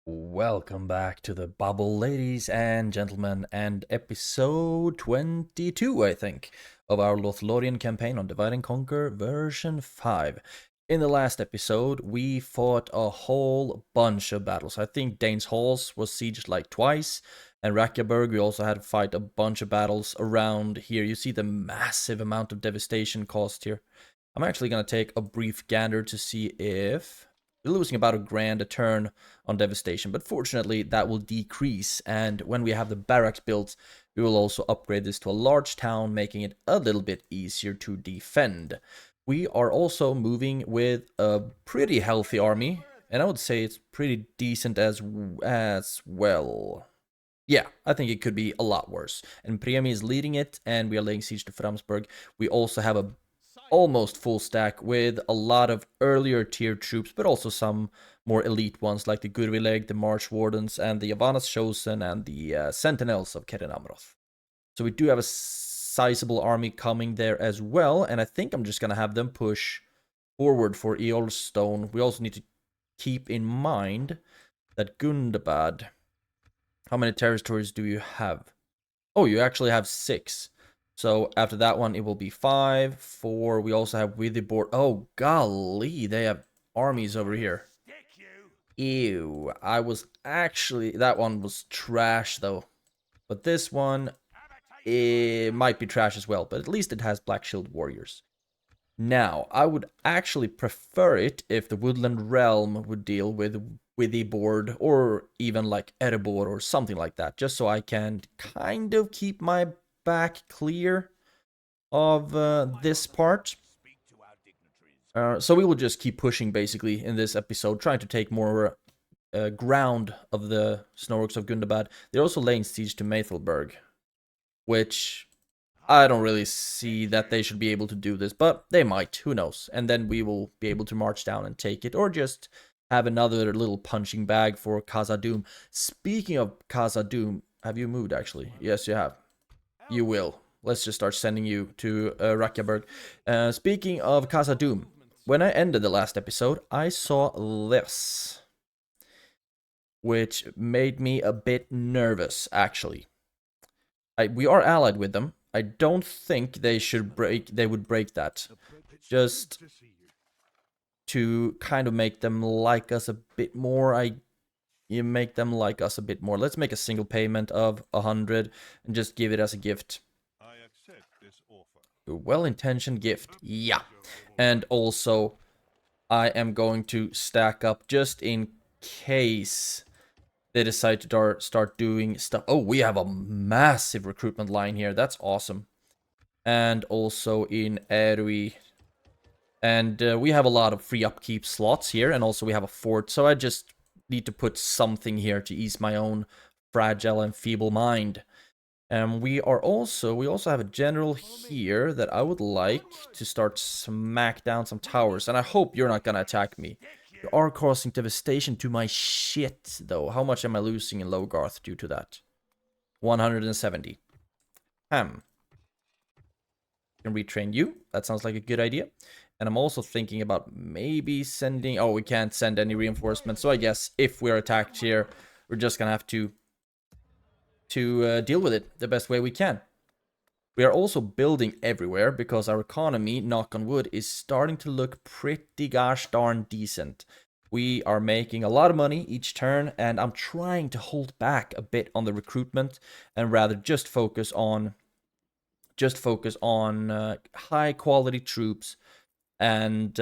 Welcome back to the bubble, ladies and gentlemen, and episode 22, I think, of our Lothlórien campaign on Divide and Conquer version 5. In the last episode, we fought a whole bunch of battles. I think Dane's Halls was sieged like twice, and Rakyaberg, we also had to fight a bunch of battles around here. You see the massive amount of devastation caused here. I'm actually going to take a brief gander to see if we're losing about a grand a turn on devastation, but fortunately that will decrease, and when we have the barracks built, we will also upgrade this to a large town, making it a little bit easier to defend. We are also moving with a pretty healthy army, and I would say it's pretty decent as well. Yeah, I think it could be a lot worse. And Priami is leading it, and we are laying siege to Framsburg. We also have a almost full stack with a lot of earlier tier troops, but also some more elite ones like the Gurvileg, the March Wardens, and the Yavanas Chosen, and the Sentinels of Keren Amroth. So we do have a sizable army coming there as well, and I think I'm just going to have them push forward for Eolstone. We also need to keep in mind that Gundabad... How many territories do you have? Oh, you actually have 6. So after that one, it will be 5, 4. We also have Withyboard. Oh, golly, they have armies over here. Ew, I was actually... That one was trash, though. But this one, it might be trash as well. But at least it has Black Shield Warriors. Now, I would actually prefer it if the Woodland Realm would deal with Withyboard, or even like Erebor or something like that. Just so I can kind of keep my back clear of this part. So we will just keep pushing basically in this episode, trying to take more ground of the Snorks of Gundabad. They're also laying siege to Maythelberg, which I don't really see that they should be able to do this, but they might, who knows. And then we will be able to march down and take it, or just have another little punching bag for Khazad-dûm. Speaking of Khazad-dûm, have you moved actually? Yes, you have. You will. Let's just start sending you to Rakyaberg. Speaking of Khazad-dûm, when I ended the last episode, I saw this, which made me a bit nervous, actually. We are allied with them. I don't think they would break that. Just to kind of make them like us a bit more. You make them like us a bit more. Let's make a single payment of 100 and just give it as a gift. I accept this offer. A well-intentioned gift. Yeah. And also, I am going to stack up just in case they decide to start doing stuff. Oh, we have a massive recruitment line here. That's awesome. And also in Erui. And we have a lot of free upkeep slots here. And also we have a fort. So I just need to put something here to ease my own fragile and feeble mind. We also have a general here that I would like to start smack down some towers. And I hope you're not gonna attack me. You are causing devastation to my shit, though. How much am I losing in Logarth due to that? 170. Can retrain you. That sounds like a good idea. And I'm also thinking about maybe sending... Oh, we can't send any reinforcements. So I guess if we're attacked here, we're just gonna have to deal with it the best way we can. We are also building everywhere because our economy, knock on wood, is starting to look pretty gosh darn decent. We are making a lot of money each turn, and I'm trying to hold back a bit on the recruitment and rather just focus on high quality troops and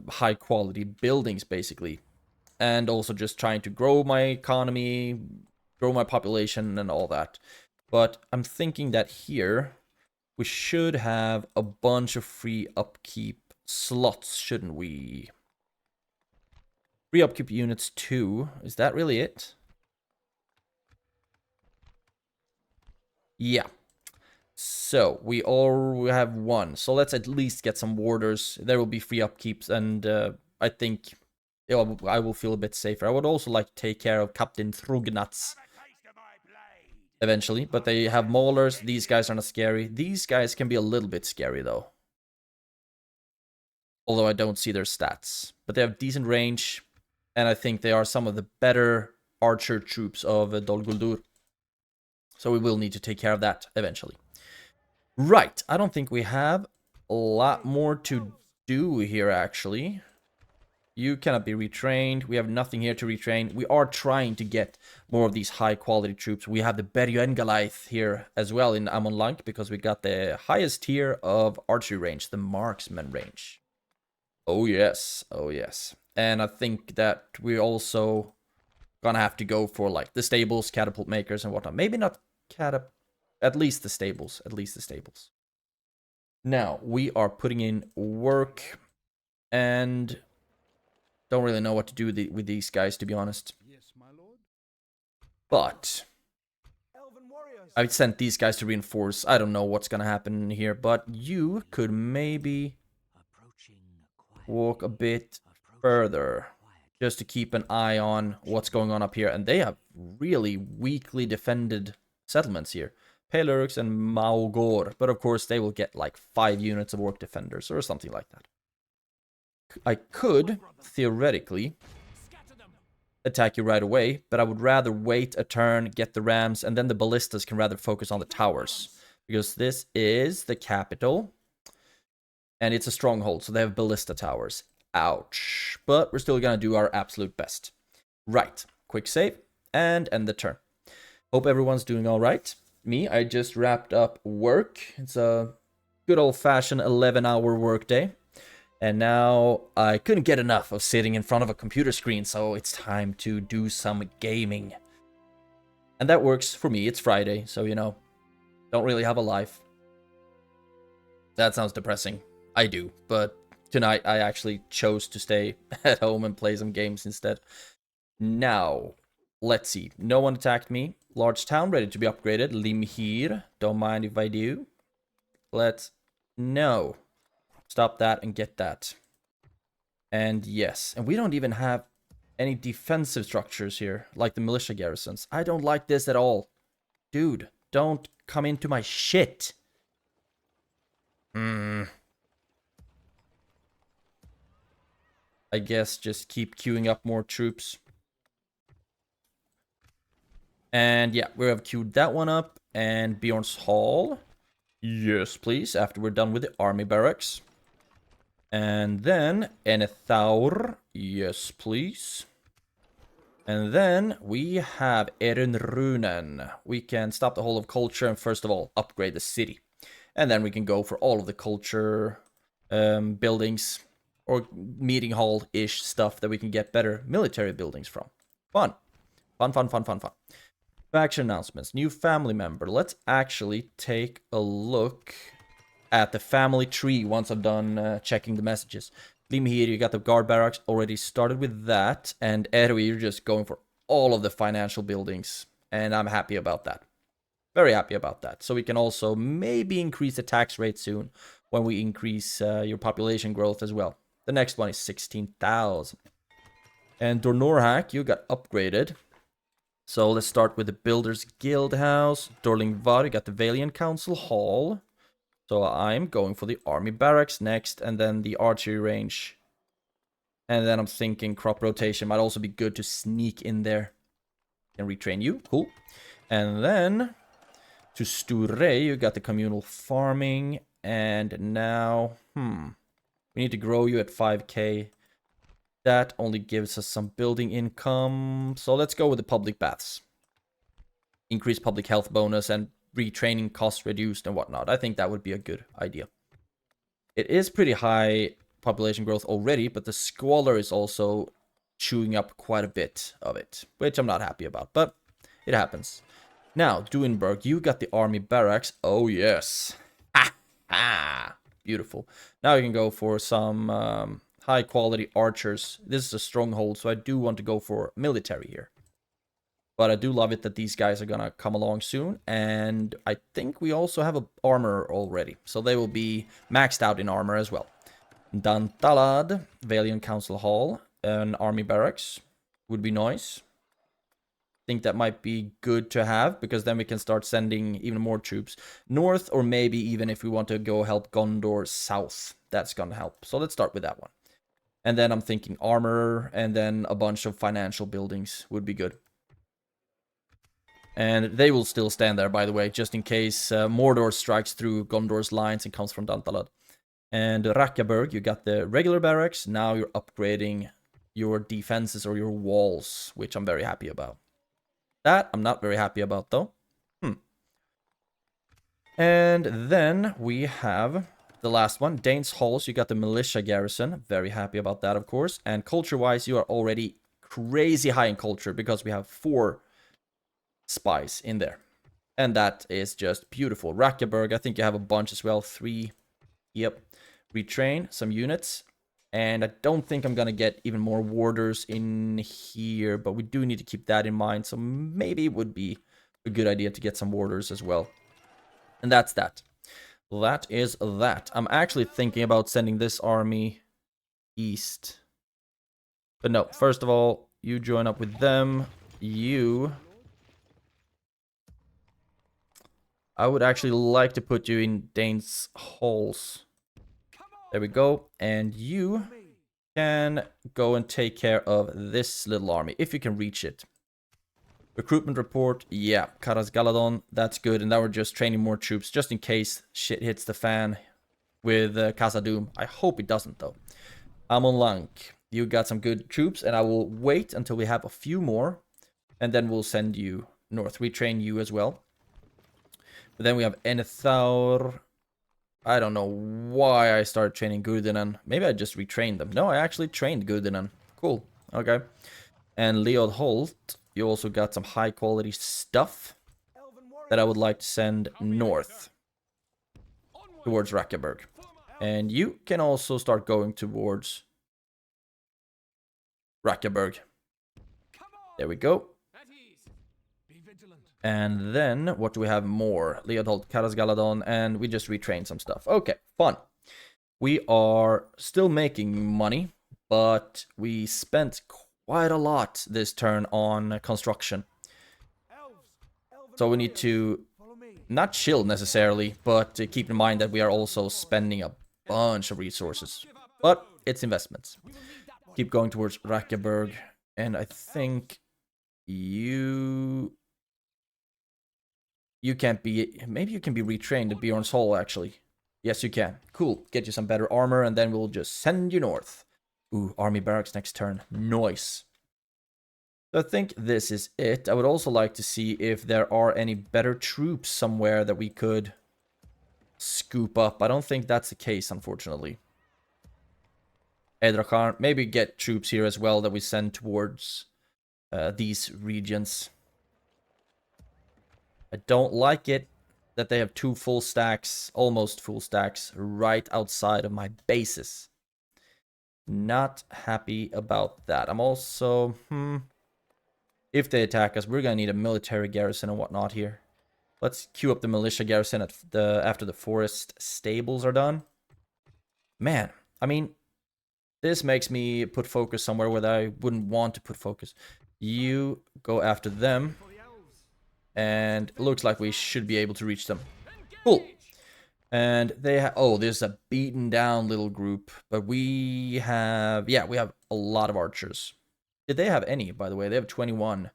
high quality buildings basically, and also just trying to grow my economy, grow my population and all that. But I'm thinking that here we should have a bunch of free upkeep slots, shouldn't we? Free upkeep units 2, is that really it? Yeah. So, we all have 1. So let's at least get some warders. There will be free upkeeps, and I think I will feel a bit safer. I would also like to take care of Captain Thrugnats eventually, but they have maulers. These guys are not scary. These guys can be a little bit scary, though. Although I don't see their stats. But they have decent range, and I think they are some of the better archer troops of Dol Guldur. So we will need to take care of that eventually. Right, I don't think we have a lot more to do here, actually. You cannot be retrained. We have nothing here to retrain. We are trying to get more of these high-quality troops. We have the Berjuengalaith here as well in Amon Lank, because we got the highest tier of archery range, the marksman range. Oh, yes. Oh, yes. And I think that we're also gonna have to go for, like, the stables, catapult makers, and whatnot. Maybe not at least the stables. At least the stables. Now, we are putting in work, and don't really know what to do with these guys, to be honest. Yes, my lord. But I sent these guys to reinforce. I don't know what's gonna happen here, but you could maybe walk a bit further just to keep an eye on what's going on up here. And they have really weakly defended settlements here. Pelurks and Maugor. But of course, they will get like 5 units of orc defenders or something like that. I could, theoretically, attack you right away, but I would rather wait a turn, get the rams, and then the ballistas can rather focus on the towers. Because this is the capital, and it's a stronghold, so they have ballista towers. Ouch. But we're still gonna do our absolute best. Right, quick save, and end the turn. Hope everyone's doing alright. Me, I just wrapped up work. It's a good old-fashioned 11-hour workday. And now I couldn't get enough of sitting in front of a computer screen, so it's time to do some gaming. And that works for me. It's Friday, so, you know, don't really have a life. That sounds depressing. I do, but tonight I actually chose to stay at home and play some games instead. Now, let's see. No one attacked me. Large town ready to be upgraded. Limhir. Don't mind if I do. No. Stop that and get that. And yes. And we don't even have any defensive structures here, like the militia garrisons. I don't like this at all. Dude, don't come into my shit. I guess just keep queuing up more troops. And yeah, we have queued that one up. And Bjorn's Hall. Yes, please. After we're done with the army barracks. And then Enethaur. Yes, please. And then we have Erinrunen. We can stop the whole of culture and first of all upgrade the city. And then we can go for all of the culture buildings or meeting hall-ish stuff that we can get better military buildings from. Fun. Fun. Faction announcements. New family member. Let's actually take a look at the family tree once I'm done checking the messages. Limhir, you got the guard barracks already started with that. And Erwi, you're just going for all of the financial buildings. And I'm happy about that. Very happy about that. So we can also maybe increase the tax rate soon when we increase your population growth as well. The next one is 16,000. And Dornorhak, you got upgraded. So let's start with the Builders Guild House. Dorlingvar, you got the Valiant Council Hall. So I'm going for the Army Barracks next, and then the Archery Range. And then I'm thinking crop rotation might also be good to sneak in there. And retrain you, cool. And then to Sture, you got the Communal Farming. And now, we need to grow you at 5k. That only gives us some building income. So let's go with the public baths. Increase public health bonus and retraining costs reduced and whatnot. I think that would be a good idea. It is pretty high population growth already, but the squalor is also chewing up quite a bit of it, which I'm not happy about, but it happens. Now, Duinberg, you got the army barracks. Oh, yes. Ha! Beautiful. Now you can go for some high quality archers. This is a stronghold, so I do want to go for military here. But I do love it that these guys are gonna come along soon. And I think we also have a armor already. So they will be maxed out in armor as well. Dantalad, Valiant Council Hall, an army barracks would be nice. I think that might be good to have, because then we can start sending even more troops north, or maybe even if we want to go help Gondor south. That's gonna help. So let's start with that one. And then I'm thinking armor, and then a bunch of financial buildings would be good. And they will still stand there, by the way, just in case Mordor strikes through Gondor's lines and comes from Dantalad. And Rakkaberg, you got the regular barracks. Now you're upgrading your defenses or your walls, which I'm very happy about. That I'm not very happy about, though. And then we have the last one, Dane's Halls. You got the militia garrison. Very happy about that, of course. And culture-wise, you are already crazy high in culture because we have 4 spies in there. And that is just beautiful. Rakkaberg, I think you have a bunch as well. 3. Yep. Retrain some units. And I don't think I'm going to get even more warders in here, but we do need to keep that in mind. So maybe it would be a good idea to get some warders as well. And that's that. That is that. I'm actually thinking about sending this army east. But no, first of all, you join up with them. You... I would actually like to put you in Dane's Halls. There we go. And you can go and take care of this little army, if you can reach it. Recruitment report, yeah, Khazad-dûm, that's good. And now we're just training more troops, just in case shit hits the fan with Khazad-dûm. I hope it doesn't, though. Amon Lank, you got some good troops, and I will wait until we have a few more, and then we'll send you north. We train you as well. But then we have Enethaur. I don't know why I started training Gurdinan. Maybe I just retrained them. No, I actually trained Gurdinan. Cool. Okay. And Leod Holt, you also got some high quality stuff that I would like to send north towards Rakkaberg. And you can also start going towards Rakkaberg. There we go. And then, what do we have more? Leopold, Galadhrim, and we just retrained some stuff. Okay, fun. We are still making money, but we spent quite a lot this turn on construction. So we need to not chill necessarily, but keep in mind that we are also spending a bunch of resources. But it's investments. Keep going towards Rakkaberg, and I think you can't be... Maybe you can be retrained at Bjorn's Hall, actually. Yes, you can. Cool. Get you some better armor, and then we'll just send you north. Ooh, army barracks next turn. Nice. So I think this is it. I would also like to see if there are any better troops somewhere that we could scoop up. I don't think that's the case, unfortunately. Edrakar, maybe get troops here as well that we send towards these regions. I don't like it that they have 2 full stacks, almost full stacks, right outside of my bases. Not happy about that. I'm also, if they attack us, we're gonna need a military garrison and whatnot here. Let's queue up the militia garrison at after the forest stables are done. Man, I mean, this makes me put focus somewhere where I wouldn't want to put focus. You go after them. And it looks like we should be able to reach them. Cool. And they have... Oh, there's a beaten down little group. But we have... Yeah, we have a lot of archers. Did they have any, by the way? They have 21.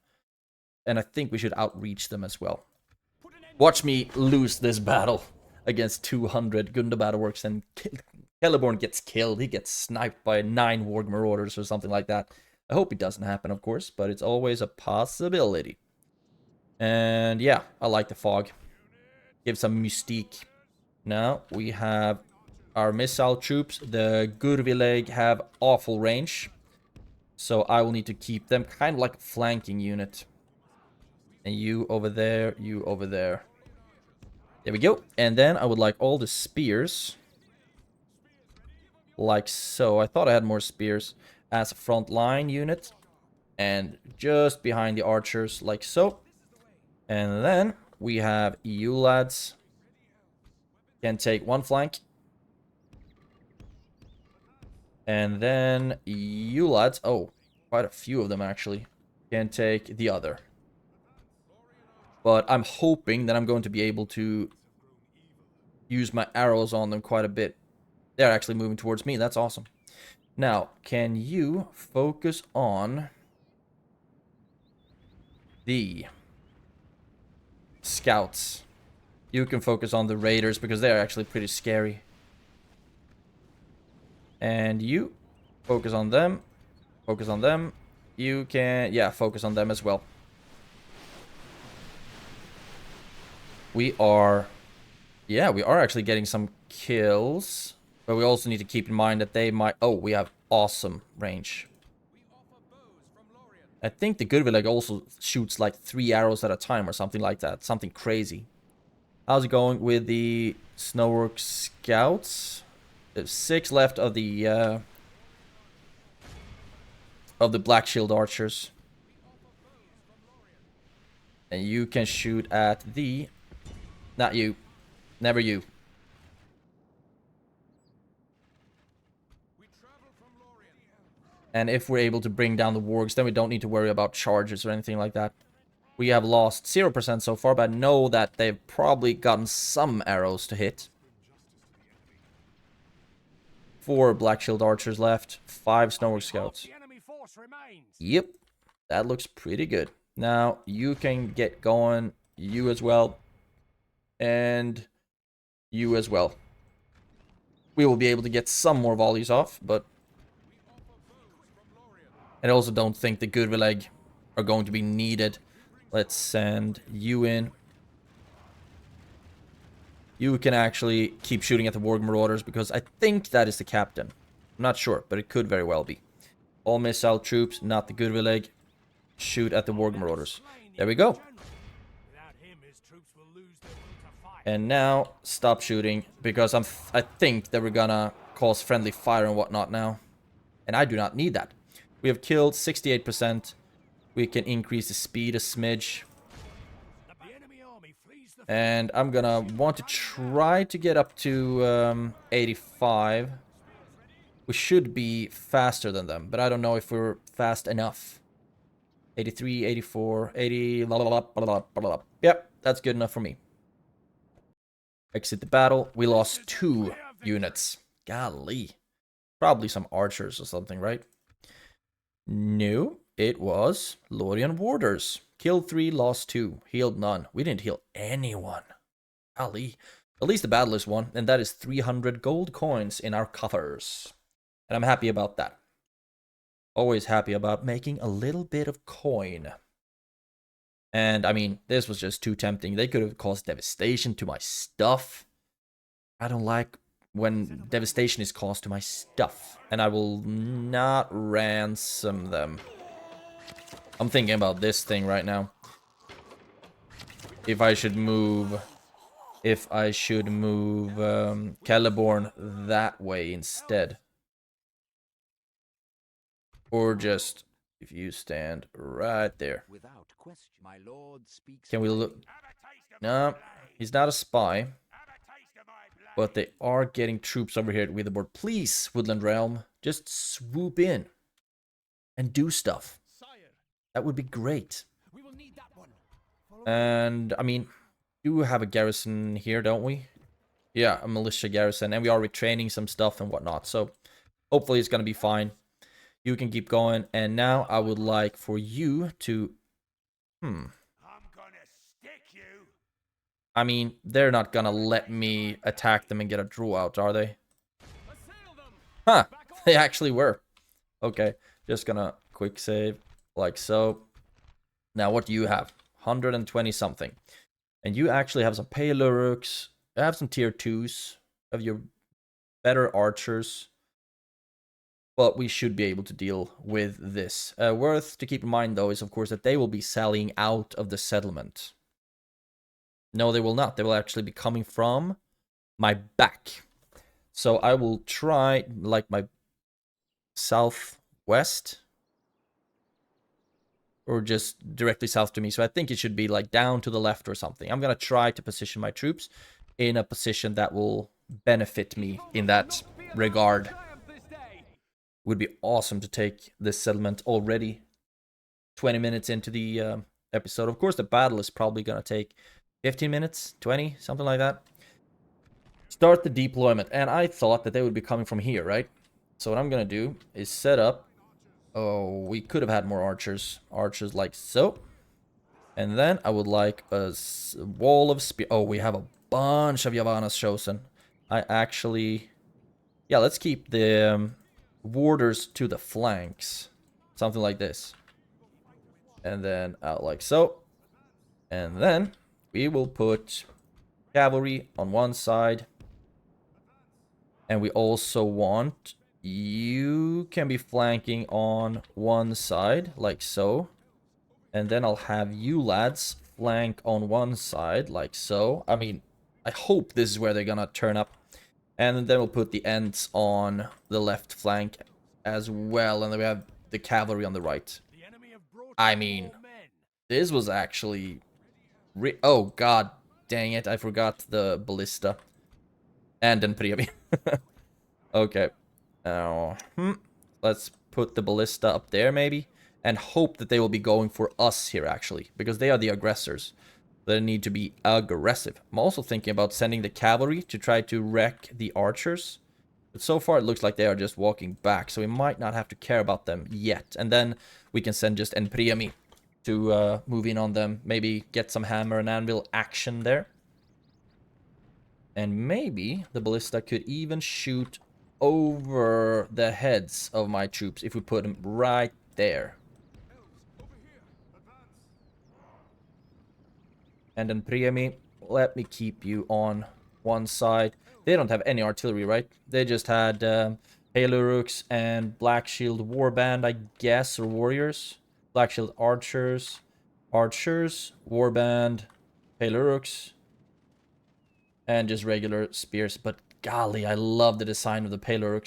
And I think we should outreach them as well. Watch me lose this battle against 200 Gunda Battleworks, and Celeborn gets killed. He gets sniped by 9 Warg Marauders or something like that. I hope it doesn't happen, of course, but it's always a possibility. And yeah, I like the fog. Give some mystique. Now we have our missile troops. The Gurvileg have awful range, so I will need to keep them kind of like a flanking unit. And you over there, you over there. There we go. And then I would like all the spears. Like so. I thought I had more spears as a front line unit. And just behind the archers, like so. And then we have EU lads. Can take one flank. And then EU lads. Oh, quite a few of them actually. Can take the other. But I'm hoping that I'm going to be able to use my arrows on them quite a bit. They're actually moving towards me. That's awesome. Now, can you focus on the scouts. You can focus on the raiders because they are actually pretty scary. And you focus on them. Focus on them. You can, yeah, focus on them as well. We are, yeah, we are actually getting some kills. But we also need to keep in mind that they might, oh, we have awesome range. I think the good village also shoots like 3 arrows at a time or something like that. Something crazy. How's it going with the Snowwork Scouts? There's 6 left of the Black Shield Archers. And you can shoot at the... Not you. Never you. And if we're able to bring down the wargs, then we don't need to worry about charges or anything like that. We have lost 0% so far, but I know that they've probably gotten some arrows to hit. 4 Black Shield Archers left, 5 Snowwork Scouts. Yep, that looks pretty good. Now, you can get going, you as well, and you as well. We will be able to get some more volleys off, but... I also don't think the good village are going to be needed. Let's send you in. You can actually keep shooting at the Warg Marauders because I think that is the captain. I'm not sure, but it could very well be. All missile troops, not the good village. Shoot at the Warg Marauders. There we go. And now, stop shooting because I think that we're gonna cause friendly fire and whatnot now. And I do not need that. We have killed 68%. We can increase the speed a smidge. And I'm gonna want to try to get up to 85. We should be faster than them, but I don't know if we're fast enough. 83, 84, 80... Blah, blah, blah, blah, blah, blah. Yep, that's good enough for me. Exit the battle. We lost 2 units. Golly. Probably some archers or something, right? No, it was Lórien warders. Killed 3, lost 2. Healed none. We didn't heal anyone. Golly. At least the battle is won, and that is 300 gold coins in our coffers. And I'm happy about that. Always happy about making a little bit of coin. And, I mean, this was just too tempting. They could have caused devastation to my stuff. I don't like when devastation is caused to my stuff. And I will not ransom them. I'm thinking about this thing right now. If I should move... Celeborn that way instead. Or just... If you stand right there. Can we look? No, he's not a spy. But they are getting troops over here at Witherboard. Please, Woodland Realm, just swoop in and do stuff. That would be great. And, I mean, we do have a garrison here, don't we? Yeah, a militia garrison. And we are retraining some stuff and whatnot. So, hopefully it's going to be fine. You can keep going. And now I would like for you to... I mean, they're not gonna let me attack them and get a draw out, are they? Huh, they actually were. Okay, just gonna quick save, like so. Now, what do you have? 120 something. And you actually have some Paleurux, you have some tier 2s, of your better archers. But we should be able to deal with this. Worth to keep in mind, though, is of course that they will be sallying out of the settlement. No, they will not. They will actually be coming from my back. So I will try, like, my southwest. Or just directly south to me. So I think it should be, like, down to the left or something. I'm going to try to position my troops in a position that will benefit me in that regard. Would be awesome to take this settlement already 20 minutes into the episode. Of course, the battle is probably going to take 15 minutes, 20, something like that. Start the deployment. And I thought that they would be coming from here, right? So what I'm going to do is set up... Oh, we could have had more archers. Archers like so. And then I would like a wall of spear. Oh, we have a bunch of Yavanna's chosen. I actually... Yeah, let's keep the warders to the flanks. Something like this. And then out like so. And then we will put cavalry on one side. And we also want... You can be flanking on one side, like so. And then I'll have you lads flank on one side, like so. I mean, I hope this is where they're gonna turn up. And then we'll put the Ents on the left flank as well. And then we have the cavalry on the right. I mean, this was actually... Oh, god dang it. I forgot the ballista. And then Priavi. Okay. Now, let's put the ballista up there, maybe. And hope that they will be going for us here, actually. Because they are the aggressors. They need to be aggressive. I'm also thinking about sending the cavalry to try to wreck the archers. But so far, it looks like they are just walking back. So we might not have to care about them yet. And then we can send just Enpriami to move in on them. Maybe get some hammer and anvil action there. And maybe the ballista could even shoot over the heads of my troops if we put them right there. And then Priami, let me keep you on one side. They don't have any artillery, right? They just had Pale and Black Shield Warband, I guess, or warriors. Black Shield archers, Warband, Pale and just regular spears. But golly, I love the design of the Pale.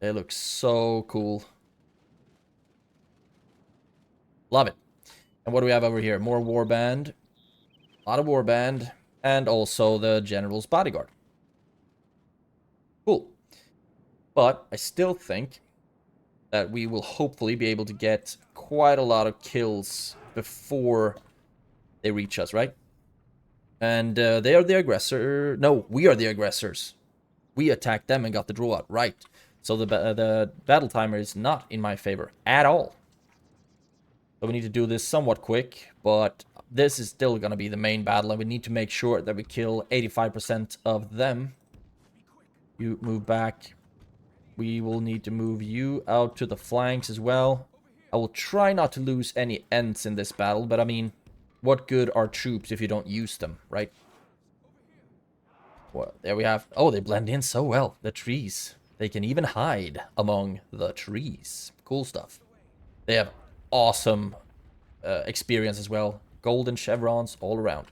They look so cool. Love it. And what do we have over here? More warband. A lot of warband. And also the general's bodyguard. Cool. But I still think that we will hopefully be able to get quite a lot of kills before they reach us, right? And they are the aggressor. No, we are the aggressors. We attacked them and got the draw out, right? So the battle timer is not in my favor at all. So we need to do this somewhat quick, but this is still going to be the main battle, and we need to make sure that we kill 85% of them. You move back. We will need to move you out to the flanks as well. I will try not to lose any Ents in this battle, but I mean, what good are troops if you don't use them, right? Well, there we have... Oh, they blend in so well. The trees. They can even hide among the trees. Cool stuff. They have awesome experience as well. Golden chevrons all around.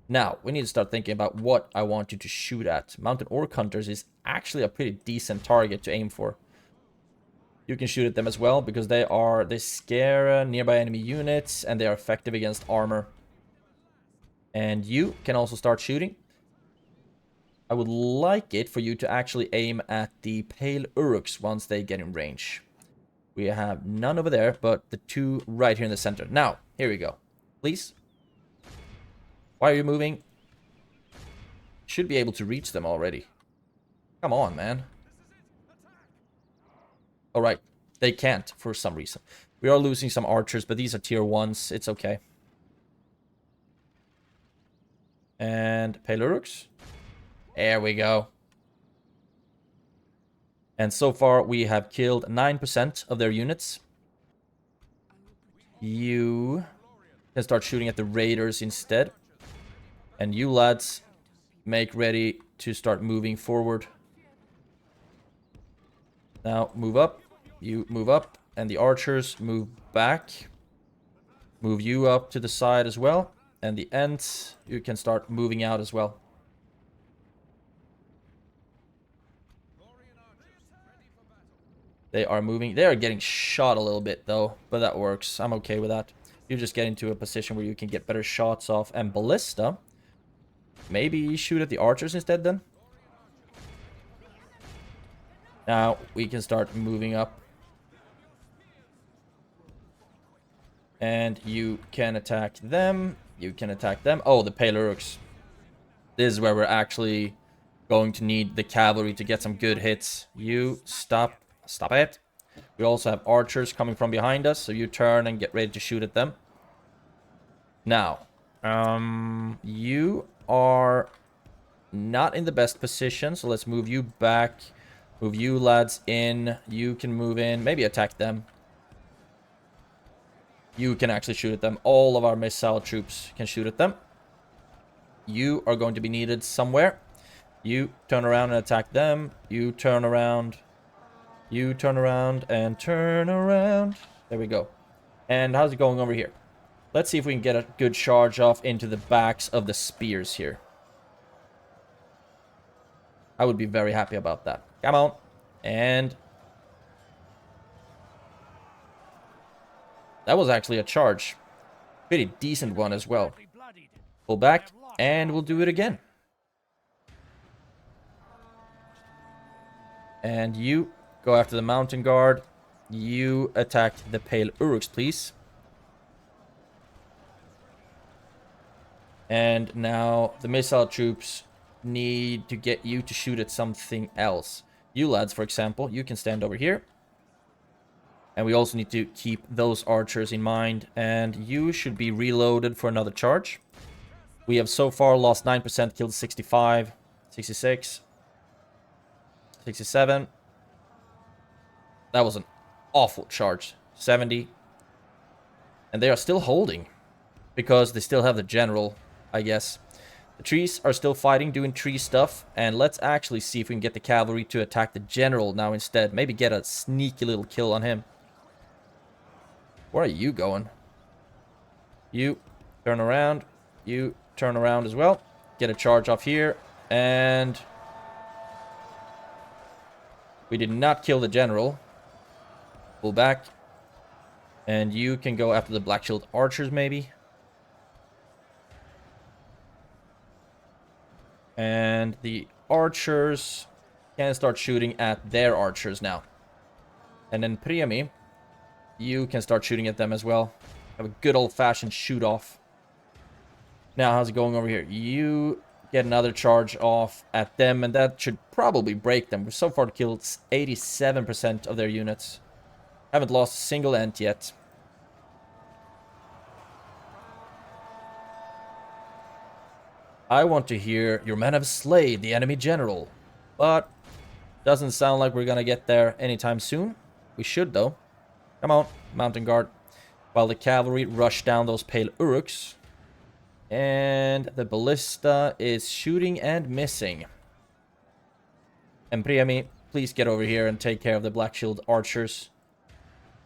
Now, we need to start thinking about what I want you to shoot at. Mountain Orc Hunters is actually a pretty decent target to aim for. You can shoot at them as well, because they scare nearby enemy units, and they are effective against armor. And you can also start shooting. I would like it for you to actually aim at the Pale Uruks once they get in range. We have none over there, but the two right here in the center. Now, here we go. Please. Why are you moving? Should be able to reach them already. Come on, man. Alright. They can't for some reason. We are losing some archers, but these are tier 1s. It's okay. And Pale Uruks. There we go. And so far, we have killed 9% of their units. You can start shooting at the raiders instead. And you lads, make ready to start moving forward. Now, move up. You move up. And the archers move back. Move you up to the side as well. And the Ents, you can start moving out as well. They are moving. They are getting shot a little bit, though. But that works. I'm okay with that. You just get into a position where you can get better shots off. And Ballista. Maybe shoot at the archers instead, then. Now, we can start moving up. And you can attack them. You can attack them. Oh, the Pale Uruks. This is where we're actually going to need the cavalry to get some good hits. You stop. Stop it. We also have archers coming from behind us, so you turn and get ready to shoot at them. Now, you are not in the best position, so let's move you back. Move you lads in. You can move in. Maybe attack them. You can actually shoot at them. All of our missile troops can shoot at them. You are going to be needed somewhere. You turn around and attack them. You turn around. You turn around and turn around. There we go. And how's it going over here? Let's see if we can get a good charge off into the backs of the spears here. I would be very happy about that. Come on. And that was actually a charge. Pretty decent one as well. Pull back, and we'll do it again. And you go after the mountain guard. You attack the pale Uruks, please. And now the missile troops need to get you to shoot at something else. You lads, for example, you can stand over here. And we also need to keep those archers in mind. And you should be reloaded for another charge. We have so far lost 9%, killed 65, 66, 67. That was an awful charge. 70. And they are still holding. Because they still have the general, I guess. The trees are still fighting, doing tree stuff. And let's actually see if we can get the cavalry to attack the general now instead. Maybe get a sneaky little kill on him. Where are you going? You turn around. You turn around as well. Get a charge off here. And we did not kill the general. Pull back. And you can go after the Black Shield archers, maybe. And the archers can start shooting at their archers now. And then Priami, you can start shooting at them as well. Have a good old-fashioned shoot-off. Now, how's it going over here? You get another charge off at them, and that should probably break them. We've so far killed 87% of their units. Haven't lost a single ent yet. I want to hear, your men have slayed the enemy general. But doesn't sound like we're gonna get there anytime soon. We should, though. Come on, mountain guard. While the cavalry rush down those pale Uruks. And the ballista is shooting and missing. And Priami, please get over here and take care of the Black Shield archers.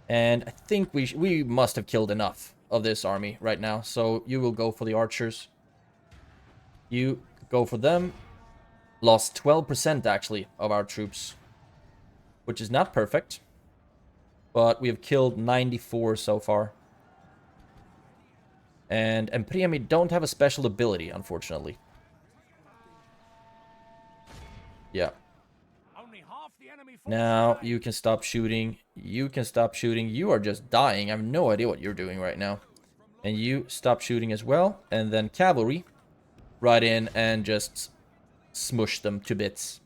And I think we must have killed enough of this army right now. So you will go for the archers. You go for them. Lost 12% actually of our troops. Which is not perfect. But we have killed 94 so far. And Priami don't have a special ability, unfortunately. Yeah. Now you can stop shooting. You can stop shooting. You are just dying. I have no idea what you're doing right now. And you stop shooting as well. And then cavalry. Right in and just smush them to bits.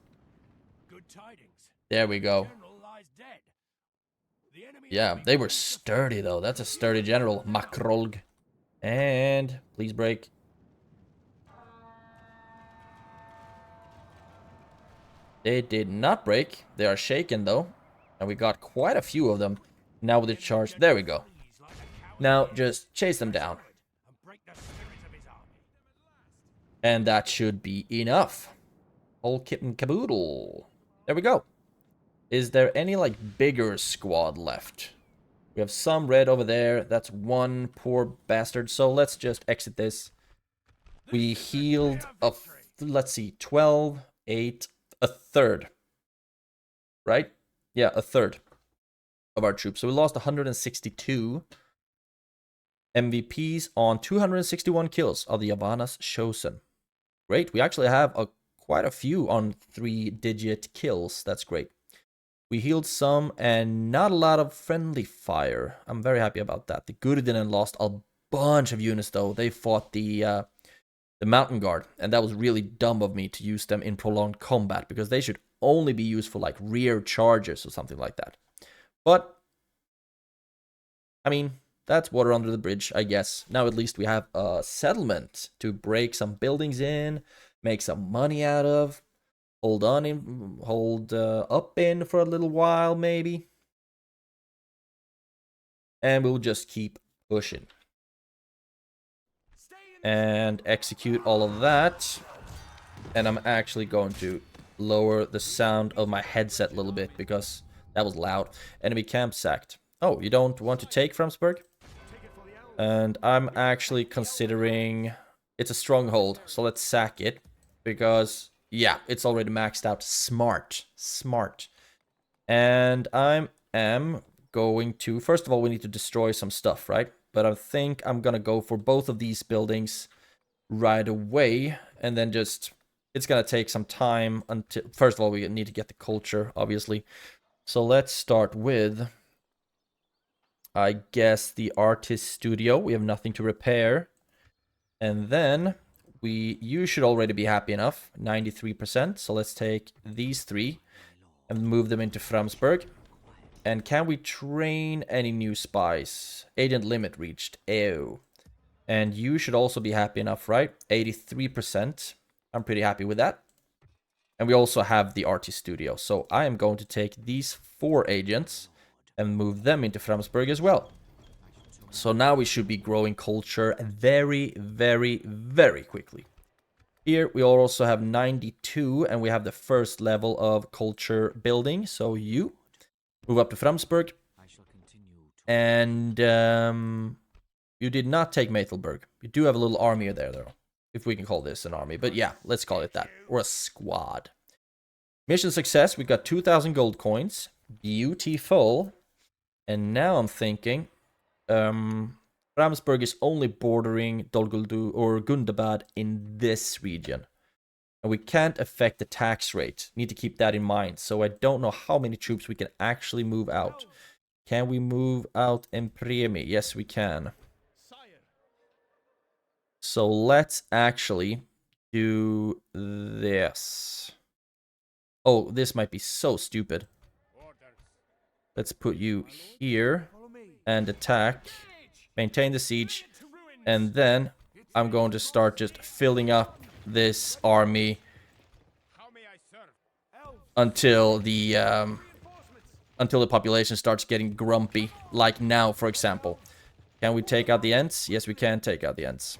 There we go. Yeah, they were sturdy though. That's a sturdy general. Makrolg. And please break. They did not break. They are shaken though. And we got quite a few of them. Now with the charge. There we go. Now just chase them down. And that should be enough. Whole kit and caboodle. There we go. Is there any, like, bigger squad left? We have some red over there. That's one poor bastard. So let's just exit this. We healed, let's see, 12, 8, a third. Right? Yeah, a third of our troops. So we lost 162 MVPs on 261 kills of the Yavanna's Chosen. Great. We actually have quite a few on 3-digit kills. That's great. We healed some and not a lot of friendly fire. I'm very happy about that. The Gurdinen lost a bunch of units though. They fought the Mountain Guard. And that was really dumb of me to use them in prolonged combat. Because they should only be used for like rear charges or something like that. But, I mean, that's water under the bridge, I guess. Now at least we have a settlement to break some buildings in, make some money out of, hold up in for a little while maybe. And we'll just keep pushing. And execute all of that. And I'm actually going to lower the sound of my headset a little bit because that was loud. Enemy camp sacked. Oh, you don't want to take Framsburg? And I'm actually considering... It's a stronghold, so let's sack it. Because, yeah, it's already maxed out. Smart. Smart. And I am going to... First of all, we need to destroy some stuff, right? But I think I'm gonna go for both of these buildings right away. And then just... It's gonna take some time until... First of all, we need to get the culture, obviously. So let's start with... I guess the artist studio. We have nothing to repair. And then you should already be happy enough. 93%. So let's take these three and move them into Framsburg. And can we train any new spies? Agent limit reached. Ew. And you should also be happy enough, right? 83%. I'm pretty happy with that. And we also have the artist studio. So I am going to take these 4 agents and move them into Framsburg as well. So now we should be growing culture very, very, very quickly. Here we also have 92 and we have the first level of culture building. So you move up to Framsburg. And you did not take Maethelburg. You do have a little army there though. If we can call this an army. But yeah, let's call it that. Or a squad. Mission success. We got 2,000 gold coins. Beautiful. And now I'm thinking, Framsburg is only bordering Dol Guldur or Gundabad in this region. And we can't affect the tax rate. Need to keep that in mind. So I don't know how many troops we can actually move out. Can we move out Empremi? Yes, we can. So let's actually do this. Oh, this might be so stupid. Let's put you here and attack, maintain the siege, and then I'm going to start just filling up this army until the population starts getting grumpy, like now, for example. Can we take out the Ents? Yes, we can take out the Ents.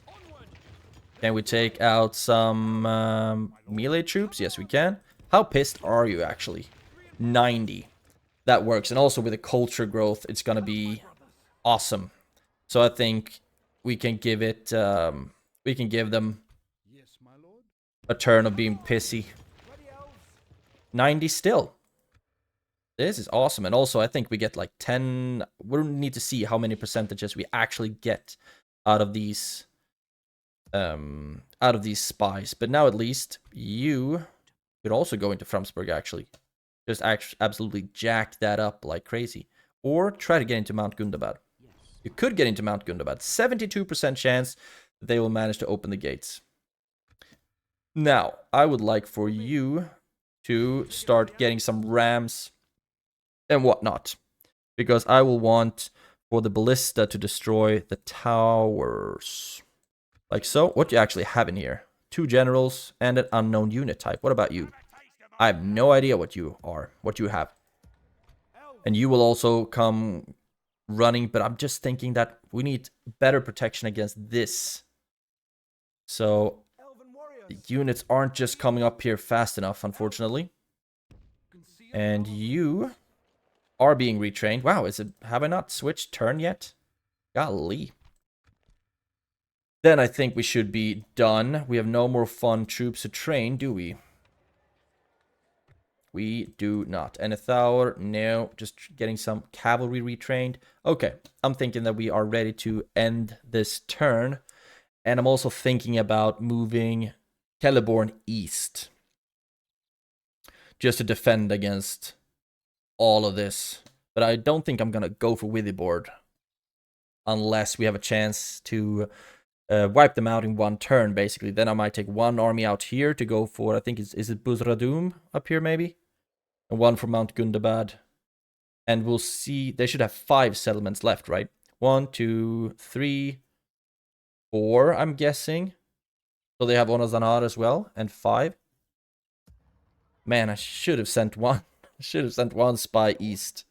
Can we take out some melee troops? Yes, we can. How pissed are you, actually? 90. That works. And also with the culture growth, it's going to be awesome. So I think we can give it... we can give them a turn of being pissy. 90 still. This is awesome. And also, I think we get like 10... We need to see how many percentages we actually get out of these... spies. But now at least you could also go into Framsburg, actually. Just absolutely jack that up like crazy. Or try to get into Mount Gundabad. You could get into Mount Gundabad. 72% chance that they will manage to open the gates. Now, I would like for you to start getting some rams and whatnot. Because I will want for the ballista to destroy the towers. Like so. What do you actually have in here? 2 generals and an unknown unit type. What about you? I have no idea what you are, what you have. And you will also come running, but I'm just thinking that we need better protection against this. So the units aren't just coming up here fast enough, unfortunately. And you are being retrained. Wow, have I not switched turn yet? Golly. Then I think we should be done. We have no more fun troops to train, do we? We do not. And a Thaur, no. Just getting some cavalry retrained. Okay, I'm thinking that we are ready to end this turn. And I'm also thinking about moving Celeborn east. Just to defend against all of this. But I don't think I'm going to go for Withyboard. Unless we have a chance to wipe them out in one turn, basically. Then I might take one army out here to go for, I think, is it Khazad-dûm up here, maybe? And one from Mount Gundabad. And we'll see, they should have 5 settlements left, right? 1, 2, 3, 4, I'm guessing. So they have Onazanar as well, and 5. Man, I should have sent one. Should have sent one spy east.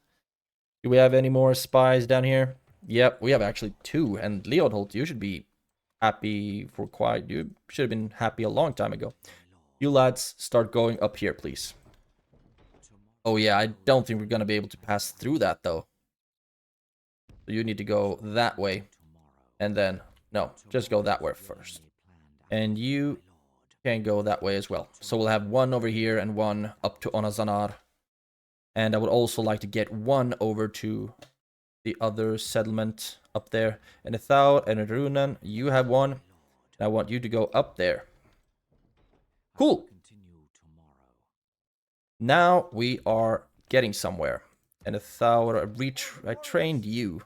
Do we have any more spies down here? Yep, we have actually 2. And Leodholt, you should be happy for quite... You should have been happy a long time ago. You lads, start going up here, please. Oh yeah, I don't think we're gonna be able to pass through that, though. So you need to go that way. And then... No, just go that way first. And you can go that way as well. So we'll have 1 over here and 1 up to Onazanar. And I would also like to get 1 over to the other settlement up there. And Ethaur and Runan, you have 1. And I want you to go up there. Cool. Now we are getting somewhere. And Ethaur, I trained you.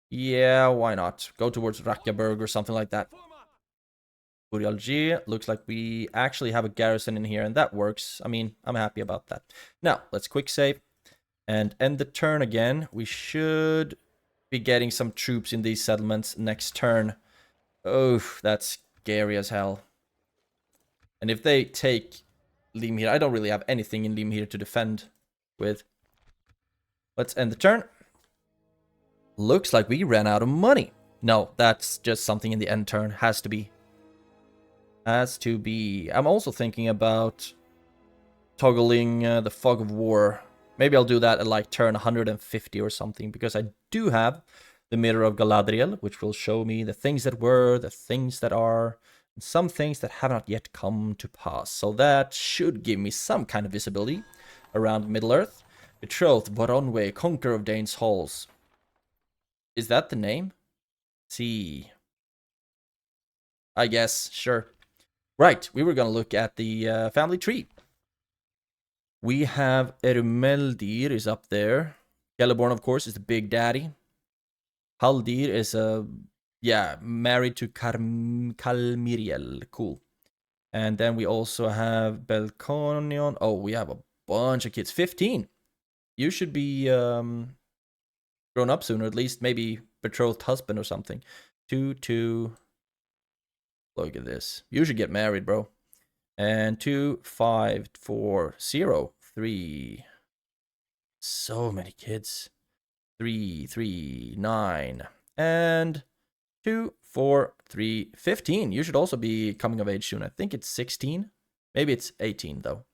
Yeah, why not? Go towards Rakjaberg or something like that. Burialji, looks like we actually have a garrison in here, and that works. I mean, I'm happy about that. Now, let's quick save and end the turn again. We should be getting some troops in these settlements next turn. Oh, that's scary as hell. And if they take Limhir, I don't really have anything in Limhir to defend with. Let's end the turn. Looks like we ran out of money. No, that's just something in the end turn. Has to be. Has to be. I'm also thinking about toggling the Fog of War. Maybe I'll do that at like turn 150 or something, because I do have the Mirror of Galadriel, which will show me the things that were, the things that are, and some things that have not yet come to pass. So that should give me some kind of visibility around Middle-earth. Betrothed, Voronwe, Conqueror of Dane's Halls. Is that the name? See. I guess, sure. Right, we were going to look at the family tree. We have Erumeldir is up there. Celeborn, of course, is the big daddy. Haldir is married to Calmiriel. Cool. And then we also have Belconion. Oh, we have a bunch of kids. 15. You should be grown up soon, or at least maybe betrothed husband or something. 2. Look at this. You should get married, bro. And 2, 5, 4, 0, 3. So many kids. 3, 3, 9. And 2, 4, 3, 15. You should also be coming of age soon. I think it's 16. Maybe it's 18, though.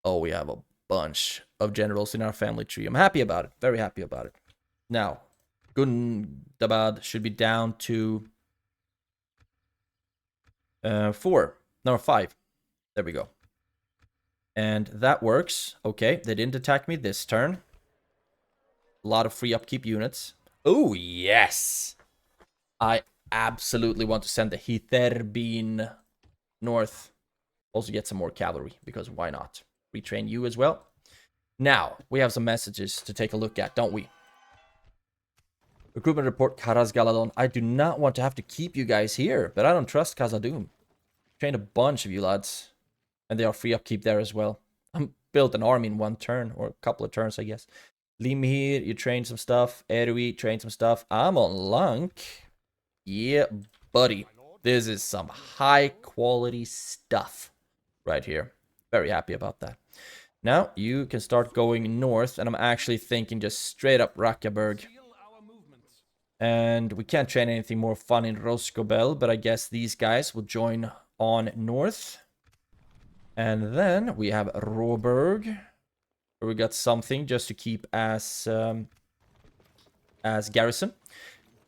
Oh, we have a bunch of generals in our family tree. I'm happy about it. Very happy about it. Now, Gundabad should be down to 4. No, 5. There we go. And that works. Okay, they didn't attack me this turn. A lot of free upkeep units. Oh, yes! I absolutely want to send the Hitherbin north. Also get some more cavalry, because why not? Retrain you as well. Now, we have some messages to take a look at, don't we? Recruitment report, Karaz Galadon. I do not want to have to keep you guys here, but I don't trust Khazad-dûm. Trained a bunch of you lads. And they are free upkeep there as well. I built an army in 1 turn, or a couple of turns, I guess. Limhir, you trained some stuff. Erui, trained some stuff. I'm on Lunk. Yeah, buddy. This is some high quality stuff right here. Very happy about that. Now, you can start going north, and I'm actually thinking just straight up Rakjaberg. And we can't train anything more fun in Roscobel, but I guess these guys will join on north. And then we have Råberg, where we got something just to keep as garrison.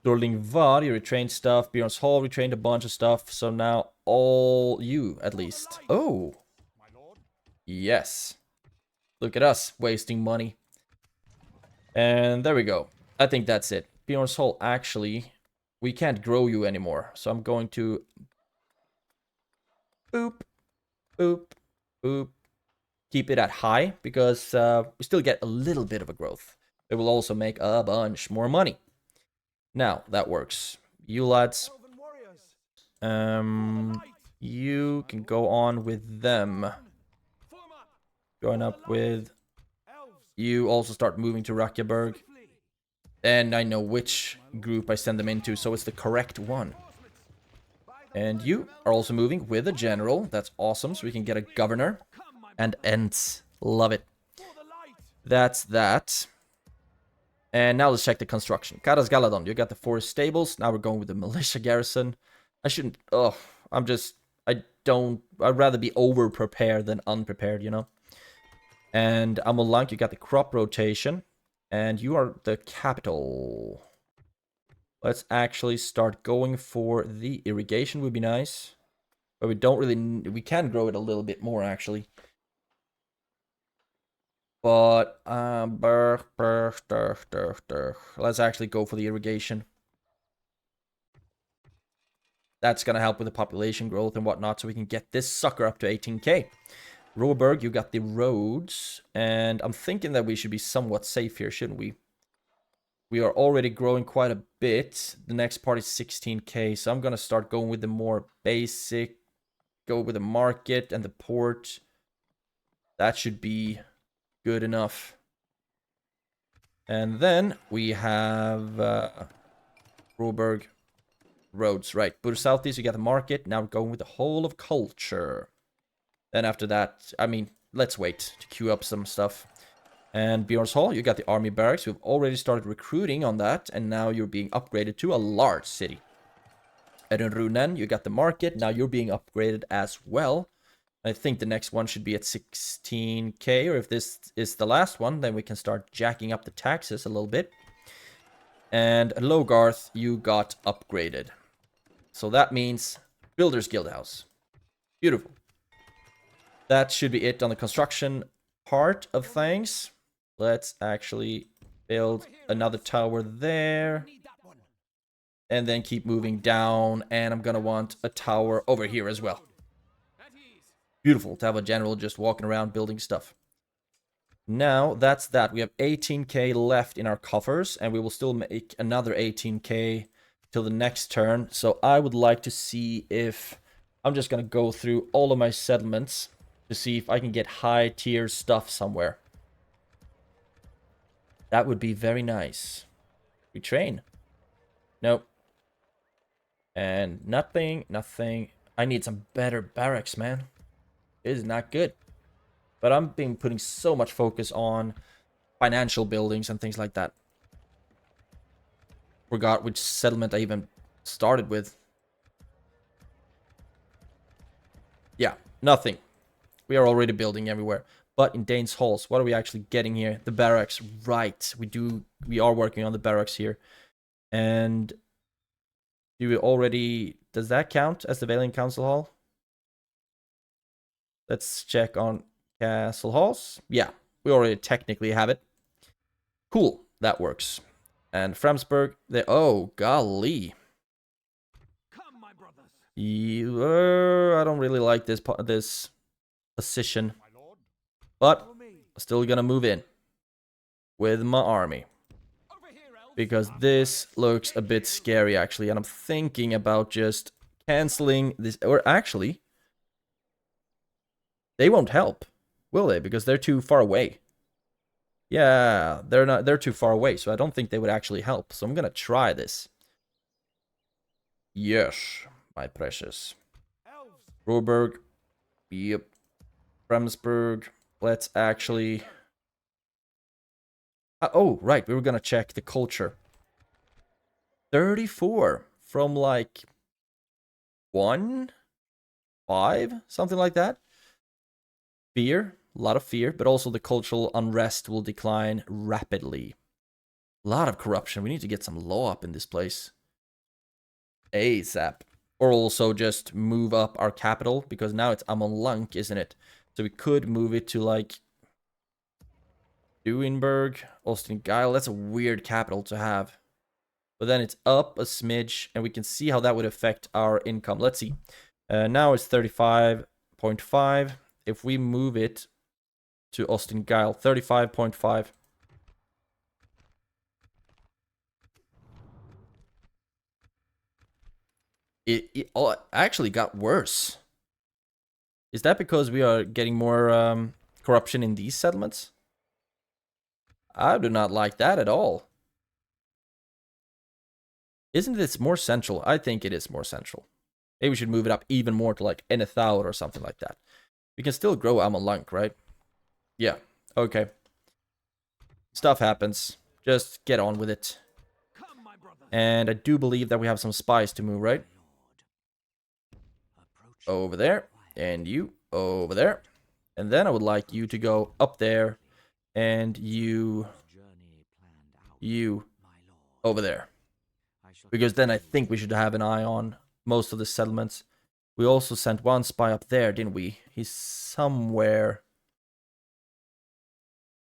Dorlingvar, you retrained stuff. Bjorn's Hall retrained a bunch of stuff. So now all you, at least. Oh, yes. Look at us wasting money. And there we go. I think that's it. Bjorn's Hall, actually, we can't grow you anymore. So I'm going to boop, boop, boop. Keep it at high, because we still get a little bit of a growth. It will also make a bunch more money. Now, that works. You lads, you can go on with them. Join up with... You also start moving to Rakjaberg. And I know which group I send them into, so it's the correct one. And you are also moving with a general. That's awesome, so we can get a governor. And Ents. Love it. That's that. And now let's check the construction. Karas Galadon, you got the forest stables. Now we're going with the militia garrison. I shouldn't... Oh, I don't... I'd rather be over-prepared than unprepared, you know? And Amolank, you got the crop rotation. And you are the capital. Let's actually start going for the irrigation would be nice. But we don't really... We can grow it a little bit more, actually. But, let's actually go for the irrigation. That's going to help with the population growth and whatnot, so we can get this sucker up to 18k. Roberg, you got the roads, and I'm thinking that we should be somewhat safe here, shouldn't we? We are already growing quite a bit. The next part is 16k, so I'm going to start going with the more basic. Go with the market and the port. That should be good enough. And then we have Roberg roads, right. But southeast, you got the market. Now we're going with the whole of culture. Then after that, I mean, let's wait to queue up some stuff. And Bjorn's Hall, you got the army barracks. We've already started recruiting on that, and now you're being upgraded to a large city. Erenrunen, you got the market. Now you're being upgraded as well. I think the next one should be at 16k, or if this is the last one, then we can start jacking up the taxes a little bit. And Logarth, you got upgraded. So that means Builders Guildhouse. Beautiful. That should be it on the construction part of things. Let's actually build another tower there. And then keep moving down. And I'm going to want a tower over here as well. Beautiful to have a general just walking around building stuff. Now, that's that. We have 18k left in our coffers. And we will still make another 18k till the next turn. So I would like to see if... I'm just going to go through all of my settlements to see if I can get high tier stuff somewhere. That would be very nice. We train. Nope. And nothing. I need some better barracks, man. It is not good. But I'm putting so much focus on financial buildings and things like that. Forgot which settlement I even started with. Yeah, nothing. We are already building everywhere. But in Dane's Halls, what are we actually getting here? The barracks, right. We are working on the barracks here. And do we already... Does that count as the Valiant Council Hall? Let's check on Castle Halls. Yeah, we already technically have it. Cool, that works. And Framsburg, oh, golly. Come, my brothers. I don't really like this position. But I'm still gonna move in with my army. Because this looks a bit scary, actually. And I'm thinking about just canceling this. Or actually... They won't help, will they? Because they're too far away. Yeah, they're too far away, so I don't think they would actually help. So I'm gonna try this. Yes, my precious. Roberg. Yep. Bremsburg. Let's actually... oh, right, we were gonna check the culture. 34 from like 1, 5, something like that. Fear, a lot of fear, but also the cultural unrest will decline rapidly. A lot of corruption. We need to get some law up in this place. ASAP. Or also just move up our capital, because now it's Amonlank, isn't it? So we could move it to like Duinburg, Austin Guile. That's a weird capital to have. But then it's up a smidge, and we can see how that would affect our income. Let's see. Now it's 35.5. If we move it to Austin Guile, 35.5. It actually got worse. Is that because we are getting more corruption in these settlements? I do not like that at all. Isn't this more central? I think it is more central. Maybe we should move it up even more to like Enethal or something like that. We can still grow Amalunk, right? Yeah, okay. Stuff happens. Just get on with it. And I do believe that we have some spies to move, right? Over there. And you over there. And then I would like you to go up there. And you over there. Because then I think we should have an eye on most of the settlements. We also sent one spy up there, didn't we? He's somewhere.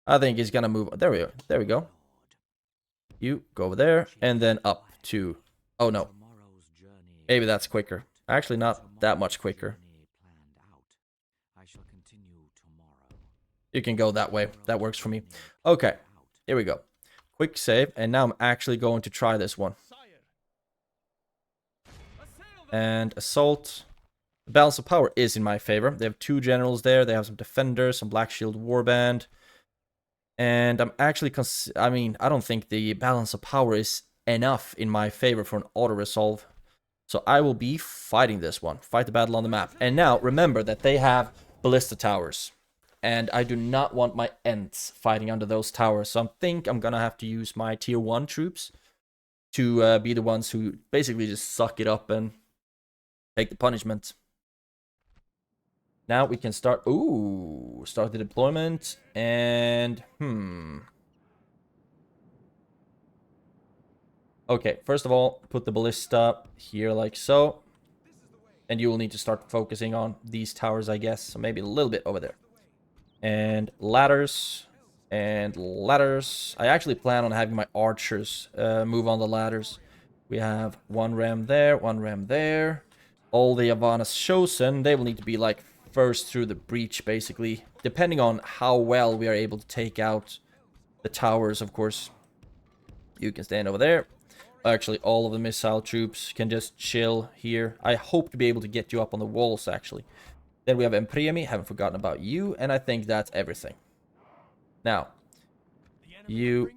I think he's gonna move. There we go. There we go. You go over there and then up to. Oh no. Maybe that's quicker. Actually, not that much quicker. You can go that way. That works for me. Okay. Here we go. Quick save. And now I'm actually going to try this one. And assault. The balance of power is in my favor. They have 2 generals there. They have some defenders, some Black Shield Warband. And I'm actually, I mean, I don't think the balance of power is enough in my favor for an auto-resolve. So I will be fighting this one. Fight the battle on the map. And now, remember that they have ballista towers. And I do not want my Ents fighting under those towers. So I think I'm gonna have to use my tier 1 troops to be the ones who basically just suck it up and take the punishment. Now we can start. Ooh, start the deployment. And okay, first of all, put the ballista here like so. And you will need to start focusing on these towers, I guess. So maybe a little bit over there. And ladders. And ladders. I actually plan on having my archers move on the ladders. We have 1 ram there, 1 ram there. All the Yavanna's chosen, they will need to be like first through the breach, basically. Depending on how well we are able to take out the towers, of course. You can stand over there. Actually, all of the missile troops can just chill here. I hope to be able to get you up on the walls, actually. Then we have Empriemi, haven't forgotten about you, and I think that's everything. Now, you...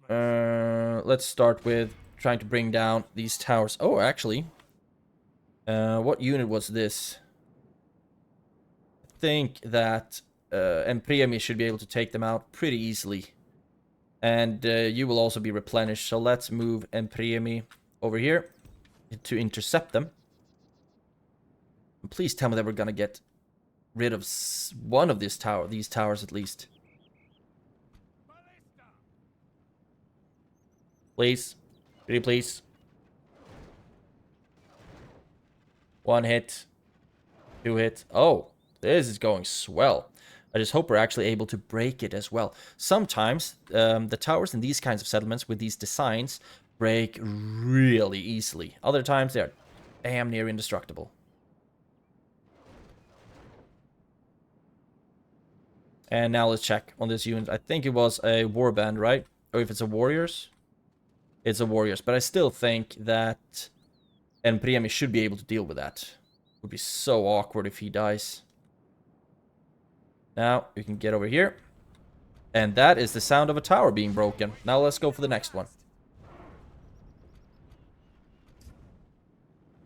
let's start with trying to bring down these towers. Oh, actually... what unit was this? I think that Empriemi should be able to take them out pretty easily. And you will also be replenished. So let's move Empriemi over here to intercept them. And please tell me that we're gonna get rid of one of these towers at least. Please. Pretty please. 1 hit. 2 hits. Oh, this is going swell. I just hope we're actually able to break it as well. Sometimes the towers in these kinds of settlements with these designs break really easily. Other times they're damn near indestructible. And now let's check on this unit. I think it was a warband, right? Or if it's a warriors? It's a warriors. But I still think that Empriemi should be able to deal with that. It would be so awkward if he dies. Now, you can get over here. And that is the sound of a tower being broken. Now let's go for the next one.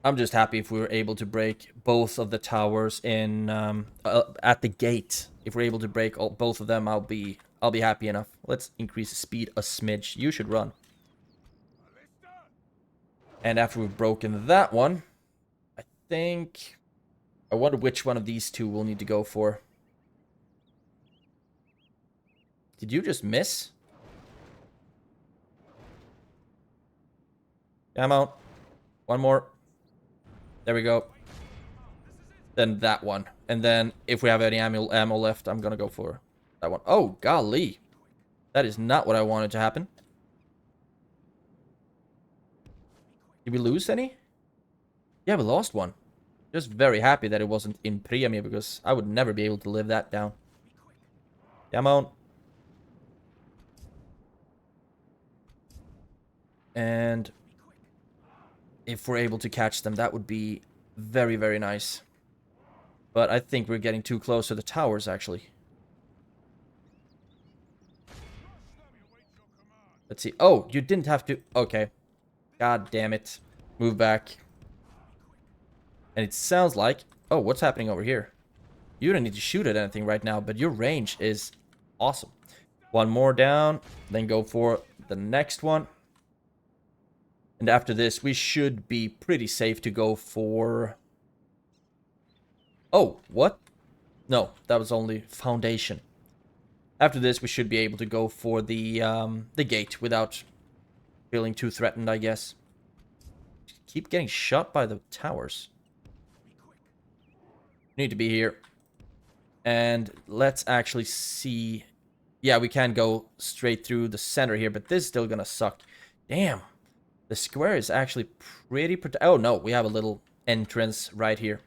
I'm just happy if we were able to break both of the towers in at the gate. If we're able to break both of them, I'll be happy enough. Let's increase the speed a smidge. You should run. And after we've broken that one, I think... I wonder which one of these two we'll need to go for. Did you just miss? Come out. One more. There we go. Then that one. And then if we have any ammo left, I'm gonna go for that one. Oh, golly. That is not what I wanted to happen. Did we lose any? Yeah, we lost one. Just very happy that it wasn't in Priami because I would never be able to live that down. Come on. And if we're able to catch them, that would be very, very nice. But I think we're getting too close to the towers, actually. Let's see. Oh, you didn't have to... Okay. God damn it. Move back. And it sounds like... Oh, what's happening over here? You don't need to shoot at anything right now, but your range is awesome. One more down, then go for the next one. And after this, we should be pretty safe to go for... Oh, what? No, that was only foundation. After this, we should be able to go for the gate without feeling too threatened, I guess. Keep getting shot by the towers. Need to be here. And let's actually see... Yeah, we can go straight through the center here, but this is still gonna suck. Damn. The square is actually pretty... Oh, no, we have a little entrance right here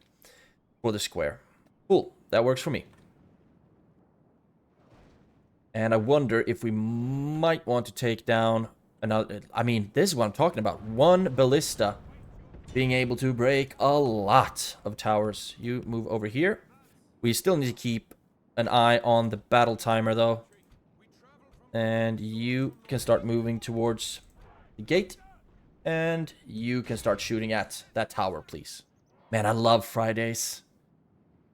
for the square. Cool, that works for me. And I wonder if we might want to take down another... I mean, this is what I'm talking about. One ballista being able to break a lot of towers. You move over here. We still need to keep an eye on the battle timer, though. And you can start moving towards the gate. And you can start shooting at that tower, please. Man, I love Fridays.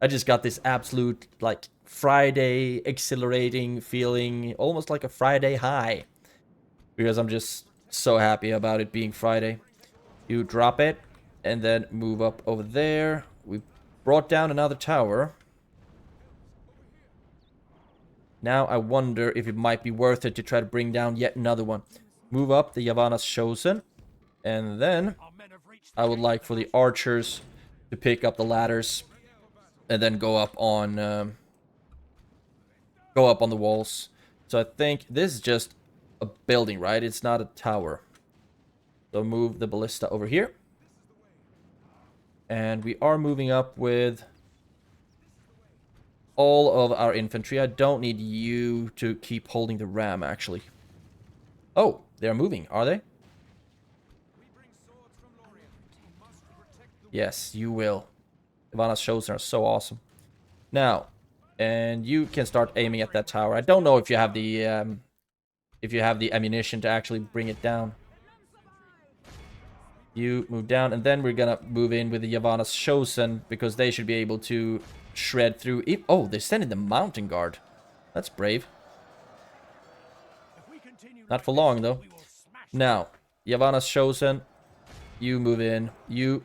I just got this absolute, like, Friday exhilarating feeling. Almost like a Friday high. Because I'm just so happy about it being Friday. You drop it. And then move up over there. We brought down another tower. Now I wonder if it might be worth it to try to bring down yet another one. Move up the Yavanna's Chosen. And then I would like for the archers to pick up the ladders. And then go up on the walls. So I think this is just a building, right? It's not a tower. So move the ballista over here. And we are moving up with all of our infantry. I don't need you to keep holding the ram, actually. Oh, they're moving, are they? Yes, you will. Yavanna's Chosen are so awesome. Now, and you can start aiming at that tower. I don't know if you have the ammunition to actually bring it down. You move down, and then we're gonna move in with the Yavanna's Chosen because they should be able to shred through. Oh, they're sending the mountain guard. That's brave. Not for long, though. Now, Yavanna's Chosen, you move in. You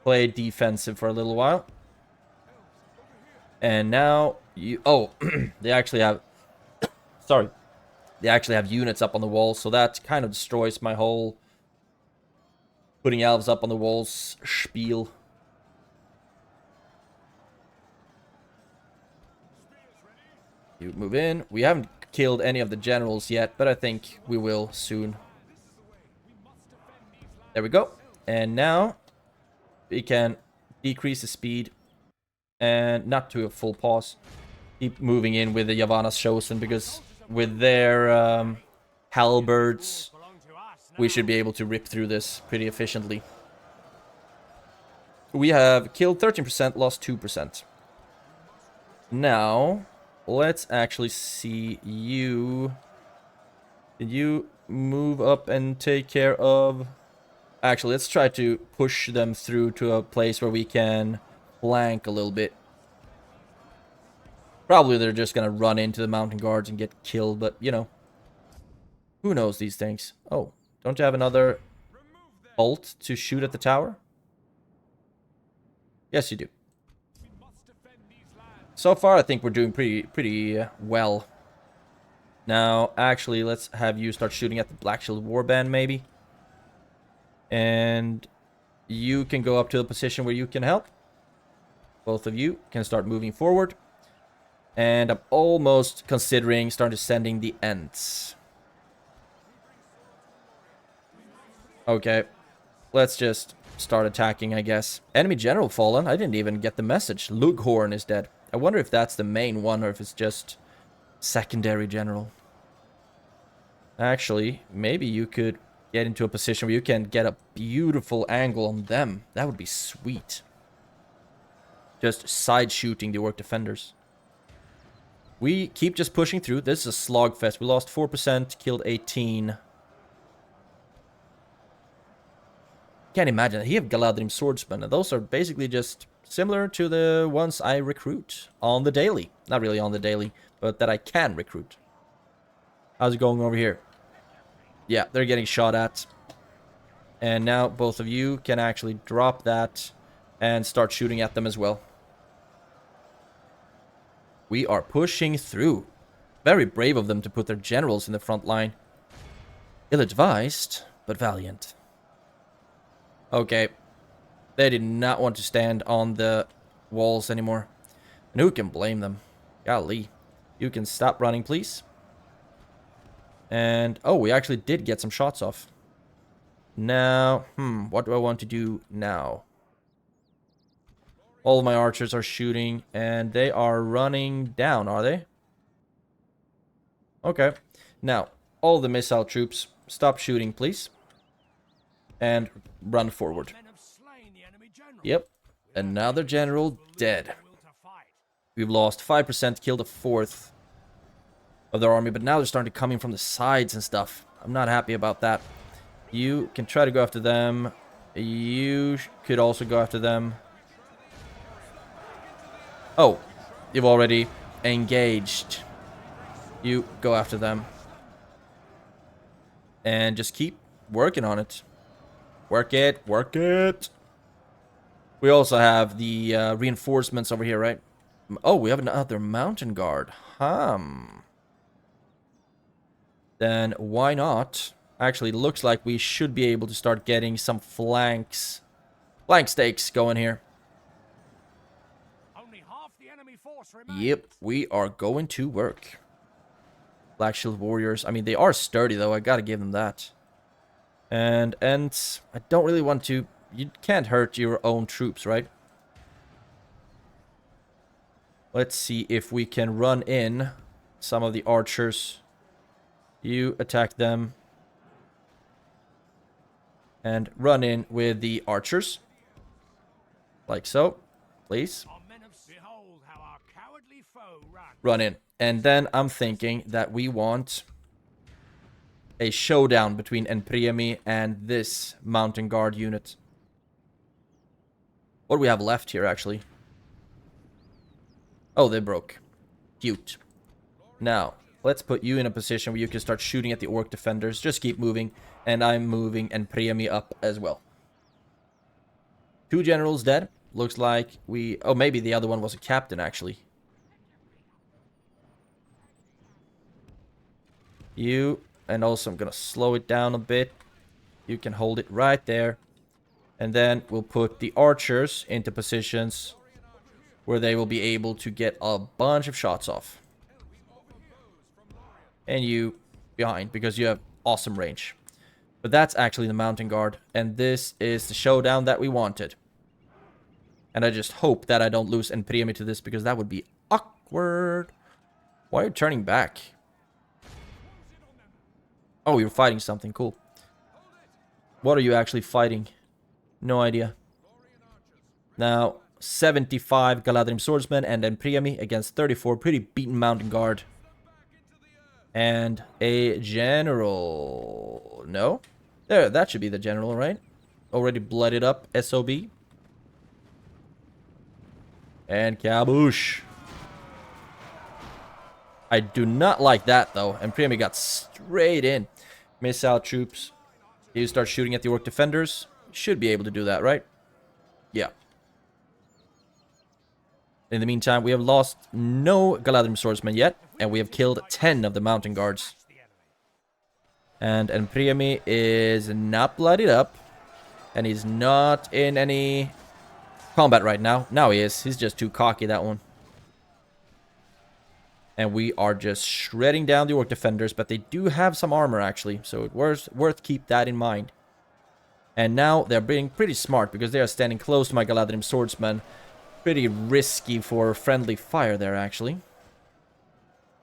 play defensive for a little while. And now, you... Oh, they actually have... Sorry. They actually have units up on the walls, so that kind of destroys my whole... Putting elves up on the walls spiel. You move in. We haven't killed any of the generals yet, but I think we will soon. There we go. And now we can decrease the speed and not to a full pause. Keep moving in with the Yavanna's Chosen because with their halberds, we should be able to rip through this pretty efficiently. We have killed 13%, lost 2%. Now, let's actually see you. Did you move up and take care of... Actually, let's try to push them through to a place where we can flank a little bit. Probably they're just gonna run into the mountain guards and get killed, but, you know. Who knows these things? Oh, don't you have another bolt to shoot at the tower? Yes, you do. So far, I think we're doing pretty well. Now, actually, let's have you start shooting at the Black Shield Warband, maybe. And you can go up to the position where you can help. Both of you can start moving forward. And I'm almost considering starting to sending the Ents. Okay. Let's just start attacking, I guess. Enemy general fallen. I didn't even get the message. Lórien is dead. I wonder if that's the main one or if it's just secondary general. Actually, maybe you could get into a position where you can get a beautiful angle on them. That would be sweet. Just side shooting the orc defenders. We keep just pushing through. This is a slogfest. We lost 4%, killed 18. Can't imagine. He have Galadhrim swordsmen, and those are basically just similar to the ones I recruit on the daily. Not really on the daily, but that I can recruit. How's it going over here? Yeah, they're getting shot at. And now both of you can actually drop that and start shooting at them as well. We are pushing through. Very brave of them to put their generals in the front line. Ill-advised, but valiant. Okay. They did not want to stand on the walls anymore. And who can blame them? Golly. You can stop running, please. And, oh, we actually did get some shots off. Now, what do I want to do now? All of my archers are shooting, and they are running down, are they? Okay. Now, all the missile troops, stop shooting, please. And run forward. Yep. Another general dead. We've lost 5%, killed a fourth of their army, but now they're starting to come in from the sides and stuff. I'm not happy about that. You can try to go after them. You could also go after them. Oh, you've already engaged. You go after them. And just keep working on it. Work it, work it. We also have the reinforcements over here, right? Oh, we have another mountain guard. Then why not? Actually, looks like we should be able to start getting some flank stakes going here. Only half the enemy force remains. Yep, we are going to work. Black Shield Warriors. I mean, they are sturdy, though. I gotta give them that. And I don't really want to... You can't hurt your own troops, right? Let's see if we can run in some of the archers. You attack them. And run in with the archers. Like so. Please. Run in. And then I'm thinking that we want a showdown between Enpriemi and this mountain guard unit. What do we have left here, actually? Oh, they broke. Cute. Now, let's put you in a position where you can start shooting at the orc defenders. Just keep moving. And I'm moving Enpriemi up as well. 2 generals dead. Looks like we... Oh, maybe the other one was a captain, actually. You... And also, I'm gonna slow it down a bit. You can hold it right there. And then we'll put the archers into positions where they will be able to get a bunch of shots off. And you behind, because you have awesome range. But that's actually the mountain guard. And this is the showdown that we wanted. And I just hope that I don't lose Enpriemi to this, because that would be awkward. Why are you turning back? Oh, you're fighting something. Cool. What are you actually fighting? No idea. Now, 75 Galadhrim swordsmen and Enpriemi against 34. Pretty beaten mountain guard. And a general. No? There, that should be the general, right? Already blooded up. SOB. And kaboosh. I do not like that, though. Enpriemi got straight in. Missile troops. You start shooting at the orc defenders. Should be able to do that, right? Yeah. In the meantime, we have lost no Galadhrim swordsmen yet. And we have killed 10 of the mountain guards. And Enpriemi is not bloodied up. And he's not in any combat right now. Now he is. He's just too cocky, that one. And we are just shredding down the orc defenders. But they do have some armor, actually. So it's worth keep that in mind. And now they're being pretty smart, because they are standing close to my Galadhrim swordsmen. Pretty risky for friendly fire there, actually.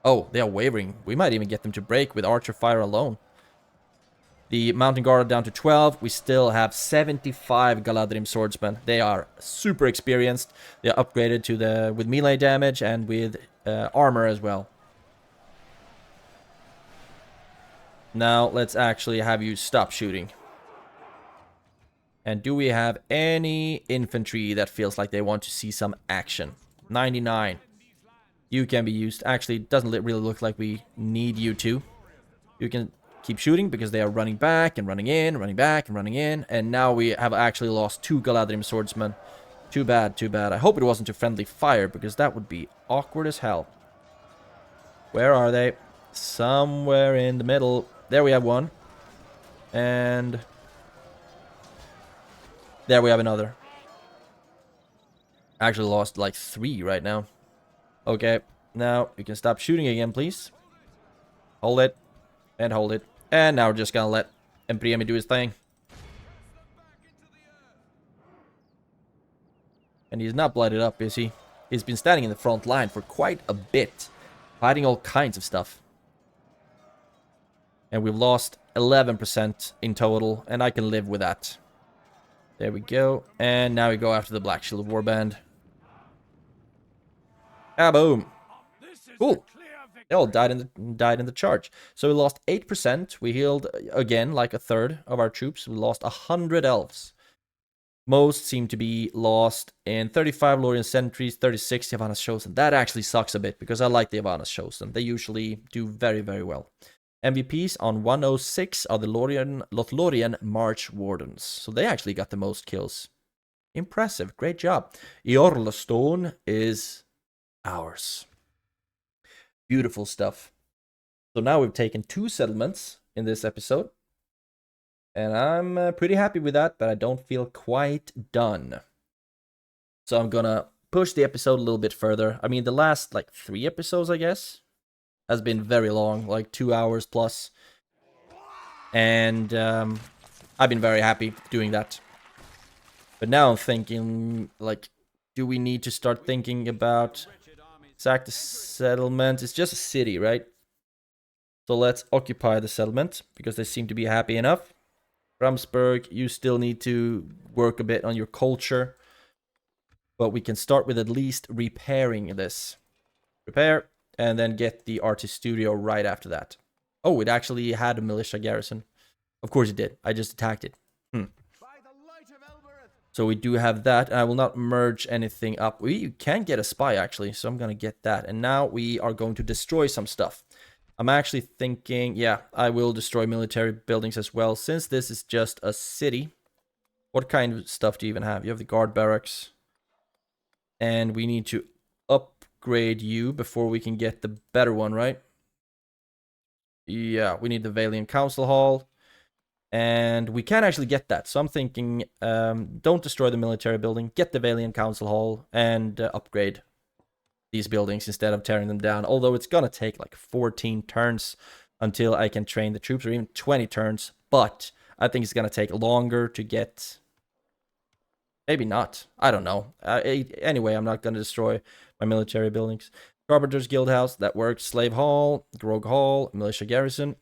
Oh, they are wavering. We might even get them to break with archer fire alone. The mountain guard are down to 12. We still have 75 Galadhrim swordsmen. They are super experienced. They are upgraded to with melee damage and with armor as well. Now let's actually have you stop shooting. And do we have any infantry that feels like they want to see some action? 99. You can be used. Actually, it doesn't really look like we need you to. You can keep shooting because they are running back and running in, running back and running in. And now we have actually lost 2 Galadhrim swordsmen. Too bad, too bad. I hope it wasn't to friendly fire because that would be awkward as hell. Where are they? Somewhere in the middle. There we have one. And there we have another. Actually lost like 3 right now. Okay, now you can stop shooting again, please. Hold it. And hold it. And now we're just gonna let Empriemi do his thing. And he's not blooded up, is he? He's been standing in the front line for quite a bit. Fighting all kinds of stuff. And we've lost 11% in total. And I can live with that. There we go. And now we go after the Black Shield Warband. Ah, boom. Cool. They all died in the charge. So we lost 8%. We healed again like a third of our troops. We lost 100 elves. Most seem to be lost in 35 Lórien sentries, 36 Yavanna's Chosen. That actually sucks a bit because I like the Yavanna's Chosen. They usually do very, very well. MVPs on 106 are the Lothlórien March Wardens. So they actually got the most kills. Impressive. Great job. Iorlastone is ours. Beautiful stuff. So now we've taken 2 settlements in this episode. And I'm pretty happy with that, but I don't feel quite done. So I'm gonna push the episode a little bit further. I mean, the last, like, 3 episodes, I guess, has been very long, like 2 hours plus. And I've been very happy doing that. But now I'm thinking, like, do we need to start thinking about sack the settlement? It's just a city, right? So let's occupy the settlement, because they seem to be happy enough. Ramsburg, you still need to work a bit on your culture. But we can start with at least repairing this. Repair, and then get the artist studio right after that. Oh, it actually had a militia garrison. Of course it did. I just attacked it. So we do have that. I will not merge anything up. We can get a spy, actually, so I'm going to get that. And now we are going to destroy some stuff. I'm actually thinking, yeah, I will destroy military buildings as well, since this is just a city. What kind of stuff do you even have? You have the guard barracks. And we need to upgrade you before we can get the better one, right? Yeah, we need the Vailian Council Hall. And we can actually get that. So I'm thinking, don't destroy the military building. Get the Vailian Council Hall and upgrade these buildings instead of tearing them down. Although it's going to take like 14 turns until I can train the troops, or even 20 turns. But I think it's going to take longer to get... Maybe not. I don't know. Anyway, I'm not going to destroy my military buildings. Carpenter's Guild House, that works. Slave Hall, Grog Hall, Militia Garrison.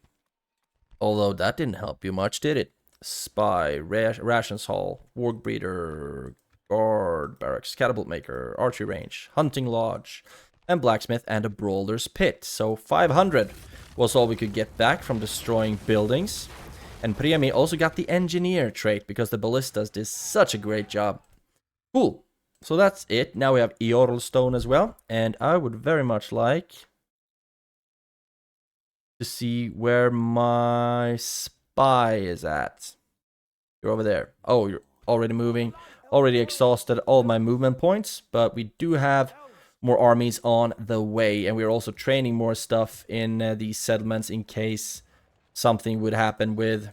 Although that didn't help you much, did it? Spy, Rations Hall, Warg Breeder, Guard Barracks, Catapult Maker, Archery Range, Hunting Lodge, and Blacksmith, and a Brawler's Pit. So 500 was all we could get back from destroying buildings. And Priami also got the Engineer trait because the Ballistas did such a great job. Cool. So that's it. Now we have Eorlstone as well. And I would very much like to see where my spy is at. You're over there. Oh, you're already moving. Already exhausted all my movement points. But we do have more armies on the way. And we're also training more stuff in these settlements in case something would happen with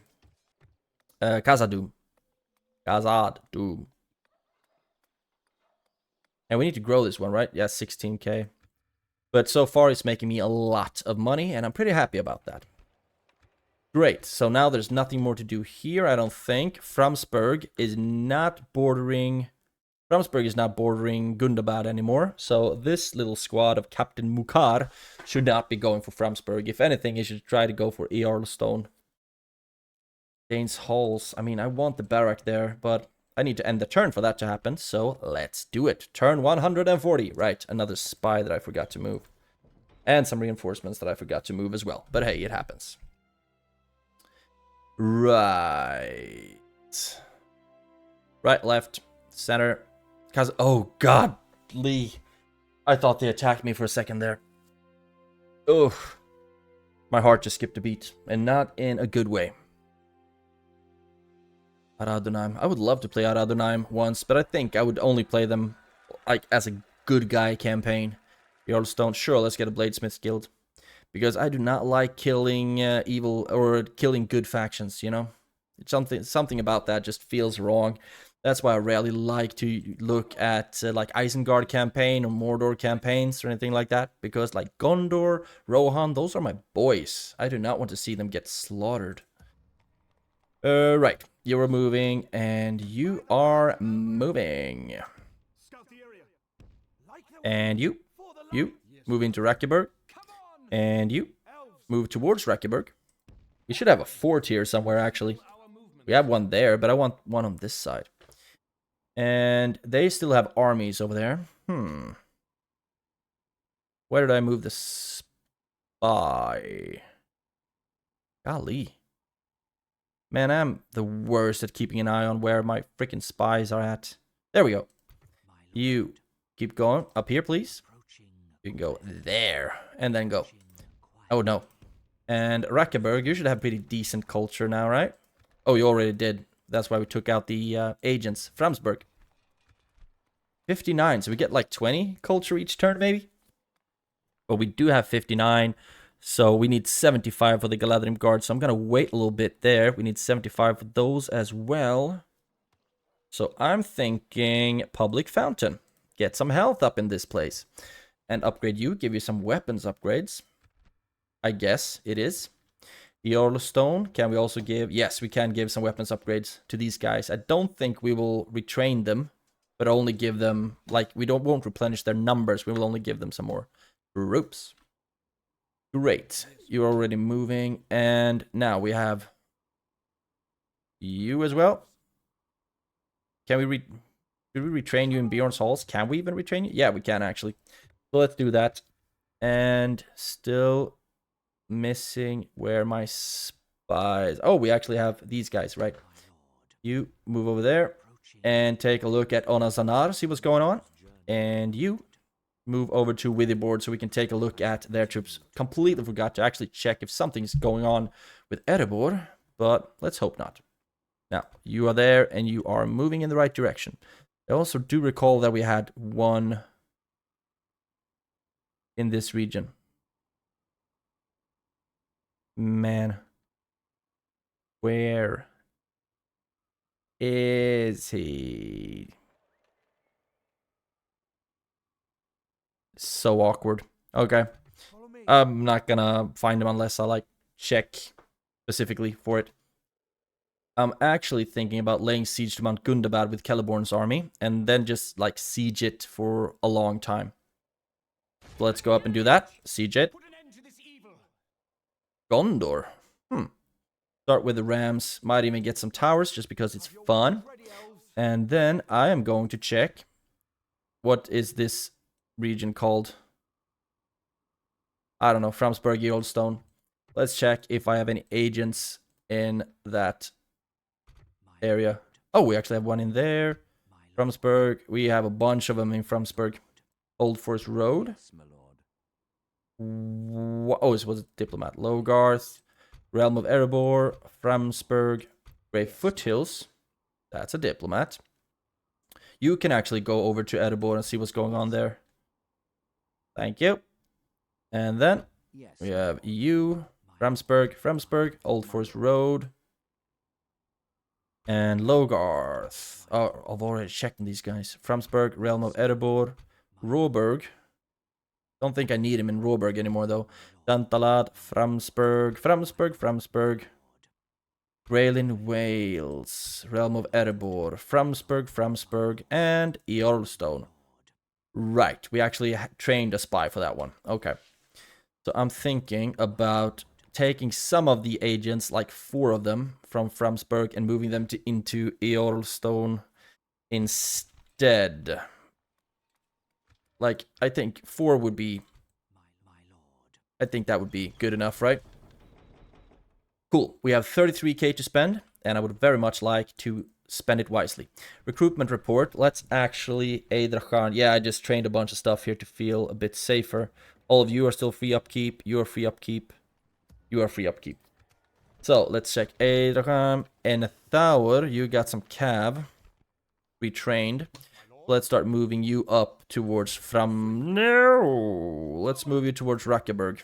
Khazad-dûm. Khazad-dûm. And we need to grow this one, right? Yeah, 16k. But so far it's making me a lot of money, and I'm pretty happy about that. Great, so now there's nothing more to do here, I don't think. Framsburg is not bordering Gundabad anymore. So this little squad of Captain Mukar should not be going for Framsburg. If anything, he should try to go for Eorlstone. Dane's Halls. I mean, I want the barrack there, but I need to end the turn for that to happen, so let's do it. Turn 140. Right, another spy that I forgot to move. And some reinforcements that I forgot to move as well. But hey, it happens. Right. Right, left, center. Cause oh god, Lee. I thought they attacked me for a second there. Ugh. My heart just skipped a beat, and not in a good way. Arad-dûm. I would love to play Arad-dûm once, but I think I would only play them like as a good guy campaign. Yellowstone, sure, let's get a Bladesmith Guild. Because I do not like killing evil or killing good factions, you know? It's something about that just feels wrong. That's why I rarely like to look at like Isengard campaign or Mordor campaigns or anything like that. Because like Gondor, Rohan, those are my boys. I do not want to see them get slaughtered. Right. You are moving and you are moving. And you move into Rakkeberg. And you move towards Rakkeberg. We should have a fort here somewhere actually. We have one there, but I want one on this side. And they still have armies over there. Where did I move the spy? Golly. Man, I'm the worst at keeping an eye on where my freaking spies are at. There we go. You keep going. Up here, please. You can go there. And then go. Oh, no. And Rakkeberg, you should have pretty decent culture now, right? Oh, you already did. That's why we took out the agents. Framsburg. 59. So we get like 20 culture each turn, maybe? But we do have 59. So we need 75 for the Galadhrim Guard. So I'm going to wait a little bit there. We need 75 for those as well. So I'm thinking Public Fountain. Get some health up in this place. And upgrade you. Give you some weapons upgrades. I guess it is. Yellowstone, can we also give? Yes, we can give some weapons upgrades to these guys. I don't think we will retrain them, but only give them, like, we won't replenish their numbers. We will only give them some more troops. Great. You're already moving, and now we have you as well. Can we retrain you in Bjorn's halls? Can we even retrain you? Yeah, we can actually. So let's do that. And still missing where my spies. Oh, we actually have these guys, right? You move over there and take a look at Onazanar, see what's going on. And you move over to Withyboard so we can take a look at their troops. Completely forgot to actually check if something's going on with Erebor, but let's hope not. Now, you are there and you are moving in the right direction. I also do recall that we had one in this region. Man. Where is he? So awkward. Okay. I'm not gonna find him unless I like check specifically for it. I'm actually thinking about laying siege to Mount Gundabad with Celeborn's army and then just like siege it for a long time. So let's go up and do that. Siege it. Gondor. Start with the Rams. Might even get some towers just because it's fun. And then I am going to check. What is this region called? I don't know. Framsburg, Yellowstone. Let's check if I have any agents in that area. Oh, we actually have one in there. Framsburg. We have a bunch of them in Framsburg. Old Forest Road. Oh, this was a diplomat. Logarth. Realm of Erebor. Framsburg. Grey Foothills. That's a diplomat. You can actually go over to Erebor and see what's going on there. Thank you. And then we have EU. Framsburg. Old Forest Road. And Logarth. Oh, I've already checked these guys. Framsburg, Realm of Erebor, Råberg. Don't think I need him in Råberg anymore though. Dantalad, Framsburg. Graelyn, Wales, Realm of Erebor, Framsburg, and Eorlstone. Right, we actually trained a spy for that one. Okay. So I'm thinking about taking some of the agents, like 4 of them, from Framsburg and moving them into Eorlstone instead. Like, I think 4 would be... I think that would be good enough, right? Cool. We have 33k to spend, and I would very much like to spend it wisely. Recruitment report. Let's actually Eidrachan. Yeah, I just trained a bunch of stuff here to feel a bit safer. All of you are still free upkeep. You are free upkeep. You are free upkeep. So let's check Eidrachan and Thaur. You got some cav. Retrained. Let's start moving you up towards from... No! Let's move you towards Rakkeberg.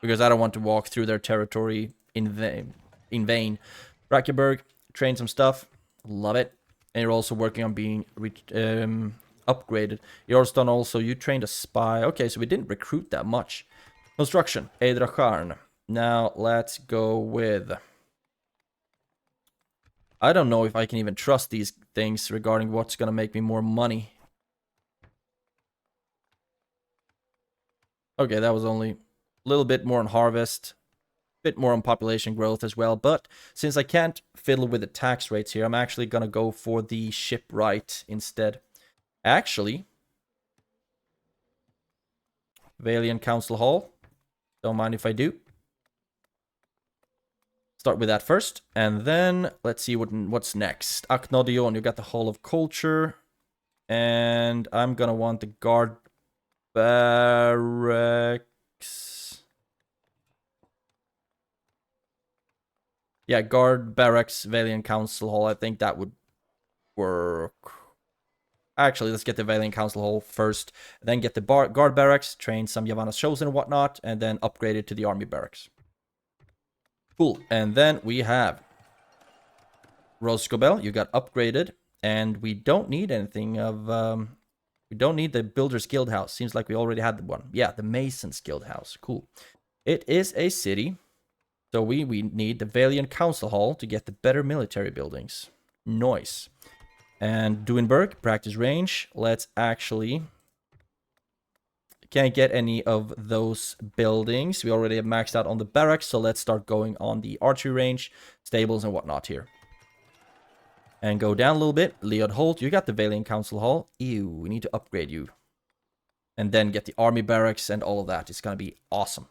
Because I don't want to walk through their territory in vain. Rakkeberg, train some stuff. Love it. And you're also working on being upgraded. Yorston also, you trained a spy. Okay, so we didn't recruit that much. Construction, Eidracharn. Now, let's go with... I don't know if I can even trust these things regarding what's going to make me more money. Okay, that was only a little bit more on harvest. A bit more on population growth as well. But since I can't fiddle with the tax rates here, I'm actually going to go for the shipwright instead. Actually, Valiant Council Hall. Don't mind if I do. Start with that first, and then let's see what's next. Aknodion, you got the Hall of Culture, and I'm gonna want the Guard Barracks. Yeah, Guard Barracks, Valiant Council Hall. I think that would work. Actually, let's get the Valiant Council Hall first, then get the Guard Barracks, train some Yavanna's Chosen and whatnot, and then upgrade it to the Army Barracks. Cool, and then we have Roscobel, you got upgraded, and we don't need anything of, we don't need the Builder's Guild House, seems like we already had the one. Yeah, the Mason's Guild House, cool. It is a city, so we need the Valiant Council Hall to get the better military buildings. Nice. And Duinberg, practice range, let's actually... Can't get any of those buildings. We already have maxed out on the barracks, so let's start going on the archery range, stables and whatnot here. And go down a little bit. Leod Holt, you got the Valiant Council Hall. Ew, we need to upgrade you. And then get the army barracks and all of that. It's going to be awesome.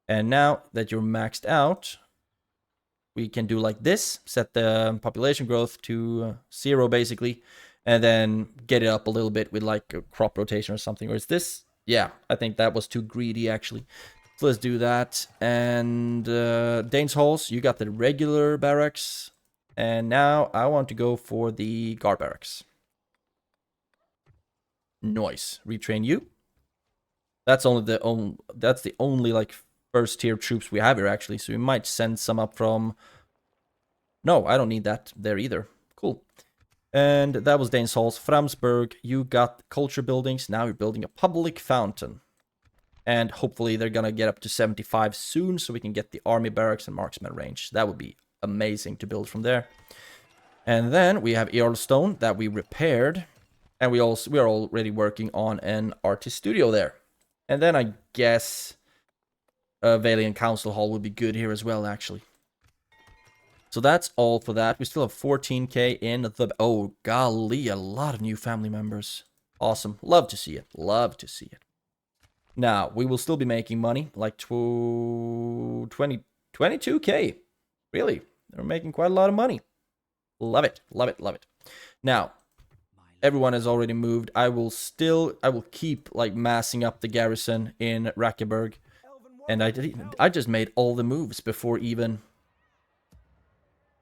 And now that you're maxed out, we can do like this. Set the population growth to 0, basically. And then get it up a little bit with like a crop rotation or something. Or is this... Yeah, I think that was too greedy, actually. So let's do that. And Dane's Halls, you got the regular barracks. And now I want to go for the Guard Barracks. Nice. Retrain you. That's the only like first tier troops we have here, actually. So we might send some up from... No, I don't need that there either. Cool. And that was Dane's Halls. Framsburg, you got culture buildings. Now you're building a public fountain. And hopefully they're gonna get up to 75 soon, so we can get the army barracks and marksman range. That would be amazing to build from there. And then we have Earlstone that we repaired. And we are already working on an artist studio there. And then I guess Valiant Council Hall would be good here as well, actually. So that's all for that. We still have 14k in the... Oh, golly, a lot of new family members. Awesome. Love to see it. Love to see it. Now, we will still be making money. Like 22k. Really? We're making quite a lot of money. Love it. Love it. Love it. Now, everyone has already moved. I will keep, like, massing up the garrison in Rakkeberg. And I just made all the moves before even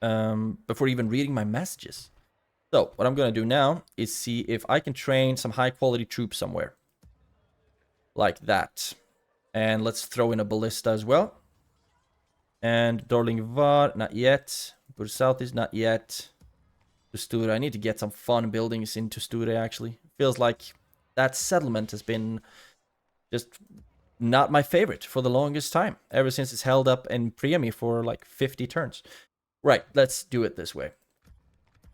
reading my messages. So what I'm going to do now is see if I can train some high quality troops somewhere. Like that. And let's throw in a ballista as well. And Dorlingvar, not yet. Bursouth is not yet. Sture, I need to get some fun buildings into Sture, actually. Feels like that settlement has been just not my favorite for the longest time. Ever since it's held up in Priami for like 50 turns. Right, let's do it this way.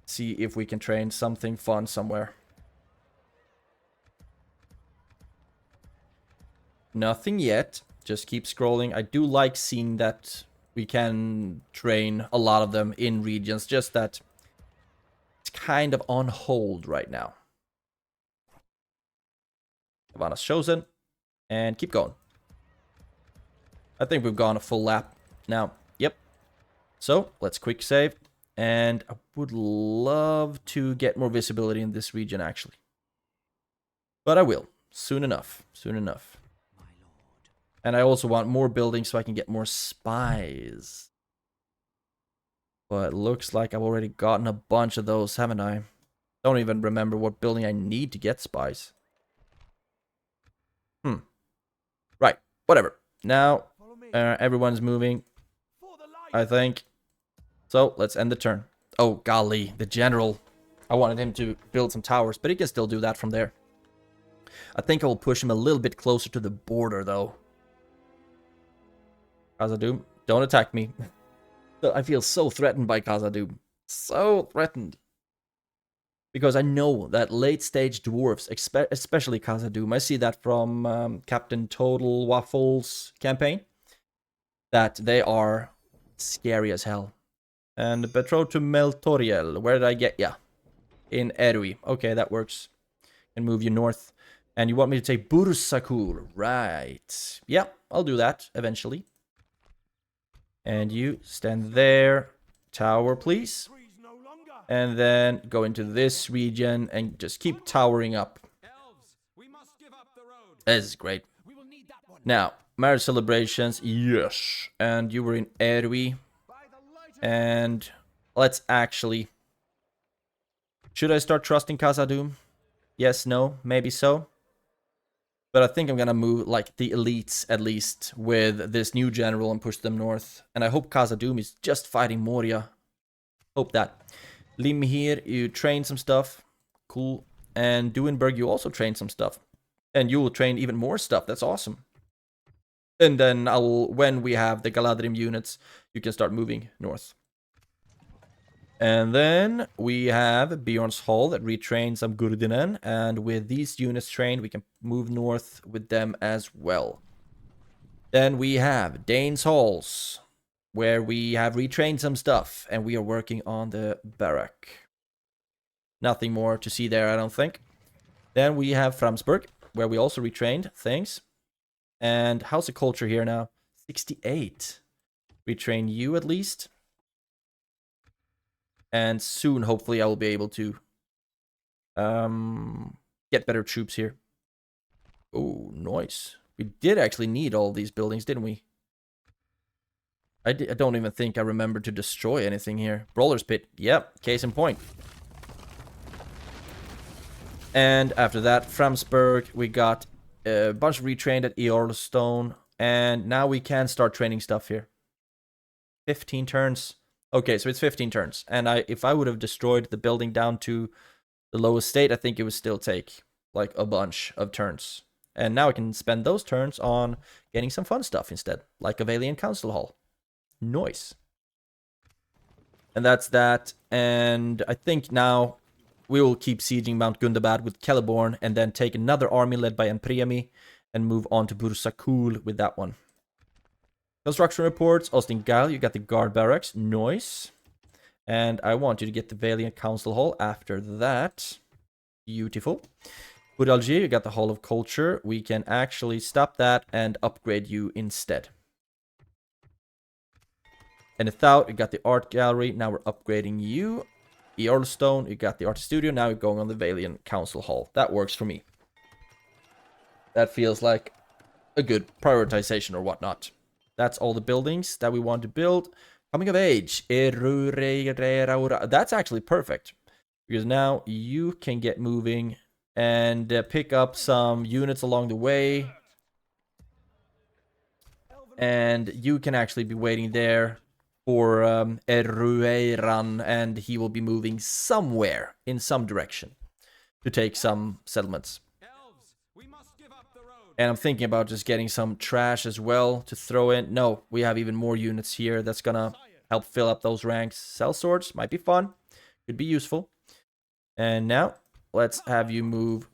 See if we can train something fun somewhere. Nothing yet. Just keep scrolling. I do like seeing that we can train a lot of them in regions. Just that it's kind of on hold right now. Yavanna's Chosen. And keep going. I think we've gone a full lap now. Yep. So, let's quick save. And I would love to get more visibility in this region, actually. But I will. Soon enough. Soon enough. And I also want more buildings so I can get more spies. But looks like I've already gotten a bunch of those, haven't I? Don't even remember what building I need to get spies. Right. Whatever. Now, everyone's moving, I think. So, let's end the turn. Oh, golly. The general. I wanted him to build some towers, but he can still do that from there. I think I will push him a little bit closer to the border, though. Khazad-dûm, don't attack me. I feel so threatened by Khazad-dûm. So threatened. Because I know that late-stage dwarves, especially Khazad-dûm, I see that from Captain Total Waffles campaign, that they are scary as hell. And betrothed to Meltoriel, where did I get ya? In Erui. Okay, that works. Can move you north. And you want me to take Bursakul, right? Yeah, I'll do that eventually. And you stand there. Tower, please. And then go into this region and just keep towering up. Elves, we must give up the road. This is great. We will need that one. Now, marriage celebrations, yes. And you were in Erwi. And let's actually... Should I start trusting Khazad-dûm? Yes, no, maybe so. But I think I'm gonna move, like, the elites, at least, with this new general and push them north. And I hope Khazad-dûm is just fighting Moria. Hope that. Limhir, you train some stuff. Cool. And Duinberg, you also train some stuff. And you will train even more stuff. That's awesome. And then when we have the Galadhrim units, you can start moving north. And then we have Bjorn's Hall that retrains some Gurdinen. And with these units trained, we can move north with them as well. Then we have Dane's Halls, where we have retrained some stuff. And we are working on the barrack. Nothing more to see there, I don't think. Then we have Framsburg, where we also retrained things. And how's the culture here now? 68. Retrain you at least. And soon, hopefully, I will be able to get better troops here. Oh, nice. We did actually need all these buildings, didn't we? I don't even think I remember to destroy anything here. Brawler's Pit. Yep, case in point. And after that, Framsburg, we got a bunch retrained at Eorlstone. And now we can start training stuff here. 15 turns. Okay, so it's 15 turns. And if I would have destroyed the building down to the lowest state, I think it would still take like a bunch of turns. And now I can spend those turns on getting some fun stuff instead, like a Valiant Council Hall. Nice. And that's that. And I think now we will keep sieging Mount Gundabad with Celeborn and then take another army led by Enpriami and move on to Bursakul with that one. Construction reports. Ostingal, you got the guard barracks. Nice. And I want you to get the Valiant Council Hall after that. Beautiful. Budalji, you got the Hall of Culture. We can actually stop that and upgrade you instead. And Ithout, you got the Art Gallery. Now we're upgrading you. Earlstone, you got the Art Studio. Now you're going on the Valiant Council Hall. That works for me. That feels like a good prioritization or whatnot. That's all the buildings that we want to build. Coming of age. That's actually perfect. Because now you can get moving and pick up some units along the way. And you can actually be waiting there for Erueran. And he will be moving somewhere in some direction to take some settlements. And I'm thinking about just getting some trash as well to throw in. No, we have even more units here that's gonna help fill up those ranks. Cell swords might be fun. Could be useful. And now, let's have you move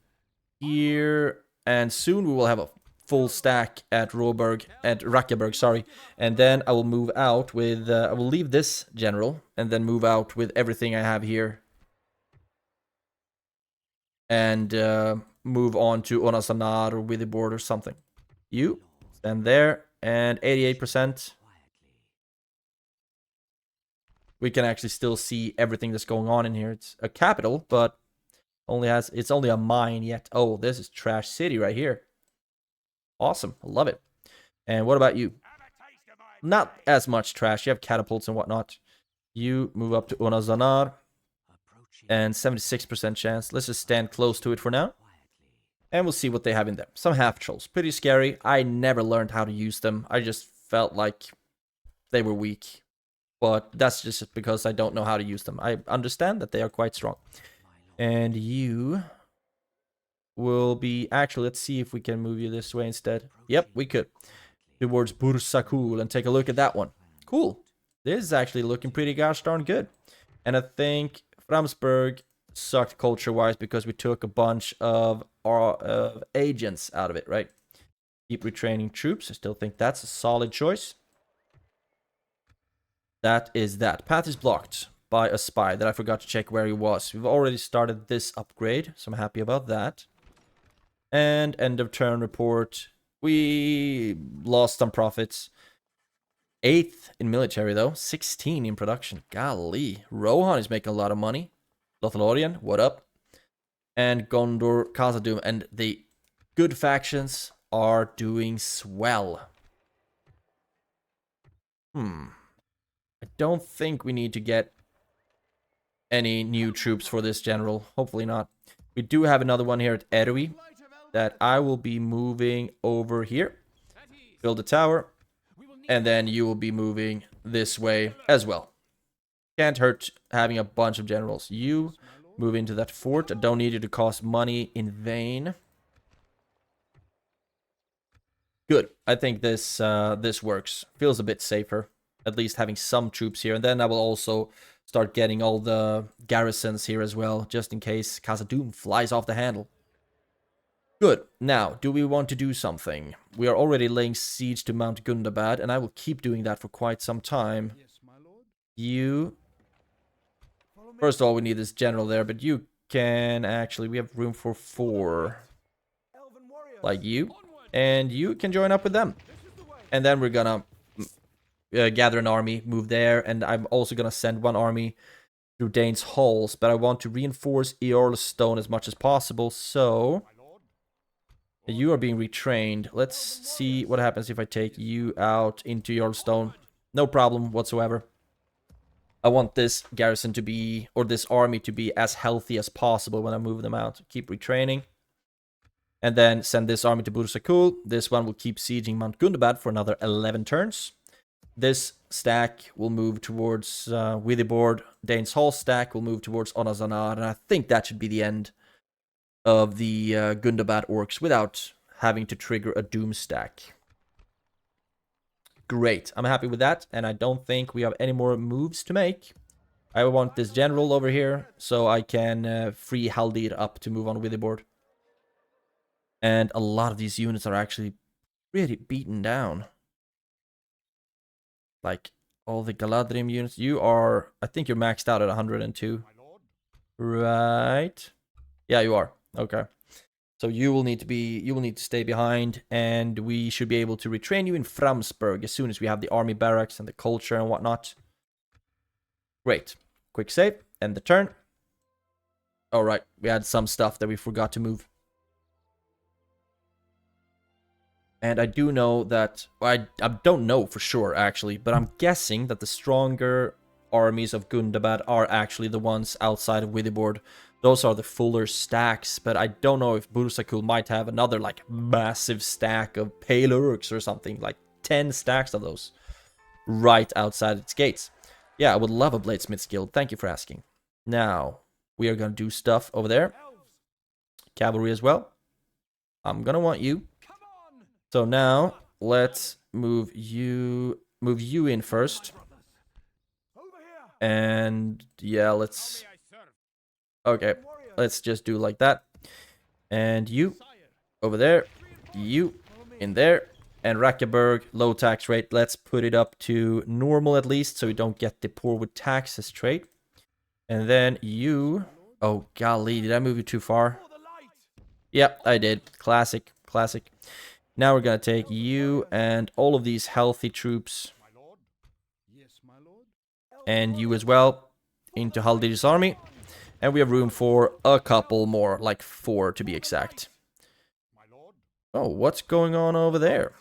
here. And soon we will have a full stack at Rakkeberg, sorry. And then I will move out with... I will leave this general and then move out with everything I have here. And... move on to Onasanar or Withyboard or something. You stand there and 88%. we can actually still see everything that's going on in here. It's a capital, but it's only a mine yet. Oh, this is Trash City right here. Awesome. I love it. And what about you? Not as much trash. You have catapults and whatnot. You move up to Onazanar. And 76% chance. Let's just stand close to it for now. And we'll see what they have in there. Some half-trolls. Pretty scary. I never learned how to use them. I just felt like they were weak. But that's just because I don't know how to use them. I understand that they are quite strong. And you will be... Actually, let's see if we can move you this way instead. Yep, we could. Towards Bursakul and take a look at that one. Cool. This is actually looking pretty gosh darn good. And I think Framsburg sucked culture-wise because we took a bunch of agents out of it, right? Keep retraining troops. I still think that's a solid choice. That is that. Path is blocked by a spy that I forgot to check where he was. We've already started this upgrade, so I'm happy about that. And end of turn report. We lost some profits. 8th in military, though. 16 in production. Golly. Rohan is making a lot of money. Lothlórien, what up? And Gondor, Khazad-dûm, and the good factions are doing swell. I don't think we need to get any new troops for this general. Hopefully not. We do have another one here at Erwi that I will be moving over here. Build a tower. And then you will be moving this way as well. Can't hurt having a bunch of generals. You move into that fort. I don't need you to cost money in vain. Good. I think this this works. Feels a bit safer. At least having some troops here. And then I will also start getting all the garrisons here as well. Just in case Khazad-dûm flies off the handle. Good. Now, do we want to do something? We are already laying siege to Mount Gundabad, and I will keep doing that for quite some time. You... First of all, we need this general there, but you can actually... We have room for 4. Like you. And you can join up with them. And then we're gonna gather an army, move there, and I'm also gonna send one army through Dane's Halls, but I want to reinforce Eorlstone as much as possible, so... You are being retrained. Let's see what happens if I take you out into Eorlstone. No problem whatsoever. I want this garrison to be, or this army to be as healthy as possible when I move them out. Keep retraining. And then send this army to Bursakul. This one will keep sieging Mount Gundabad for another 11 turns. This stack will move towards Withyboard. Dane's Hall stack will move towards Onazanar. And I think that should be the end of the Gundabad orcs without having to trigger a Doom stack. Great. I'm happy with that, and I don't think we have any more moves to make. I want this general over here so I can free Haldir up to move on Withyboard. And a lot of these units are actually pretty beaten down. Like all the Galadhrim units. You are, I think you're maxed out at 102. Right. Yeah, you are. Okay. So you will need to stay behind, and we should be able to retrain you in Framsburg as soon as we have the army barracks and the culture and whatnot. Great. Quick save, end the turn. Alright, we had some stuff that we forgot to move. And I do know that, I don't know for sure actually, but I'm guessing that the stronger armies of Gundabad are actually the ones outside of Withyboard. Those are the fuller stacks, but I don't know if Bursakul might have another, like, massive stack of Pale Urks or something, like 10 stacks of those right outside its gates. Yeah, I would love a Bladesmith's Guild. Thank you for asking. Now, we are going to do stuff over there. Cavalry as well. I'm going to want you. So now, let's move you in first. And, yeah, let's... Okay, let's just do like that. And you, over there. You, in there. And Rakkeberg, low tax rate. Let's put it up to normal at least, so we don't get the poor with taxes trait. And then you... Oh, golly, did I move you too far? Yep, I did. Classic, classic. Now we're going to take you and all of these healthy troops. And you as well into Haldir's army. And we have room for a couple more, like 4 to be exact. Oh, what's going on over there?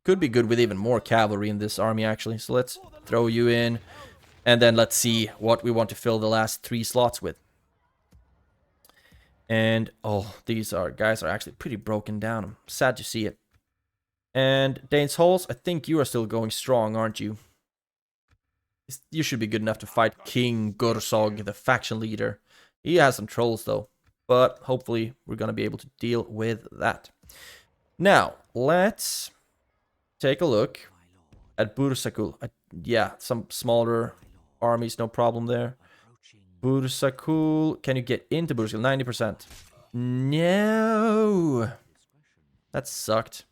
Could be good with even more cavalry in this army, actually. So let's throw you in. And then let's see what we want to fill the last 3 slots with. And, oh, these guys are actually pretty broken down. I'm sad to see it. And Dane's Halls, I think you are still going strong, aren't you? You should be good enough to fight King Gursog, the faction leader. He has some trolls, though. But hopefully we're going to be able to deal with that. Now, let's take a look at Bursakul. Yeah, some smaller armies, no problem there. Bursakul, can you get into Bursakul? 90%. No! That sucked.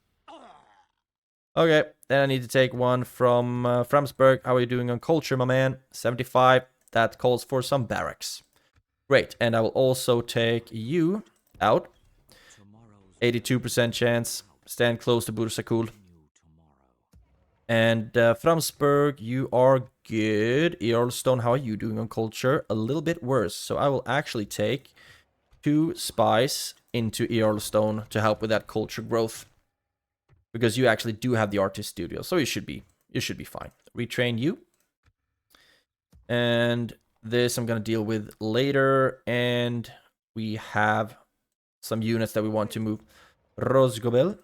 Okay, then I need to take one from Framsburg. How are you doing on culture, my man? 75. That calls for some barracks. Great, and I will also take you out. 82% chance. Stand close to Bursakul. And Framsburg, you are good. Earlstone, how are you doing on culture? A little bit worse. So I will actually take 2 spies into Earlstone to help with that culture growth. Because you actually do have the artist studio, so you should be fine. Retrain you. And this I'm gonna deal with later. And we have some units that we want to move. Rosgobel.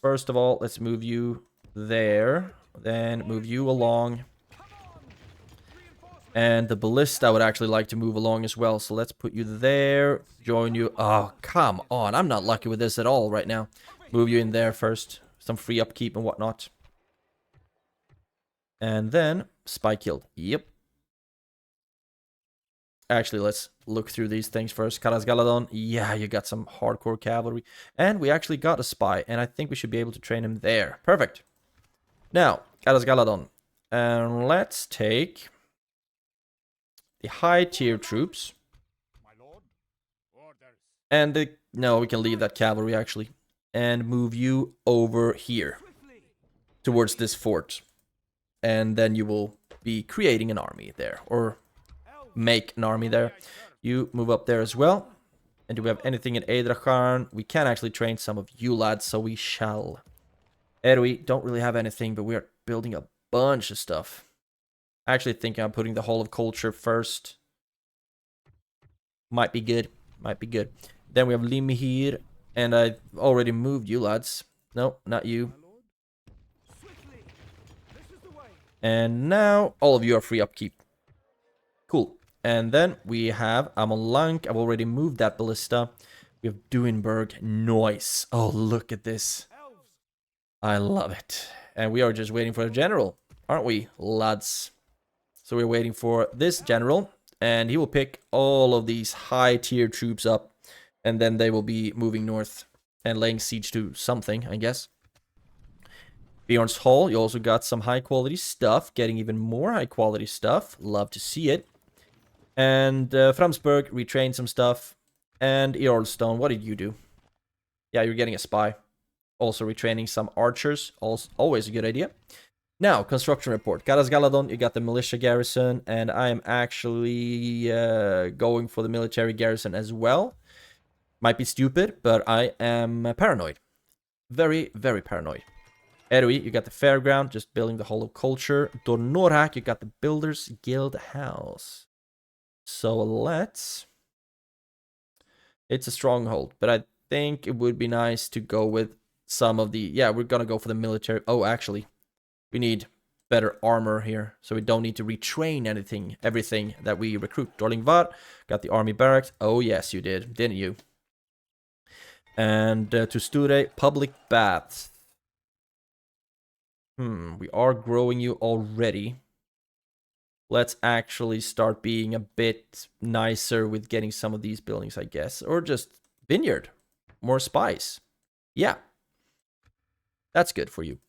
First of all, let's move you there. Then move you along. And the ballista I would actually like to move along as well. So let's put you there. Join you. Oh, come on. I'm not lucky with this at all right now. Move you in there first. Some free upkeep and whatnot. And then spy killed. Yep. Actually, let's look through these things first. Galadhrim. Yeah, you got some hardcore cavalry. And we actually got a spy. And I think we should be able to train him there. Perfect. Now, Galadhrim. And let's take the high tier troops. And no, we can leave that cavalry actually. And move you over here. Towards this fort. And then you will be creating an army there. Or make an army there. You move up there as well. And do we have anything in Eidracharn? We can actually train some of you lads, so we shall. Erwi, don't really have anything, but we are building a bunch of stuff. I actually think I'm putting the Hall of Culture first. Might be good. Might be good. Then we have Limhir. And I already moved you lads. No, not you. And now all of you are free upkeep. Cool. And then we have Amonlank. I've already moved that ballista. We have Duinberg. Noise. Oh, look at this. I love it. And we are just waiting for a general, aren't we, lads? So we're waiting for this general. And he will pick all of these high tier troops up. And then they will be moving north and laying siege to something, I guess. Bjorn's Hall, you also got some high quality stuff. Getting even more high quality stuff. Love to see it. And Framsburg, retrained some stuff. And Earlstone, what did you do? Yeah, you're getting a spy. Also retraining some archers. Also, always a good idea. Now, construction report. Galadhrim, you got the militia garrison. And I am actually going for the military garrison as well. Might be stupid, but I am paranoid. Very, very paranoid. Erwi, you got the fairground, just building the Hall of Culture. Dornorak, you got the Builders Guild House. So let's... It's a stronghold, but I think it would be nice to go with some of the... Yeah, we're gonna go for the military... Oh, actually, we need better armor here, so we don't need to retrain everything that we recruit. Dorlingvar, got the army barracks. Oh, yes, you did, didn't you? And to Sture, public baths. We are growing you already. Let's actually start being a bit nicer with getting some of these buildings, I guess. Or just vineyard. More spice. Yeah. That's good for you.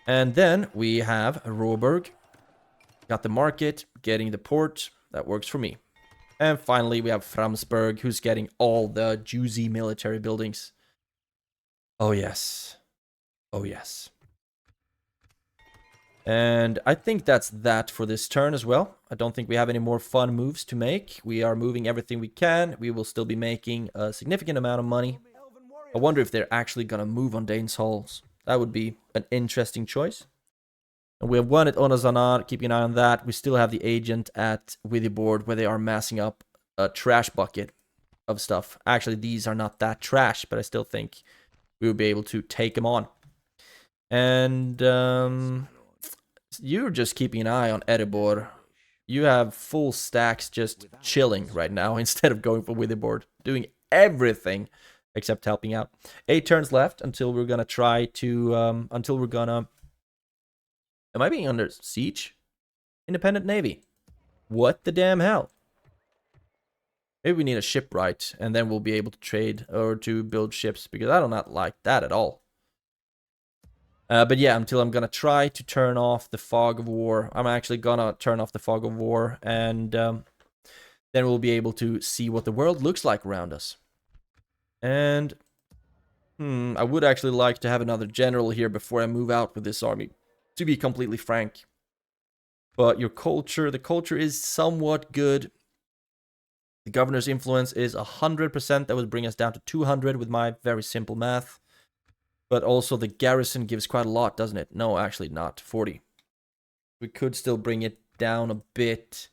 And then we have Roberg. Got the market, getting the port. That works for me. And finally, we have Framsburg, who's getting all the juicy military buildings. Oh, yes. Oh, yes. And I think that's that for this turn as well. I don't think we have any more fun moves to make. We are moving everything we can. We will still be making a significant amount of money. I wonder if they're actually gonna move on Dane's Halls. That would be an interesting choice. And we have one at Onazanar, keeping an eye on that. We still have the agent at Withyboard where they are massing up a trash bucket of stuff. Actually, these are not that trash, but I still think we will be able to take them on. And you're just keeping an eye on Erebor. You have full stacks just chilling right now instead of going for Witherboard, doing everything except helping out. 8 turns left until we're gonna try to Am I being under siege? Independent Navy. What the damn hell? Maybe we need a shipwright, and then we'll be able to trade or to build ships, because I do not like that at all. But yeah, until I'm gonna try to turn off the fog of war. I'm actually gonna turn off the fog of war, and then we'll be able to see what the world looks like around us. And I would actually like to have another general here before I move out with this army, to be completely frank. But the culture is somewhat good. The governor's influence is 100%. That would bring us down to 200 with my very simple math. But also the garrison gives quite a lot, doesn't it? No, actually not. 40. We could still bring it down a bit.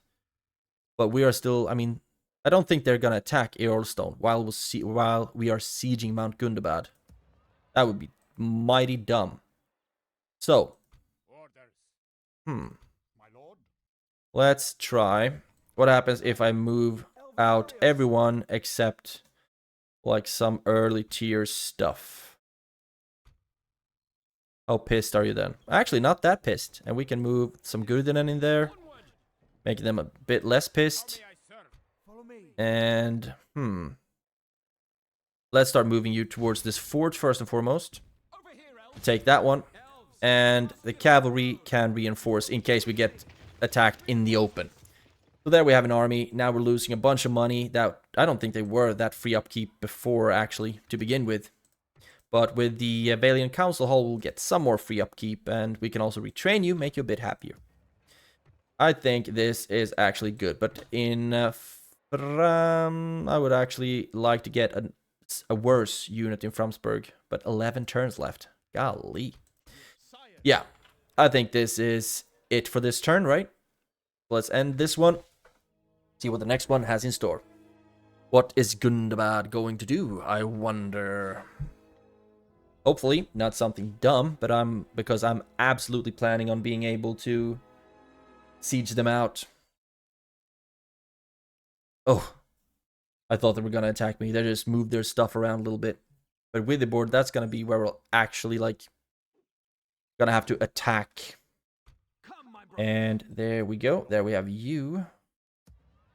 But we are still, I mean, I don't think they're going to attack Earlstone while we are sieging Mount Gundabad. That would be mighty dumb. So, let's try. What happens if I move out everyone except like some early tier stuff? How pissed are you then? Actually, not that pissed. And we can move some Gurdinen in there, making them a bit less pissed. And, let's start moving you towards this fort first and foremost. Take that one. And the cavalry can reinforce in case we get attacked in the open. So there we have an army. Now we're losing a bunch of money. That I don't think they were that free upkeep before, actually, to begin with. But with the Vailian Council Hall, we'll get some more free upkeep. And we can also retrain you, make you a bit happier. I think this is actually good. But in I would actually like to get a worse unit in Framsburg. But 11 turns left. Golly. Yeah, I think this is it for this turn, right? Let's end this one. See what the next one has in store. What is Gundabad going to do, I wonder? Hopefully, not something dumb, but because I'm absolutely planning on being able to siege them out. Oh, I thought they were going to attack me. They just moved their stuff around a little bit. But with the board, that's going to be where we'll actually, like, gonna have to attack. And there we go. There we have you.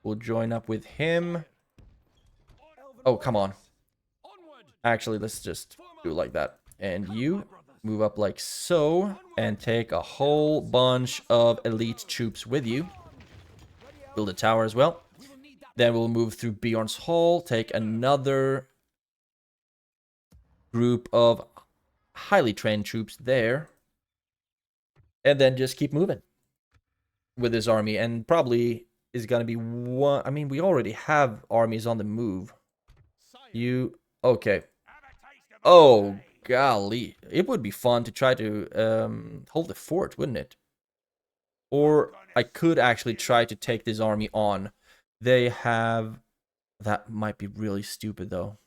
We'll join up with him. Oh, come on. Actually, let's just do it like that. And you move up like so. And take a whole bunch of elite troops with you. Build a tower as well. Then we'll move through Bjorn's Hall. Take another group of highly trained troops there. And then just keep moving with this army. And probably is going to be one. I mean, we already have armies on the move. You. Okay. Oh, golly. It would be fun to try to hold the fort, wouldn't it? Or I could actually try to take this army on. They have. That might be really stupid, though.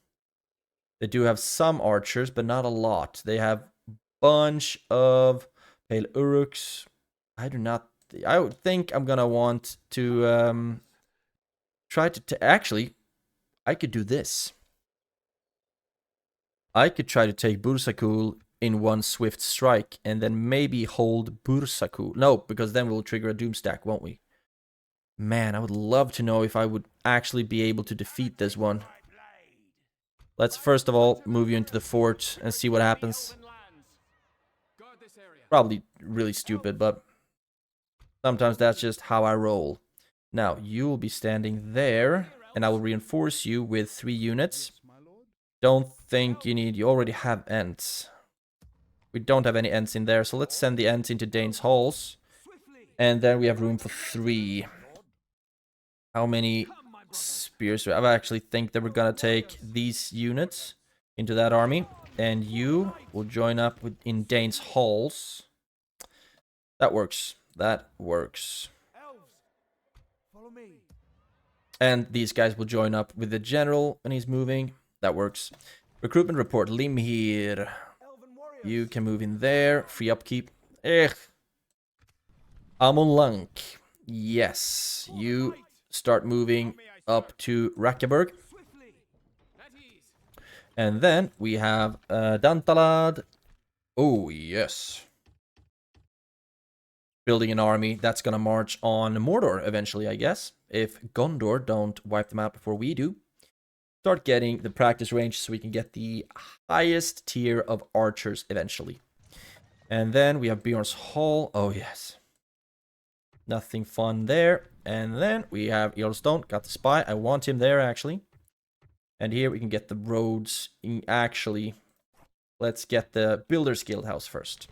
They do have some archers, but not a lot. They have a bunch of Pale Uruks. I do not. I would think I'm gonna want to try to actually. I could do this. I could try to take Bursakul in one swift strike, and then maybe hold Bursakul. No, because then we'll trigger a doom stack, won't we? Man, I would love to know if I would actually be able to defeat this one. Let's first of all move you into the fort and see what happens. Probably really stupid, but sometimes that's just how I roll. Now, you will be standing there, and I will reinforce you with 3 units. Don't think you need... You already have Ents. We don't have any Ents in there, so let's send the Ents into Dane's halls. And then we have room for 3. How many spears do I actually think that we're gonna take these units into that army? And you will join up in Dane's halls. That works. That works. Elves, follow me. And these guys will join up with the general when he's moving. That works. Recruitment report. Limhir. Elven warriors. You can move in there. Free upkeep. Amonlank. Yes. You start moving up to Rakkeberg. Swiftly. At ease. And then we have Dantalad. Oh, yes. Building an army that's gonna march on Mordor eventually, I guess. If Gondor don't wipe them out before we do. Start getting the practice range so we can get the highest tier of archers eventually. And then we have Bjorn's Hall. Oh, yes. Nothing fun there. And then we have Yellowstone. Got the spy. I want him there, actually. And here we can get the roads. Actually, let's get the Builder's Guild house first.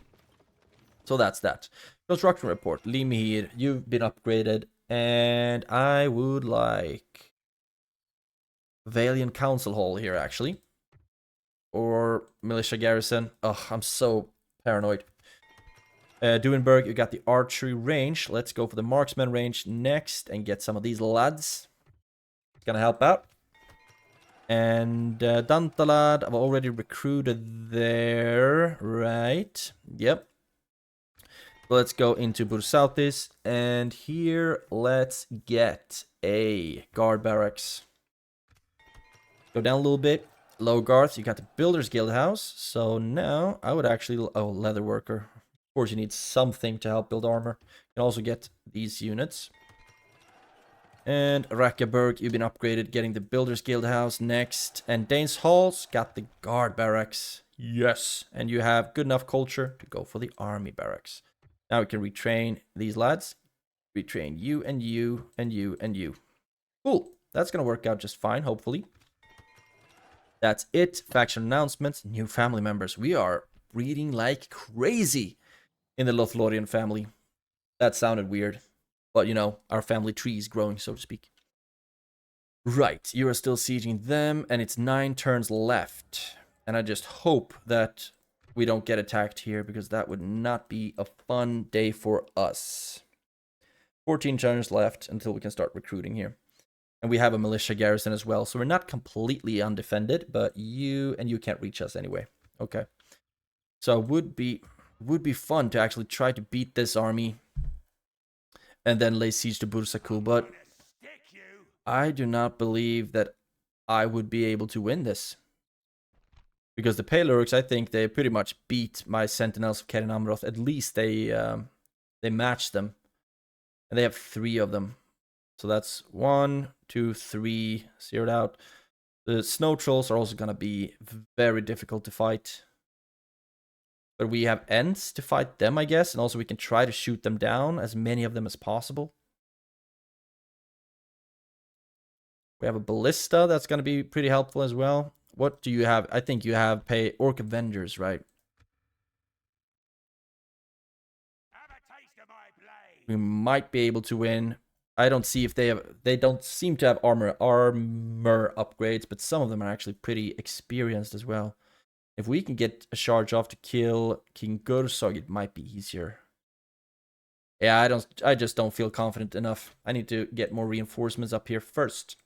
So that's that. Construction report. Limhir, you've been upgraded. And I would like Valiant Council Hall here, actually. Or Militia Garrison. Ugh, I'm so paranoid. Duinberg, you got the archery range. Let's go for the marksman range next and get some of these lads. It's gonna help out. And Dantalad, I've already recruited there, right? Yep. Let's go into Bursautis, and here let's get a guard barracks. Go down a little bit. Logarth, you got the Builder's Guild house. So now I would actually... Oh, leather worker. Of course, you need something to help build armor. You can also get these units. And Rakkeberg, you've been upgraded, getting the Builder's Guild house next. And Dane's Halls got the guard barracks. Yes. And you have good enough culture to go for the army barracks. Now we can retrain these lads. Retrain you and you and you and you. Cool. That's going to work out just fine, hopefully. That's it. Faction announcements. New family members. We are breeding like crazy in the Lothlórien family. That sounded weird. But, you know, our family tree is growing, so to speak. Right. You are still sieging them, and it's 9 turns left. And I just hope that we don't get attacked here, because that would not be a fun day for us. 14 turns left until we can start recruiting here. And we have a militia garrison as well, so we're not completely undefended, but you can't reach us anyway. Okay. So it would be fun to actually try to beat this army and then lay siege to Bursakul, but I do not believe that I would be able to win this. Because the Pelorks, I think they pretty much beat my Sentinels of Kerin Amroth. At least they match them. And they have 3 of them. So that's 1, 2, 3 zeroed out. The Snow Trolls are also going to be very difficult to fight. But we have Ents to fight them, I guess. And also we can try to shoot them down, as many of them as possible. We have a Ballista that's going to be pretty helpful as well. What do you have? I think you have Orc Avengers, right? We might be able to win. I don't see if they have... They don't seem to have armor upgrades, but some of them are actually pretty experienced as well. If we can get a charge off to kill King Gursog, it might be easier. Yeah, I just don't feel confident enough. I need to get more reinforcements up here first.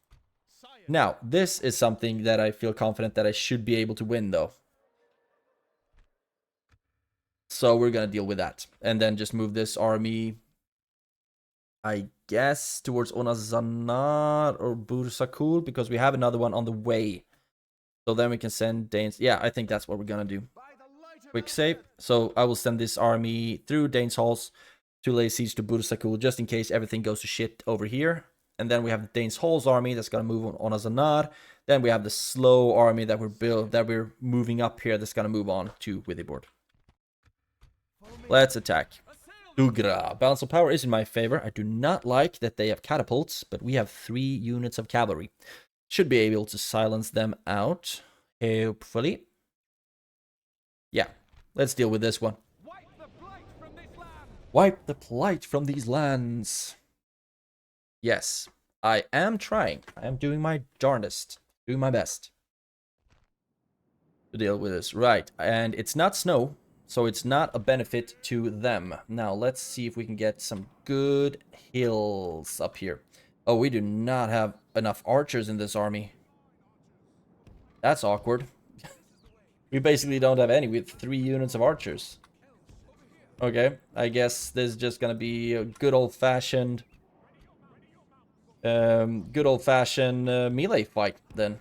Now, this is something that I feel confident that I should be able to win, though. So we're going to deal with that. And then just move this army, I guess, towards Onazanar or Bursakul, because we have another one on the way. So then we can send Danes. Yeah, I think that's what we're going to do. Quick save. So I will send this army through Dane's Halls to lay siege to Bursakul, just in case everything goes to shit over here. And then we have the Dane's Halls army that's going to move on Azanar. Then we have the slow army that we're moving up here that's going to move on to Withyboard. Let's attack. Dugra. Balance of power is in my favor. I do not like that they have catapults, but we have 3 units of cavalry. Should be able to silence them out, hopefully. Yeah. let's deal with this one. Wipe the blight from this land. Wipe the blight from these lands. Yes, I am trying. I am doing my darndest. Doing my best to deal with this. Right, and it's not snow, so it's not a benefit to them. Now, let's see if we can get some good hills up here. Oh, we do not have enough archers in this army. That's awkward. We basically don't have any with 3 units of archers. Okay, I guess this is just gonna be a good old-fashioned melee fight then.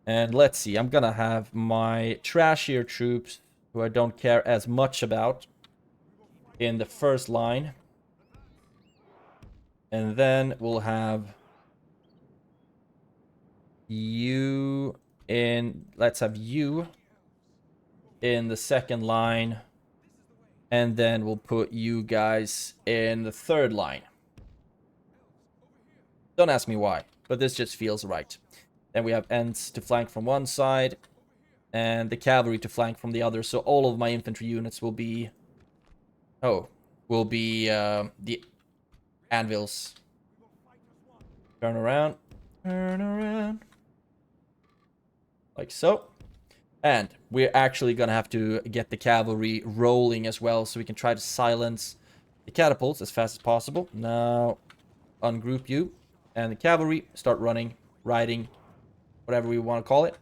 And let's see, I'm gonna have my trashier troops, who I don't care as much about, in the first line. And then we'll have you in, let's have you in the second line. And then we'll put you guys in the third line. Don't ask me why, but this just feels right. Then we have Ents to flank from one side, and the cavalry to flank from the other. So all of my infantry units will be... the anvils. Turn around. Turn around. Like so. And we're actually going to have to get the cavalry rolling as well, so we can try to silence the catapults as fast as possible. Now, ungroup you. And the cavalry start running, riding, whatever we want to call it.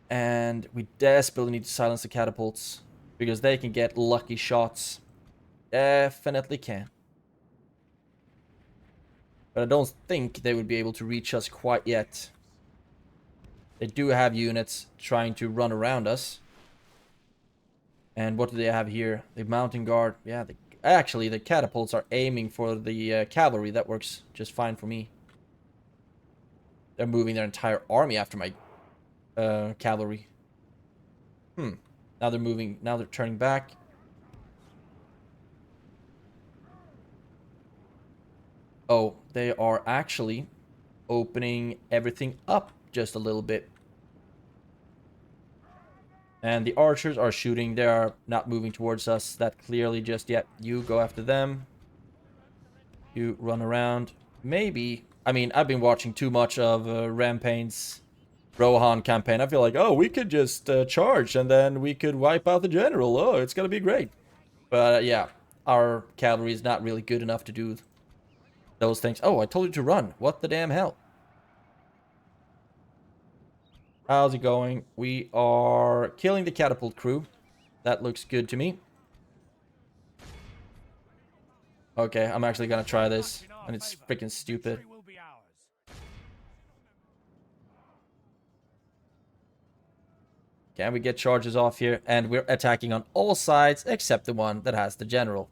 And we desperately need to silence the catapults, because they can get lucky shots. Definitely can. But I don't think they would be able to reach us quite yet. They do have units trying to run around us. And what do they have here? The mountain guard. Yeah, actually, the catapults are aiming for the cavalry. That works just fine for me. They're moving their entire army after my cavalry. Now they're moving. Now they're turning back. Oh, they are actually opening everything up just a little bit. And the archers are shooting. They are not moving towards us that clearly just yet. You go after them. You run around. Maybe. I mean, I've been watching too much of Rampane's Rohan campaign. I feel like, oh, we could just charge and then we could wipe out the general. Oh, it's going to be great. But yeah, our cavalry is not really good enough to do those things. Oh, I told you to run. What the damn hell? How's it going? We are killing the catapult crew. That looks good to me. Okay, I'm actually gonna try this. And it's freaking stupid. Can we get charges off here? And we're attacking on all sides except the one that has the general.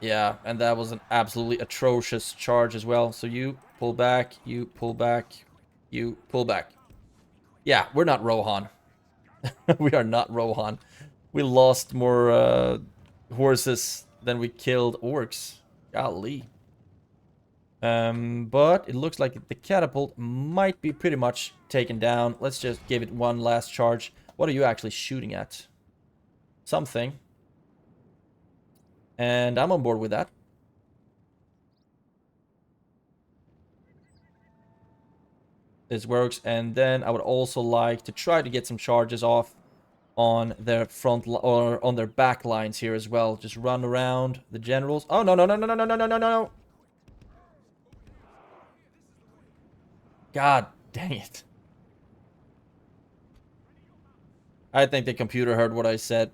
Yeah, and that was an absolutely atrocious charge as well. So you pull back, you pull back, you pull back. Yeah, we're not Rohan. We are not Rohan. We lost more horses than we killed orcs. Golly. But it looks like the catapult might be pretty much taken down. Let's just give it one last charge. What are you actually shooting at? Something. And I'm on board with that. This works. And then I would also like to try to get some charges off on their front or on their back lines here as well. Just run around the generals. Oh, no, no, no, no, no, no, no, no, no, no. God dang it. I think the computer heard what I said.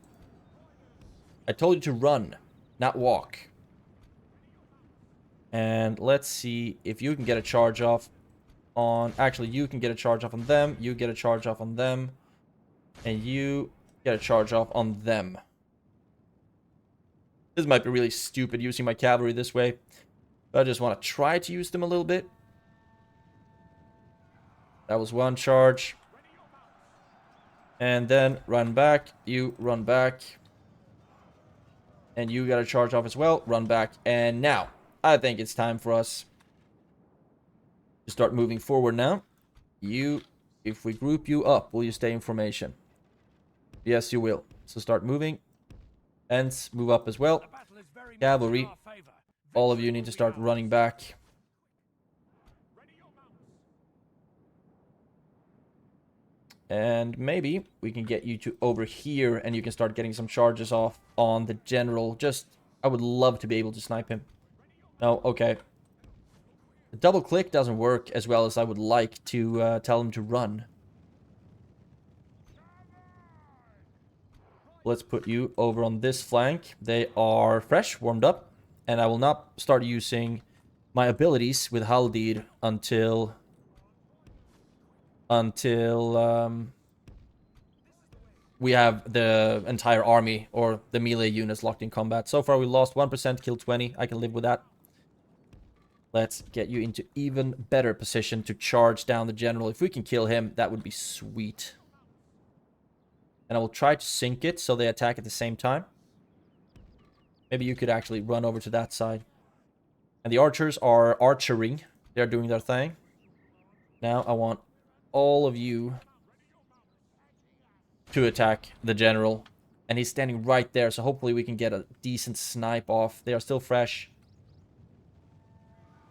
I told you to run, not walk. And let's see if you can get a charge off on... Actually, you can get a charge off on them. You get a charge off on them. And you get a charge off on them. This might be really stupid using my cavalry this way. But I just want to try to use them a little bit. That was one charge. And then run back. You run back. And you got a charge off as well. Run back. And now, I think it's time for us to start moving forward now. You, if we group you up, will you stay in formation? Yes, you will. So start moving. Ents, move up as well. The battle is very much in Cavalry, our favor. all of you Victory need will to be start ours. running back. And maybe we can get you to over here and you can start getting some charges off on the general. Just, I would love to be able to snipe him. No, okay. The double click doesn't work as well as I would like to tell him to run. Let's put you over on this flank. They are fresh, warmed up. And I will not start using my abilities with Haldir until we have the entire army or the melee units locked in combat. So far we lost 1%, killed 20. I can live with that. Let's get you into even better position to charge down the general. If we can kill him, that would be sweet. And I will try to sync it so they attack at the same time. Maybe you could actually run over to that side. And the archers are archering. They're doing their thing. Now I want all of you to attack the general. And he's standing right there, so hopefully we can get a decent snipe off. They are still fresh.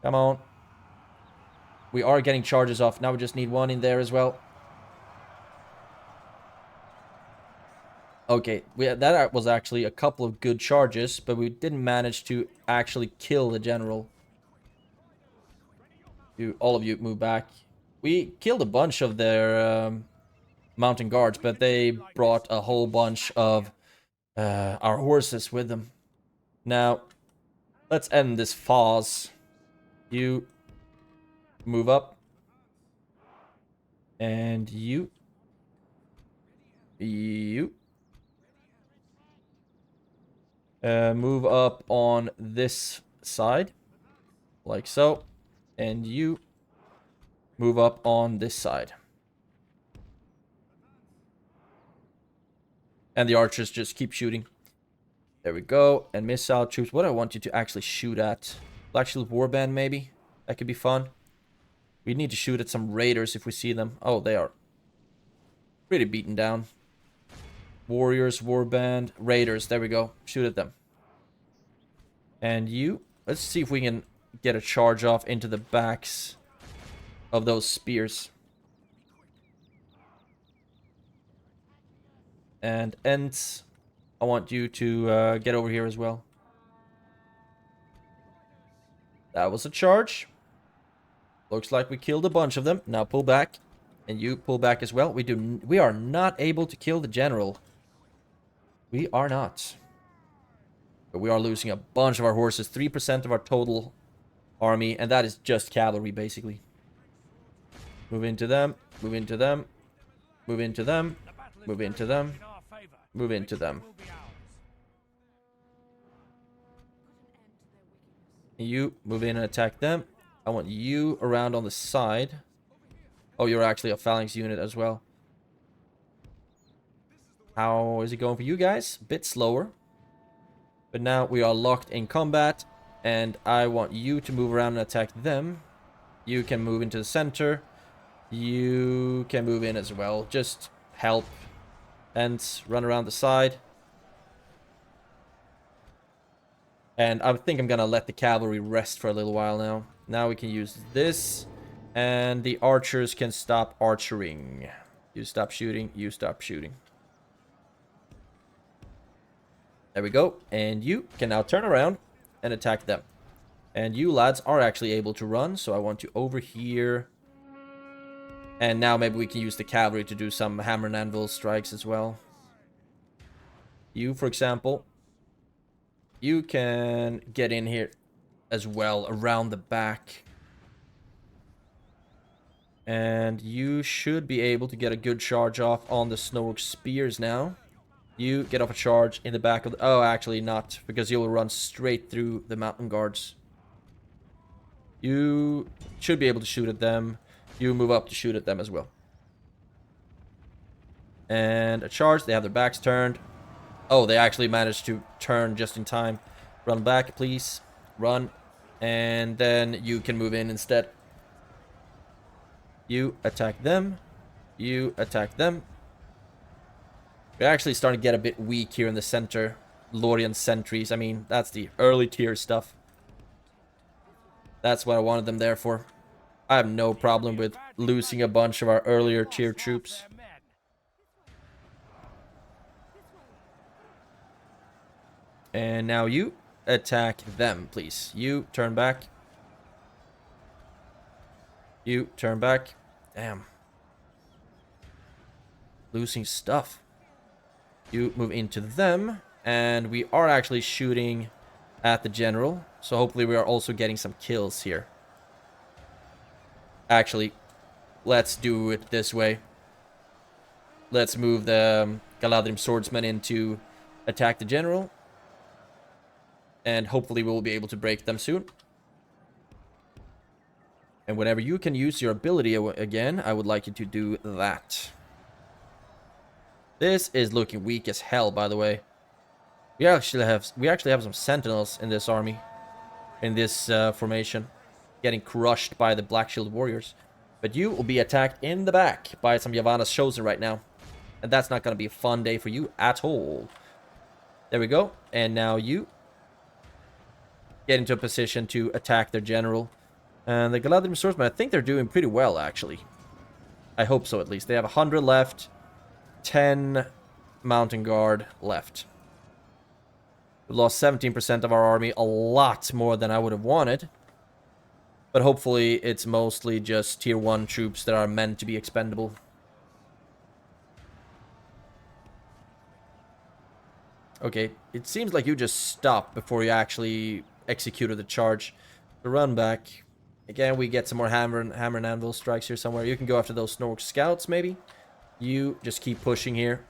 Come on. We are getting charges off. Now we just need one in there as well. Okay, that was actually a couple of good charges, but we didn't manage to actually kill the general. All of you move back. We killed a bunch of their mountain guards, but they brought a whole bunch of our horses with them. Now, let's end this phase. You move up. And you. Move up on this side. Like so. And you move up on this side. And the archers just keep shooting. There we go. And missile troops. What do I want you to actually shoot at? Black Shield Warband, maybe? That could be fun. We need to shoot at some raiders if we see them. Oh, they are pretty beaten down. Warriors, Warband, raiders. There we go. Shoot at them. And you. Let's see if we can get a charge off into the backs of those spears. And Ents, I want you to get over here as well. That was a charge. Looks like we killed a bunch of them. Now pull back. And you pull back as well. We are not able to kill the general. We are not. But we are losing a bunch of our horses. 3% of our total army. And that is just cavalry, basically. Move into them. Move into them. Move into them. Move into them. Move into them. You move in and attack them. I want you around on the side. Oh, you're actually a phalanx unit as well. How is it going for you guys? A bit slower. But now we are locked in combat. And I want you to move around and attack them. You can move into the center. You can move in as well. Just help. And run around the side. And I think I'm gonna let the cavalry rest for a little while now. Now we can use this. And the archers can stop archering. You stop shooting. You stop shooting. There we go. And you can now turn around and attack them. And you lads are actually able to run. So I want you over here. And now maybe we can use the cavalry to do some hammer and anvil strikes as well. You, for example. You can get in here as well around the back. And you should be able to get a good charge off on the Snork spears now. You get off a charge in the back of the... Oh, actually not, because you will run straight through the mountain guards. You should be able to shoot at them. You move up to shoot at them as well. And a charge. They have their backs turned. Oh, they actually managed to turn just in time. Run back, please. Run. And then you can move in instead. You attack them. You attack them. We're actually starting to get a bit weak here in the center. Lórien sentries. I mean, that's the early tier stuff. That's what I wanted them there for. I have no problem with losing a bunch of our earlier tier troops. And now you attack them, please. You turn back. You turn back. Damn. Losing stuff. You move into them. And we are actually shooting at the general. So hopefully we are also getting some kills here. Actually, let's do it this way. Let's move the Galadhrim swordsmen in to attack the general. And hopefully we'll be able to break them soon. And whenever you can use your ability again, I would like you to do that. This is looking weak as hell, by the way. We actually have some sentinels in this army, in this formation, getting crushed by the Black Shield warriors. But you will be attacked in the back by some Yavanna's chosen right now, and that's not going to be a fun day for you at all. There we go, and now you get into a position to attack their general. And the Galadhrim swordsmen, I think they're doing pretty well, actually. I hope so, at least. They have 100 left, 10 mountain guard left. We lost 17% of our army, a lot more than I would have wanted. But hopefully it's mostly just tier 1 troops that are meant to be expendable. Okay, it seems like you just stopped before you actually executed the charge. So run back. Again, we get some more hammer and anvil strikes here somewhere. You can go after those Snork scouts, maybe. You just keep pushing here.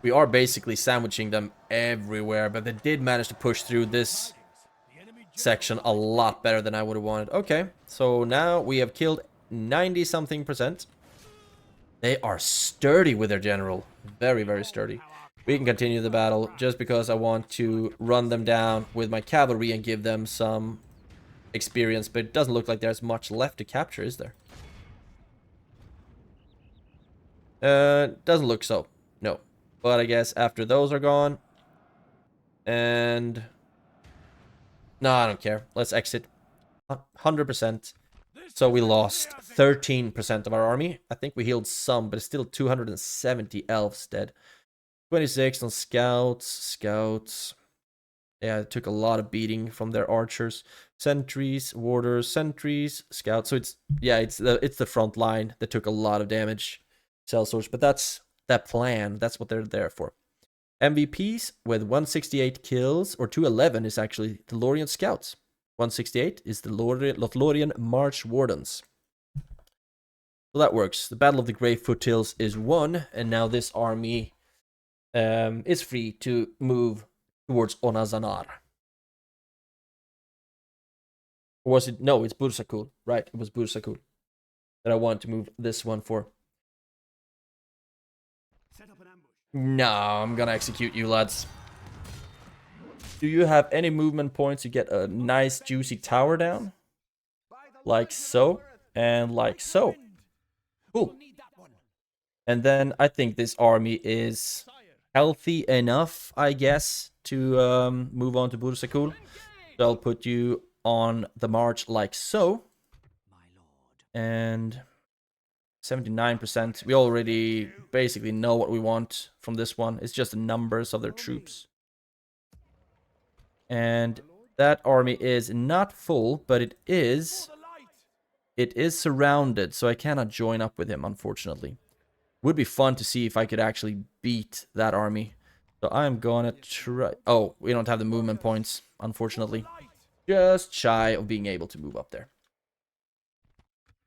We are basically sandwiching them everywhere, but they did manage to push through this section a lot better than I would have wanted. Okay, so now we have killed 90-something%. They are sturdy with their general. Very, very sturdy. We can continue the battle just because I want to run them down with my cavalry and give them some experience, but it doesn't look like there's much left to capture, is there? Doesn't look so. No. But I guess after those are gone, and no, I don't care. Let's exit. 100%. So we lost 13% of our army. I think we healed some, but it's still 270 elves dead. 26 on scouts. Yeah, it took a lot of beating from their archers, sentries, warders, sentries, scouts. So it's the front line that took a lot of damage. Sellswords, but that's that plan. That's what they're there for. MVPs with 168 kills, or 211 is actually the Lórien Scouts. 168 is the Lothlórien March Wardens. So that works. The Battle of the Grey Foothills is won, and now this army is free to move towards Onazanar. Or was it? No, it's Bursakul. Right, it was Bursakul that I wanted to move this one for. No, I'm gonna execute you, lads. Do you have any movement points? You get a nice juicy tower down. Like so. And like so. Cool. And then I think this army is healthy enough, I guess, to move on to Bursakul. So I'll put you on the march like so. And 79%. We already basically know what we want from this one. It's just the numbers of their troops. And that army is not full, but it is surrounded, so I cannot join up with him, unfortunately. Would be fun to see if I could actually beat that army. So I'm gonna try. Oh, we don't have the movement points, unfortunately. Just shy of being able to move up there.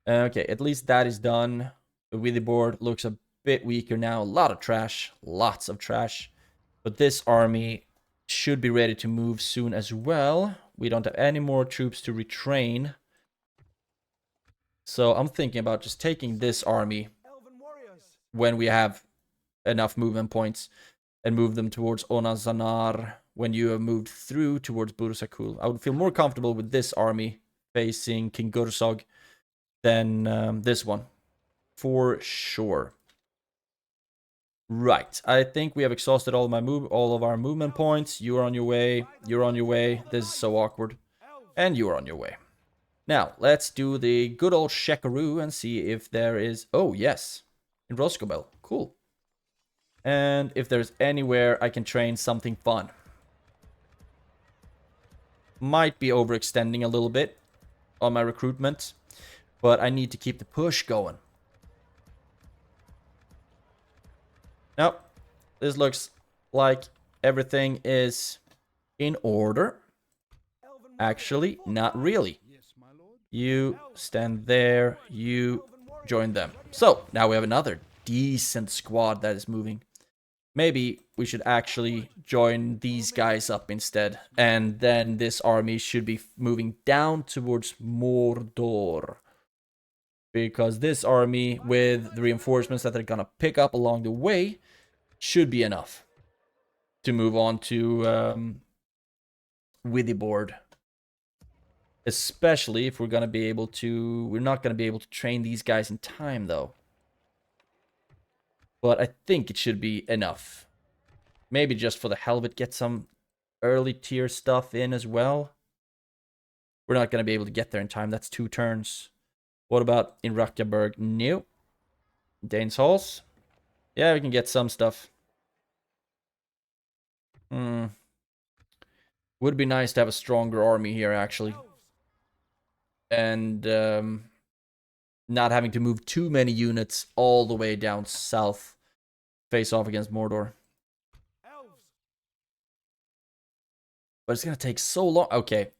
Okay, at least that is done. The wheelie board looks a bit weaker now. A lot of trash. Lots of trash. But this army should be ready to move soon as well. We don't have any more troops to retrain. So I'm thinking about just taking this army when we have enough movement points and move them towards Onazanar when you have moved through towards Burusakul. I would feel more comfortable with this army facing King Gursog than this one. For sure. Right, I think we have exhausted all of our movement points. You are on your way. You're on your way. This is so awkward. And you are on your way. Now, let's do the good old checkaroo and see if there is... Oh, yes. In Roscobel. Cool. And if there's anywhere I can train something fun. Might be overextending a little bit on my recruitment. But I need to keep the push going. Nope. This looks like everything is in order. Actually, not really. You stand there. You join them. So, now we have another decent squad that is moving. Maybe we should actually join these guys up instead. And then this army should be moving down towards Mordor. Because this army, with the reinforcements that they're gonna pick up along the way, should be enough to move on to Withyboard. Especially if we're gonna be able to... We're not gonna be able to train these guys in time, though. But I think it should be enough. Maybe just for the hell of it, get some early tier stuff in as well. We're not gonna be able to get there in time. That's 2 turns. What about in Rakjaberg? No. Danes Halls? Yeah, we can get some stuff. Would be nice to have a stronger army here, actually. And not having to move too many units all the way down south. Face off against Mordor. But it's going to take so long. Okay.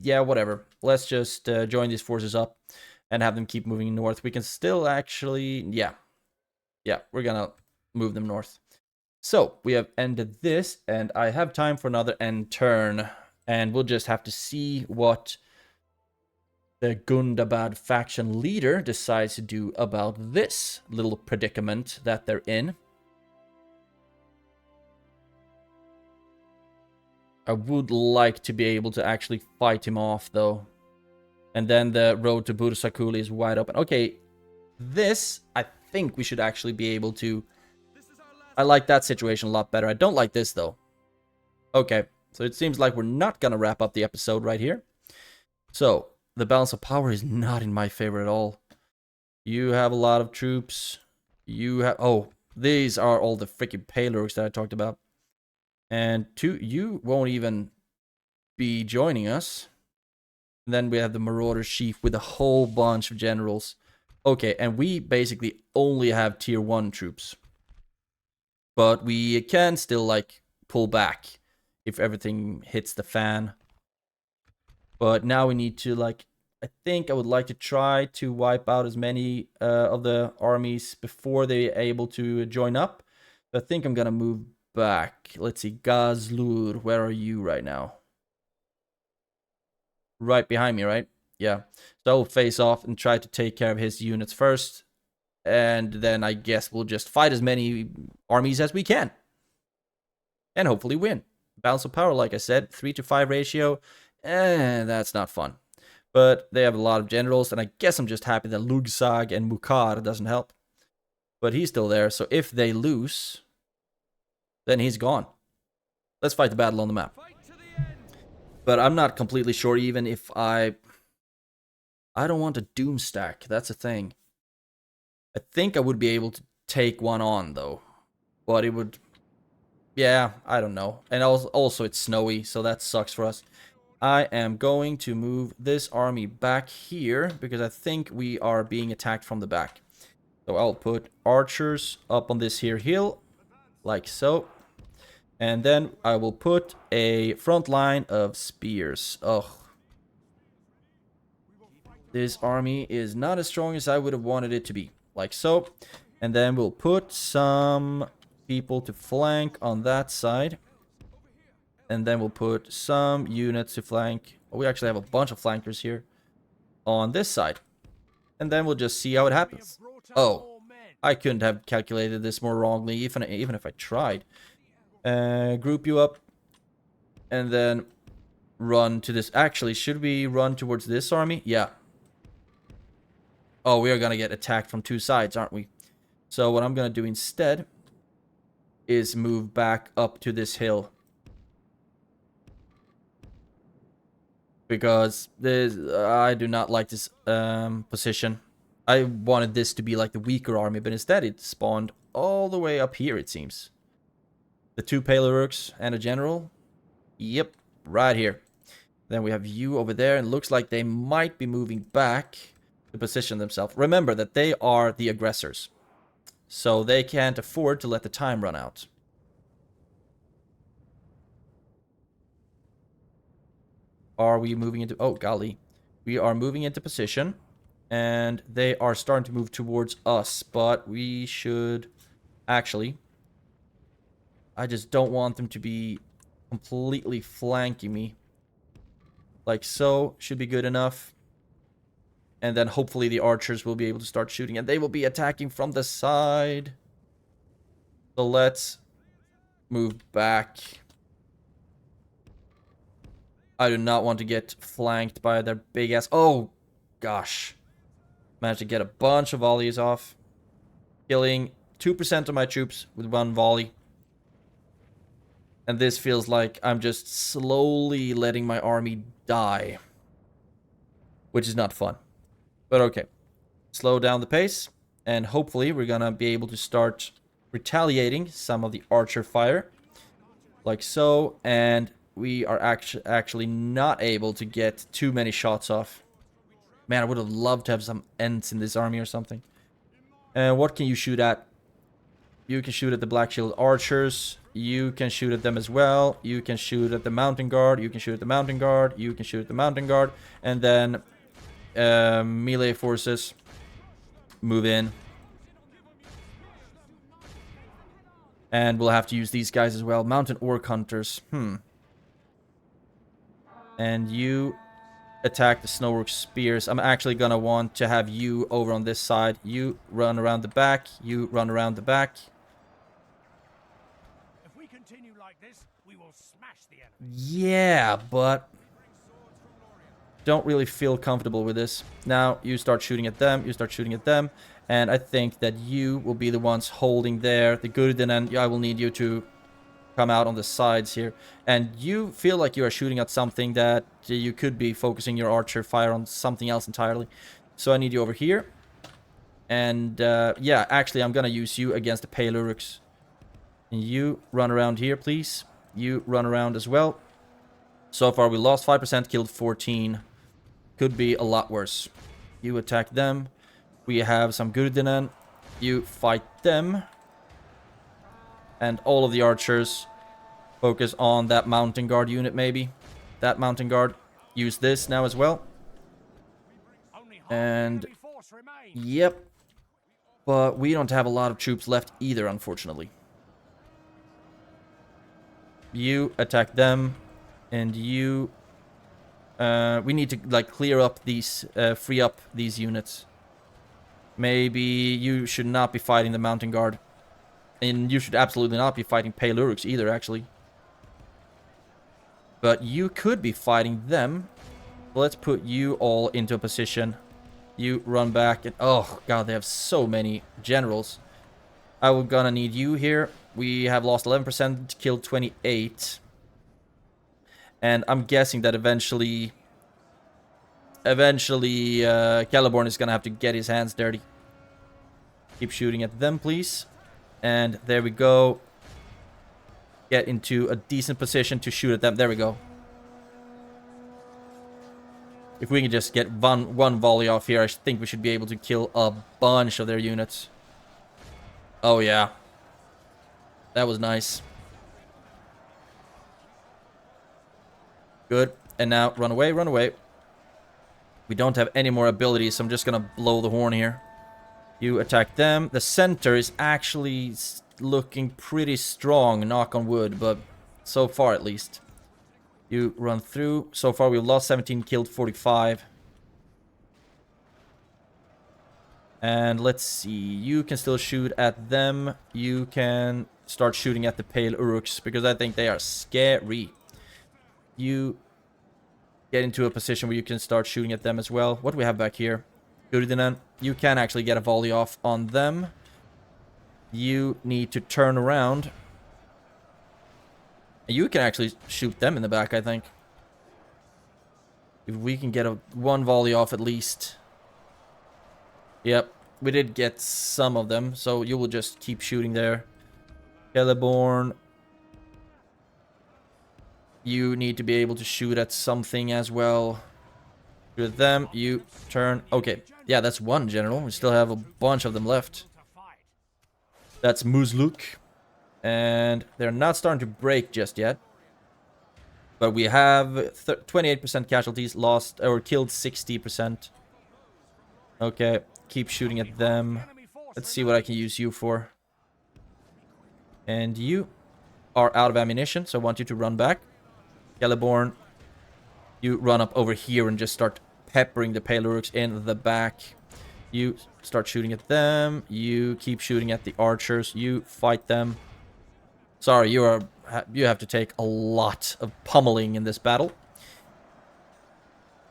Yeah, whatever. Let's just join these forces up and have them keep moving north. We can still actually... Yeah. Yeah, we're going to move them north. So, we have ended this, and I have time for another end turn. And we'll just have to see what the Gundabad faction leader decides to do about this little predicament that they're in. I would like to be able to actually fight him off, though. And then the road to Bursakul is wide open. Okay, this, I think we should actually be able to... I like that situation a lot better. I don't like this, though. Okay, so it seems like we're not going to wrap up the episode right here. So, the balance of power is not in my favor at all. You have a lot of troops. You have... Oh, these are all the freaking Palorgs that I talked about. And you won't even be joining us. And then we have the Marauder Chief with a whole bunch of generals. Okay, and we basically only have tier 1 troops. But we can still, like, pull back if everything hits the fan. But now we need to, like... I think I would like to try to wipe out as many of the armies before they're able to join up. But I think I'm gonna move back. Let's see, Gazlur, where are you right now? Right behind me, right? Yeah. So I'll face off and try to take care of his units first. And then I guess we'll just fight as many armies as we can. And hopefully win. Balance of power, like I said, 3-to-5 ratio. That's not fun. But they have a lot of generals, and I guess I'm just happy that Lugsag and Mukar doesn't help. But he's still there, so if they lose, then he's gone. Let's fight the battle on the map. But I'm not completely sure even if I don't want a Doom stack, that's a thing. I think I would be able to take one on, though. But it would... Yeah, I don't know. And also it's snowy, so that sucks for us. I am going to move this army back here because I think we are being attacked from the back. So I'll put archers up on this here hill, like so. And then I will put a front line of spears. Ugh. This army is not as strong as I would have wanted it to be, like so. And then we'll put some people to flank on that side. And then we'll put some units to flank. Oh, we actually have a bunch of flankers here on this side. And then we'll just see how it happens. Oh, I couldn't have calculated this more wrongly, even if I tried. Group you up. And then run to this. Actually, should we run towards this army? Yeah. Oh, we are going to get attacked from two sides, aren't we? So what I'm going to do instead is move back up to this hill. Because I do not like this position. I wanted this to be like the weaker army, but instead it spawned all the way up here, it seems. The two Pale-Urks and a general. Yep, right here. Then we have you over there, and it looks like they might be moving back to position themselves. Remember that they are the aggressors, so they can't afford to let the time run out. Are we moving into... Oh, golly. We are moving into position, and they are starting to move towards us, but we should... Actually, I just don't want them to be completely flanking me. Like so, should be good enough. And then hopefully the archers will be able to start shooting, and they will be attacking from the side. So let's move back. I do not want to get flanked by their big ass... Oh, gosh. Managed to get a bunch of volleys off. Killing 2% of my troops with one volley. And this feels like I'm just slowly letting my army die. Which is not fun. But okay. Slow down the pace. And hopefully we're gonna be able to start retaliating some of the archer fire. Like so. And we are actually not able to get too many shots off. Man, I would have loved to have some Ents in this army or something. And what can you shoot at? You can shoot at the Black Shield archers. You can shoot at them as well. You can shoot at the mountain guard. You can shoot at the mountain guard. You can shoot at the mountain guard. And then melee forces move in. And we'll have to use these guys as well. Mountain orc hunters. And you attack the Snowwork spears. I'm actually gonna want to have you over on this side. You run around the back. You run around the back. If we continue like this, we will smash the enemy. Yeah, but don't really feel comfortable with this. Now you start shooting at them. You start shooting at them. And I think that you will be the ones holding there. The good, and then I will need you to come out on the sides here. And you feel like you are shooting at something that you could be focusing your archer fire on something else entirely. So I need you over here. And yeah, actually I'm gonna use you against the Pale-Urks. And you run around here, please. You run around as well. So far we lost 5%, killed 14. Could be a lot worse. You attack them. We have some Gurdinen. You fight them. And all of the archers focus on that mountain guard unit, maybe. That mountain guard. Use this now as well. And yep. But we don't have a lot of troops left either, unfortunately. You attack them. And you... we need to, like, clear up these... free up these units. Maybe you should not be fighting the mountain guard. And you should absolutely not be fighting Pale-Urks either, actually. But you could be fighting them. Let's put you all into a position. You run back and... Oh, God, they have so many generals. I'm gonna need you here. We have lost 11%, killed 28. And I'm guessing that eventually... Celeborn is gonna have to get his hands dirty. Keep shooting at them, please. And there we go. Get into a decent position to shoot at them. There we go. If we can just get one volley off here, I think we should be able to kill a bunch of their units. Oh, yeah. That was nice. Good. And now, run away, run away. We don't have any more abilities, so I'm just gonna blow the horn here. You attack them. The center is actually looking pretty strong, knock on wood, but so far at least. You run through. So far we've lost 17, killed 45. And let's see. You can still shoot at them. You can start shooting at the Pale-Urks, because I think they are scary. you get into a position where you can start shooting at them as well. What do we have back here? Gurdinan, you can actually get a volley off on them. You need to turn around. You can actually shoot them in the back, I think. If we can get one volley off at least. Yep, we did get some of them, so you will just keep shooting there. Celeborn. You need to be able to shoot at something as well. Shoot at them, you turn. Okay, yeah, that's one general. We still have a bunch of them left. That's Muzluk. And they're not starting to break just yet. But we have 28% casualties, lost or killed 60%. Okay, keep shooting at them. Let's see what I can use you for. And you are out of ammunition, so I want you to run back. Celeborn, you run up over here and just start peppering the Pale-Uruks in the back. You start shooting at them. You keep shooting at the archers. You fight them. Sorry, you have to take a lot of pummeling in this battle.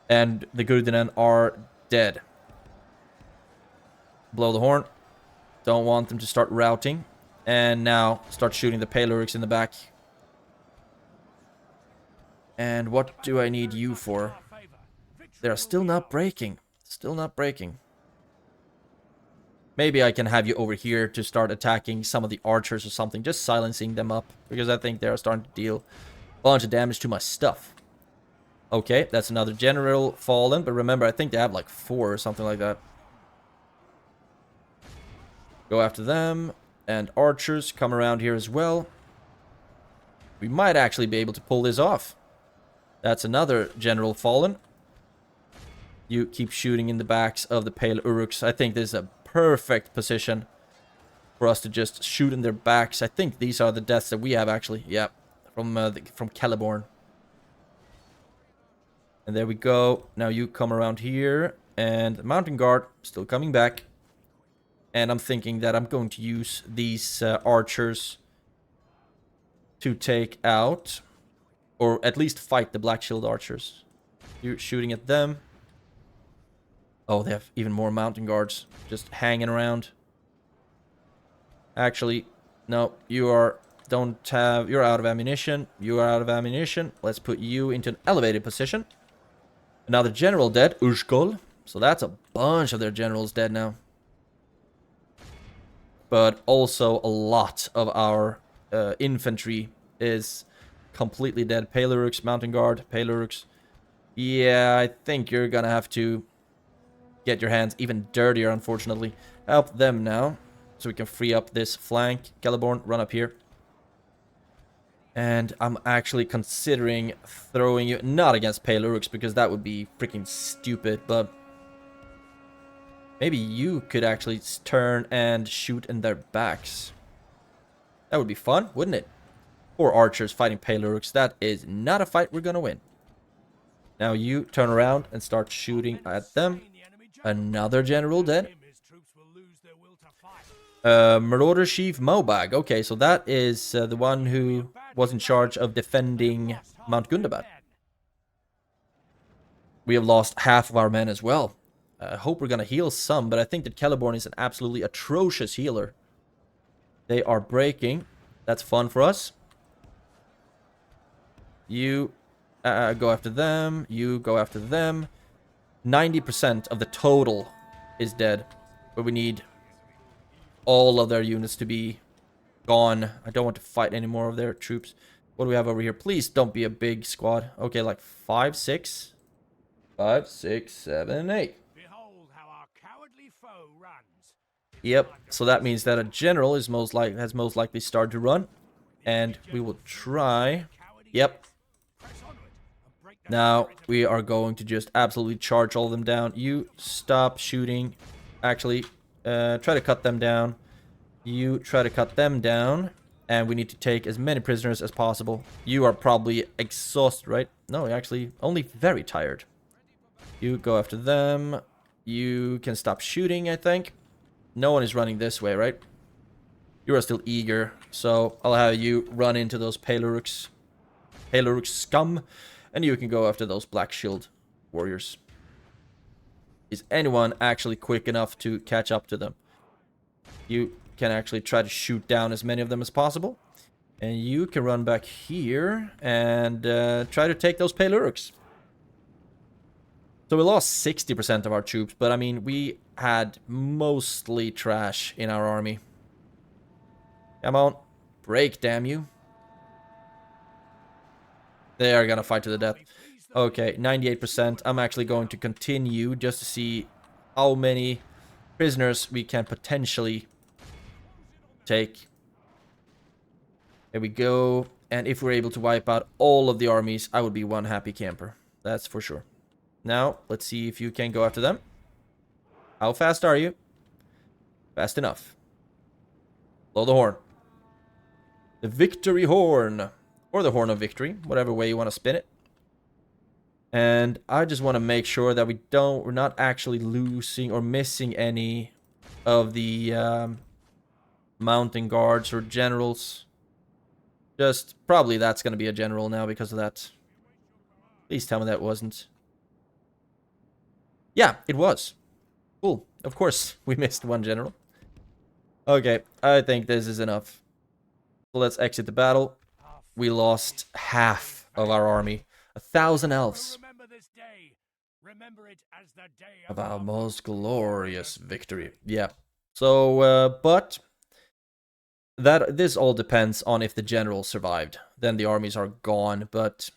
And the Gurdinan are dead. Blow the horn. Don't want them to start routing. And now start shooting the Pale-Uruks in the back. And what do I need you for? They're still not breaking. Still not breaking. Maybe I can have you over here to start attacking some of the archers or something. Just silencing them up. Because I think they're starting to deal a bunch of damage to my stuff. Okay, that's another general fallen. But remember, I think they have like 4 or something like that. Go after them. And archers come around here as well. We might actually be able to pull this off. That's another general fallen. You keep shooting in the backs of the Pale-Uruks. I think this is a perfect position for us to just shoot in their backs. I think these are the deaths that we have actually. Yeah, from Celeborn. And there we go. Now you come around here. And the Mountain Guard still coming back. And I'm thinking that I'm going to use these archers to take out, or at least fight the Black Shield archers. You're shooting at them. Oh, they have even more Mountain Guards just hanging around. Actually, no, you're out of ammunition. You are out of ammunition. Let's put you into an elevated position. Another general dead, Ushkol. So that's a bunch of their generals dead now. But also a lot of our infantry is completely dead. Pale-Uruks, Mountain Guard, Pale-Uruks. Yeah, I think you're gonna have to get your hands even dirtier, unfortunately. Help them now, so we can free up this flank. Celeborn, run up here. And I'm actually considering throwing you, not against Pale-Uruks, because that would be freaking stupid, but maybe you could actually turn and shoot in their backs. That would be fun, wouldn't it? 4 archers fighting Pale-Uruks. That is not a fight we're gonna win. Now you turn around and start shooting at them. Another general dead. Marauder Chief Mobag. Okay, so that is the one who was in charge of defending Mount Gundabad. We have lost half of our men as well. I hope we're gonna heal some, but I think that Celeborn is an absolutely atrocious healer. They are breaking. That's fun for us. You go after them. You go after them. 90% of the total is dead. But we need all of their units to be gone. I don't want to fight any more of their troops. What do we have over here? Please don't be a big squad. Okay, like 5, 6. 5, 6, 7, 8. Behold how our cowardly foe runs. Yep, so that means that a general is has most likely started to run. And we will try. Yep. Now we are going to just absolutely charge all of them down. You stop shooting. Actually, try to cut them down. You try to cut them down. And we need to take as many prisoners as possible. You are probably exhausted, right? No, actually, only very tired. You go after them. You can stop shooting, I think. No one is running this way, right? You are still eager. So I'll have you run into those Pale-Uruks. Pale-Uruk scum. And you can go after those Black Shield warriors. Is anyone actually quick enough to catch up to them? You can actually try to shoot down as many of them as possible. And you can run back here and try to take those Pale Uruks. So we lost 60% of our troops, but I mean, we had mostly trash in our army. Come on, break, damn you. They are gonna fight to the death. Okay, 98%. I'm actually going to continue just to see how many prisoners we can potentially take. There we go. And if we're able to wipe out all of the armies, I would be one happy camper. That's for sure. Now, let's see if you can go after them. How fast are you? Fast enough. Blow the horn. The victory horn. Or the horn of victory. Whatever way you want to spin it. And I just want to make sure that we're not actually losing or missing any of the mountain guards or generals. Just probably that's going to be a general now because of that. Please tell me that wasn't. Yeah, it was. Cool. Of course, we missed one general. Okay, I think this is enough. So let's exit the battle. We lost half of our army. 1,000 elves. Of our most glorious victory. Yeah. So, but this all depends on if the general survived. Then the armies are gone. But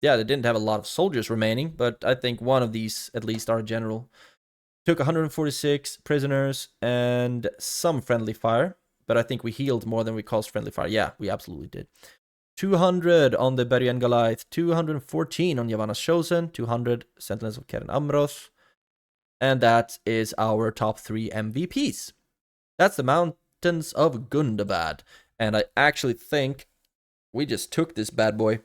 yeah, they didn't have a lot of soldiers remaining. But I think one of these, at least our general, took 146 prisoners and some friendly fire. But I think we healed more than we caused friendly fire. Yeah, we absolutely did. 200 on the Bergen Goliath, 214 on Yavanna's Chosen, 200 Sentinels of Keren Amroth. And that is our top 3 MVPs. That's the Mountains of Gundabad. And I actually think we just took this bad boy.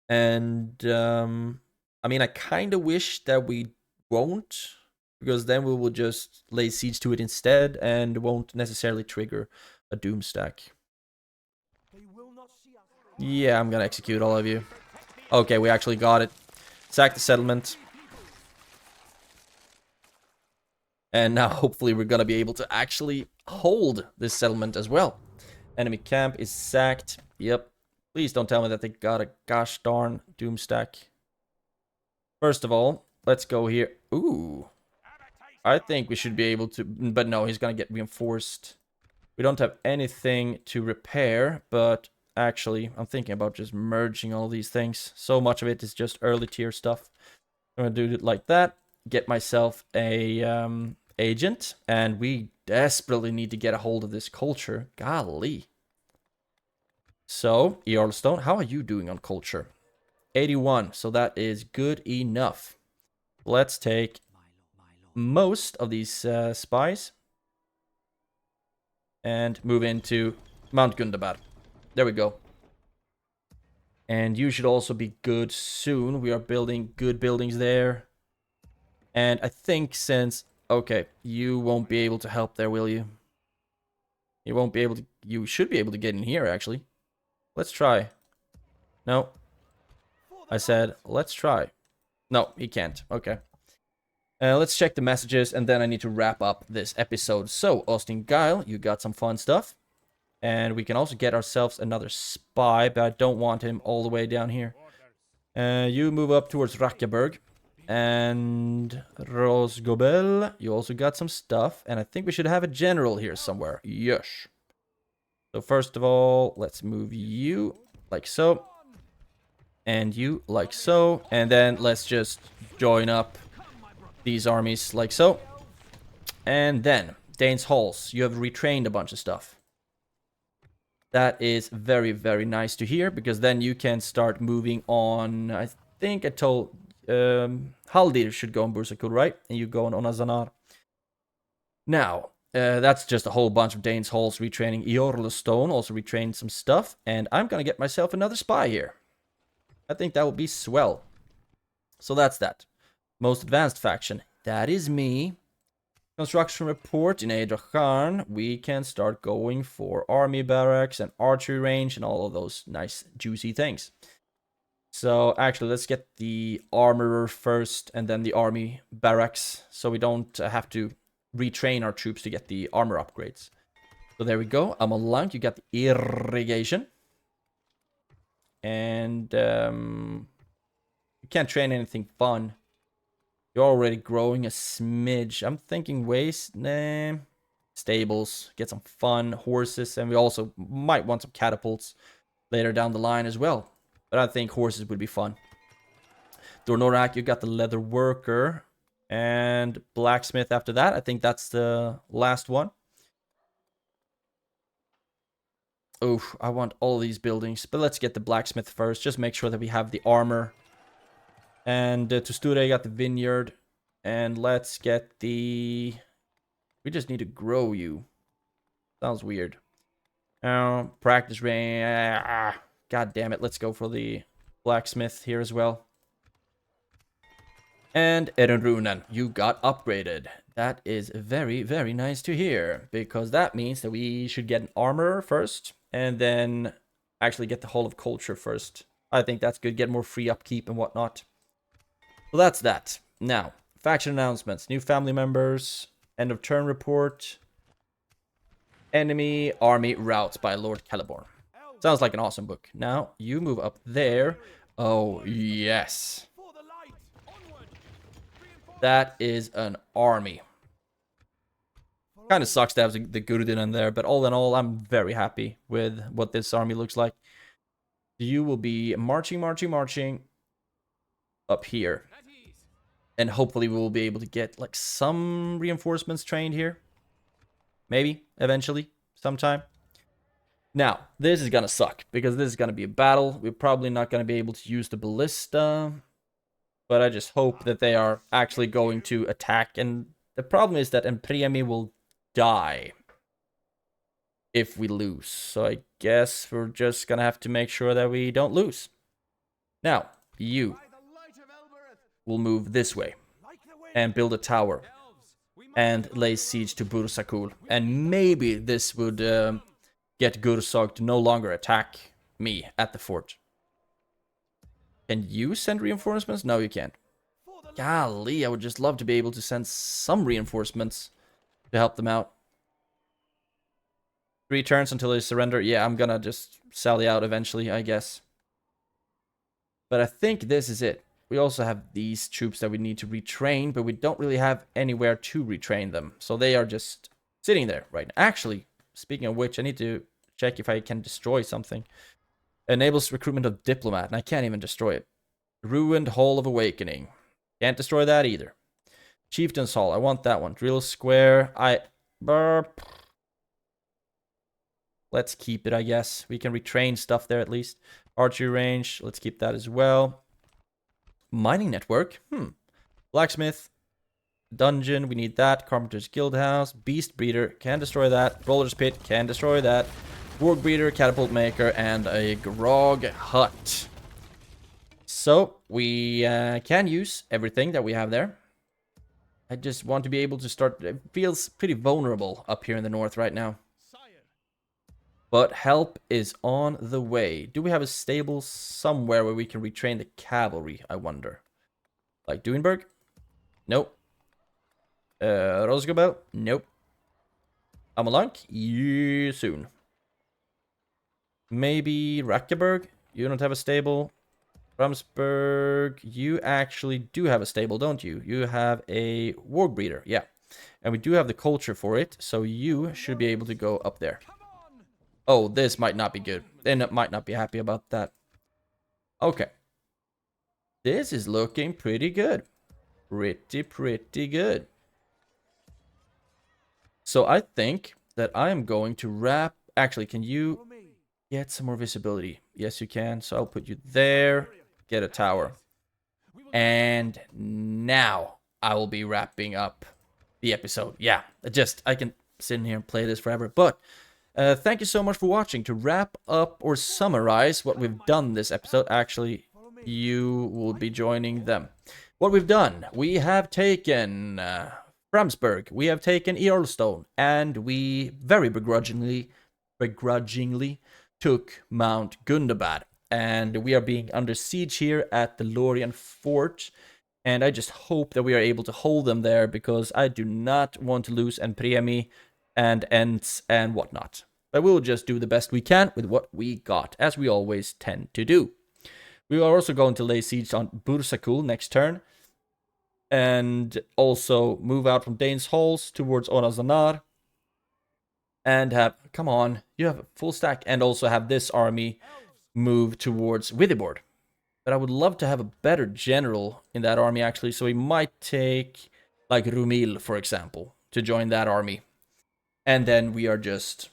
And, I mean, I kind of wish that we won't. Because then we will just lay siege to it instead and won't necessarily trigger a doom stack. Yeah, I'm gonna execute all of you. Okay, we actually got it. Sack the settlement. And now hopefully we're gonna be able to actually hold this settlement as well. Enemy camp is sacked. Yep. Please don't tell me that they got a gosh darn doom stack. First of all, let's go here. Ooh. I think we should be able to... But no, he's gonna get reinforced. We don't have anything to repair, but... Actually, I'm thinking about just merging all these things. So much of it is just early tier stuff. I'm gonna do it like that. Get myself a agent, and we desperately need to get a hold of this culture. Golly. So, Jarlstone, how are you doing on culture? 81, so that is good enough. Let's take most of these spies and move into Mount Gundabad. There we go. And you should also be good soon. We are building good buildings there. And I think since... Okay, you won't be able to help there, will you? You won't be able to... You should be able to get in here, actually. Let's try. No. I said, let's try. No, he can't. Okay. Let's check the messages, and then I need to wrap up this episode. So, Austin Guile, you got some fun stuff. And we can also get ourselves another spy, but I don't want him all the way down here. You move up towards Rakjaberg. And Rosgobel, you also got some stuff. And I think we should have a general here somewhere. Yes. So first of all, let's move you like so. And you like so. And then let's just join up these armies like so. And then, Dane's Halls, you have retrained a bunch of stuff. That is very, very nice to hear, because then you can start moving on. I think I told Haldir should go on Bursakul, right? And you go on Onazanar. Now, that's just a whole bunch of Dane's Halls retraining. Iorlastone also retrained some stuff, and I'm gonna get myself another spy here. I think that would be swell. So that's that. Most advanced faction. That is me. Construction report in Edracharn. We can start going for army barracks and archery range and all of those nice juicy things. So actually, let's get the armorer first and then the army barracks, so we don't have to retrain our troops to get the armor upgrades. So there we go. Amalank, you got the irrigation. And you can't train anything fun. You're already growing a smidge. I'm thinking waste, nah. Stables, get some fun horses, and we also might want some catapults later down the line as well. But I think horses would be fun. Dornorak, you got the leather worker and blacksmith after that. I think that's the last one. Oh, I want all these buildings, but let's get the blacksmith first. Just make sure that we have the armor. And to Sture, you got the vineyard. And let's get the... We just need to grow you. Sounds weird. Practice range. God damn it. Let's go for the blacksmith here as well. And Erenrunen, you got upgraded. That is very, very nice to hear. Because that means that we should get an armor first. And then actually get the Hall of Culture first. I think that's good. Get more free upkeep and whatnot. So that's that. Now, faction announcements. New family members. End of turn report. Enemy army routes by Lord Celeborn. Sounds like an awesome book. Now, you move up there. Oh, yes. That is an army. Kind of sucks to have the Gurdin in there, but all in all, I'm very happy with what this army looks like. You will be marching up here. And hopefully we will be able to get like some reinforcements trained here. Maybe, eventually, sometime. Now, this is gonna suck, because this is gonna be a battle. We're probably not gonna be able to use the ballista. But I just hope that they are actually going to attack. And the problem is that Empremi will die if we lose. So I guess we're just gonna have to make sure that we don't lose. Now, you will move this way and build a tower and lay siege to Bursakul. And maybe this would get Gursog to no longer attack me at the fort. Can you send reinforcements? No, you can't. Golly, I would just love to be able to send some reinforcements to help them out. 3 turns until they surrender. Yeah, I'm gonna just sally out eventually, I guess. But I think this is it. We also have these troops that we need to retrain, but we don't really have anywhere to retrain them. So they are just sitting there right now. Actually, speaking of which, I need to check if I can destroy something. Enables recruitment of diplomat, and I can't even destroy it. Ruined Hall of Awakening. Can't destroy that either. Chieftain's Hall, I want that one. Drill Square, let's keep it, I guess. We can retrain stuff there at least. Archery range, let's keep that as well. Mining network, Blacksmith. Dungeon, we need that. Carpenter's Guildhouse. Beast Breeder, can destroy that. Roller's Pit, can destroy that. Warg Breeder, Catapult Maker, and a Grog Hut. So, we can use everything that we have there. I just want to be able to start... It feels pretty vulnerable up here in the north right now. But help is on the way. Do we have a stable somewhere where we can retrain the cavalry, I wonder? Like Duinberg? Nope. Rosgobel? Nope. Amalank? Yeah, soon. Maybe Rakkeberg? You don't have a stable. Ramsberg, you actually do have a stable, don't you? You have a Warg Breeder, yeah. And we do have the culture for it, so you should be able to go up there. Oh, this might not be good. They might not be happy about that. Okay. This is looking pretty good. Pretty good. So I think that I am going to wrap... Actually, can you get some more visibility? Yes, you can. So I'll put you there. Get a tower. And now I will be wrapping up the episode. Yeah, I can sit in here and play this forever. But thank you so much for watching. To wrap up or summarize what we've done this episode, actually, you will be joining them. What we've done, we have taken Framsburg, we have taken Earlstone, and we very begrudgingly took Mount Gundabad. and we are being under siege here at the Lórien fort. And I just hope that we are able to hold them there, because I do not want to lose Enpremi and Ents and whatnot. But we'll just do the best we can with what we got, as we always tend to do. We are also going to lay siege on Bursakul next turn, and also move out from Dane's Halls towards Onazanar. And have, come on, you have a full stack, and also have this army move towards Withyboard. But I would love to have a better general in that army, actually, so we might take, like, Rumil, for example, to join that army. And then we are just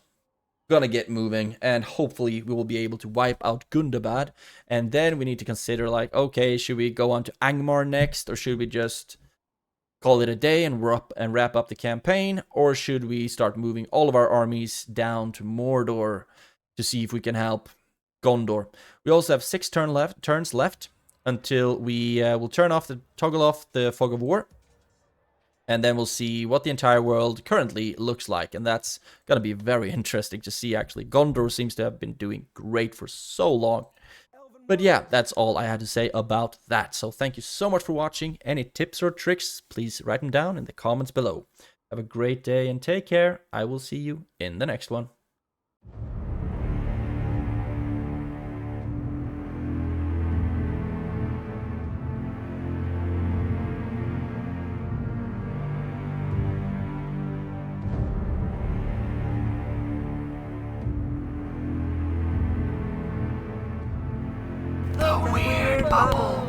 gonna get moving, and hopefully we will be able to wipe out Gundabad. And then we need to consider, like, okay, should we go on to Angmar next, or should we just call it a day and wrap up the campaign, or should we start moving all of our armies down to Mordor to see if we can help Gondor? We also have 6 turns left until we will toggle off the Fog of War, and then we'll see what the entire world currently looks like, and that's gonna be very interesting to see. Actually, Gondor seems to have been doing great for so long. But yeah, that's all I had to say about that. So thank you so much for watching. Any tips or tricks, please write them down in the comments below. Have a great day and take care. I will see you in the next one. The Weird Bubble.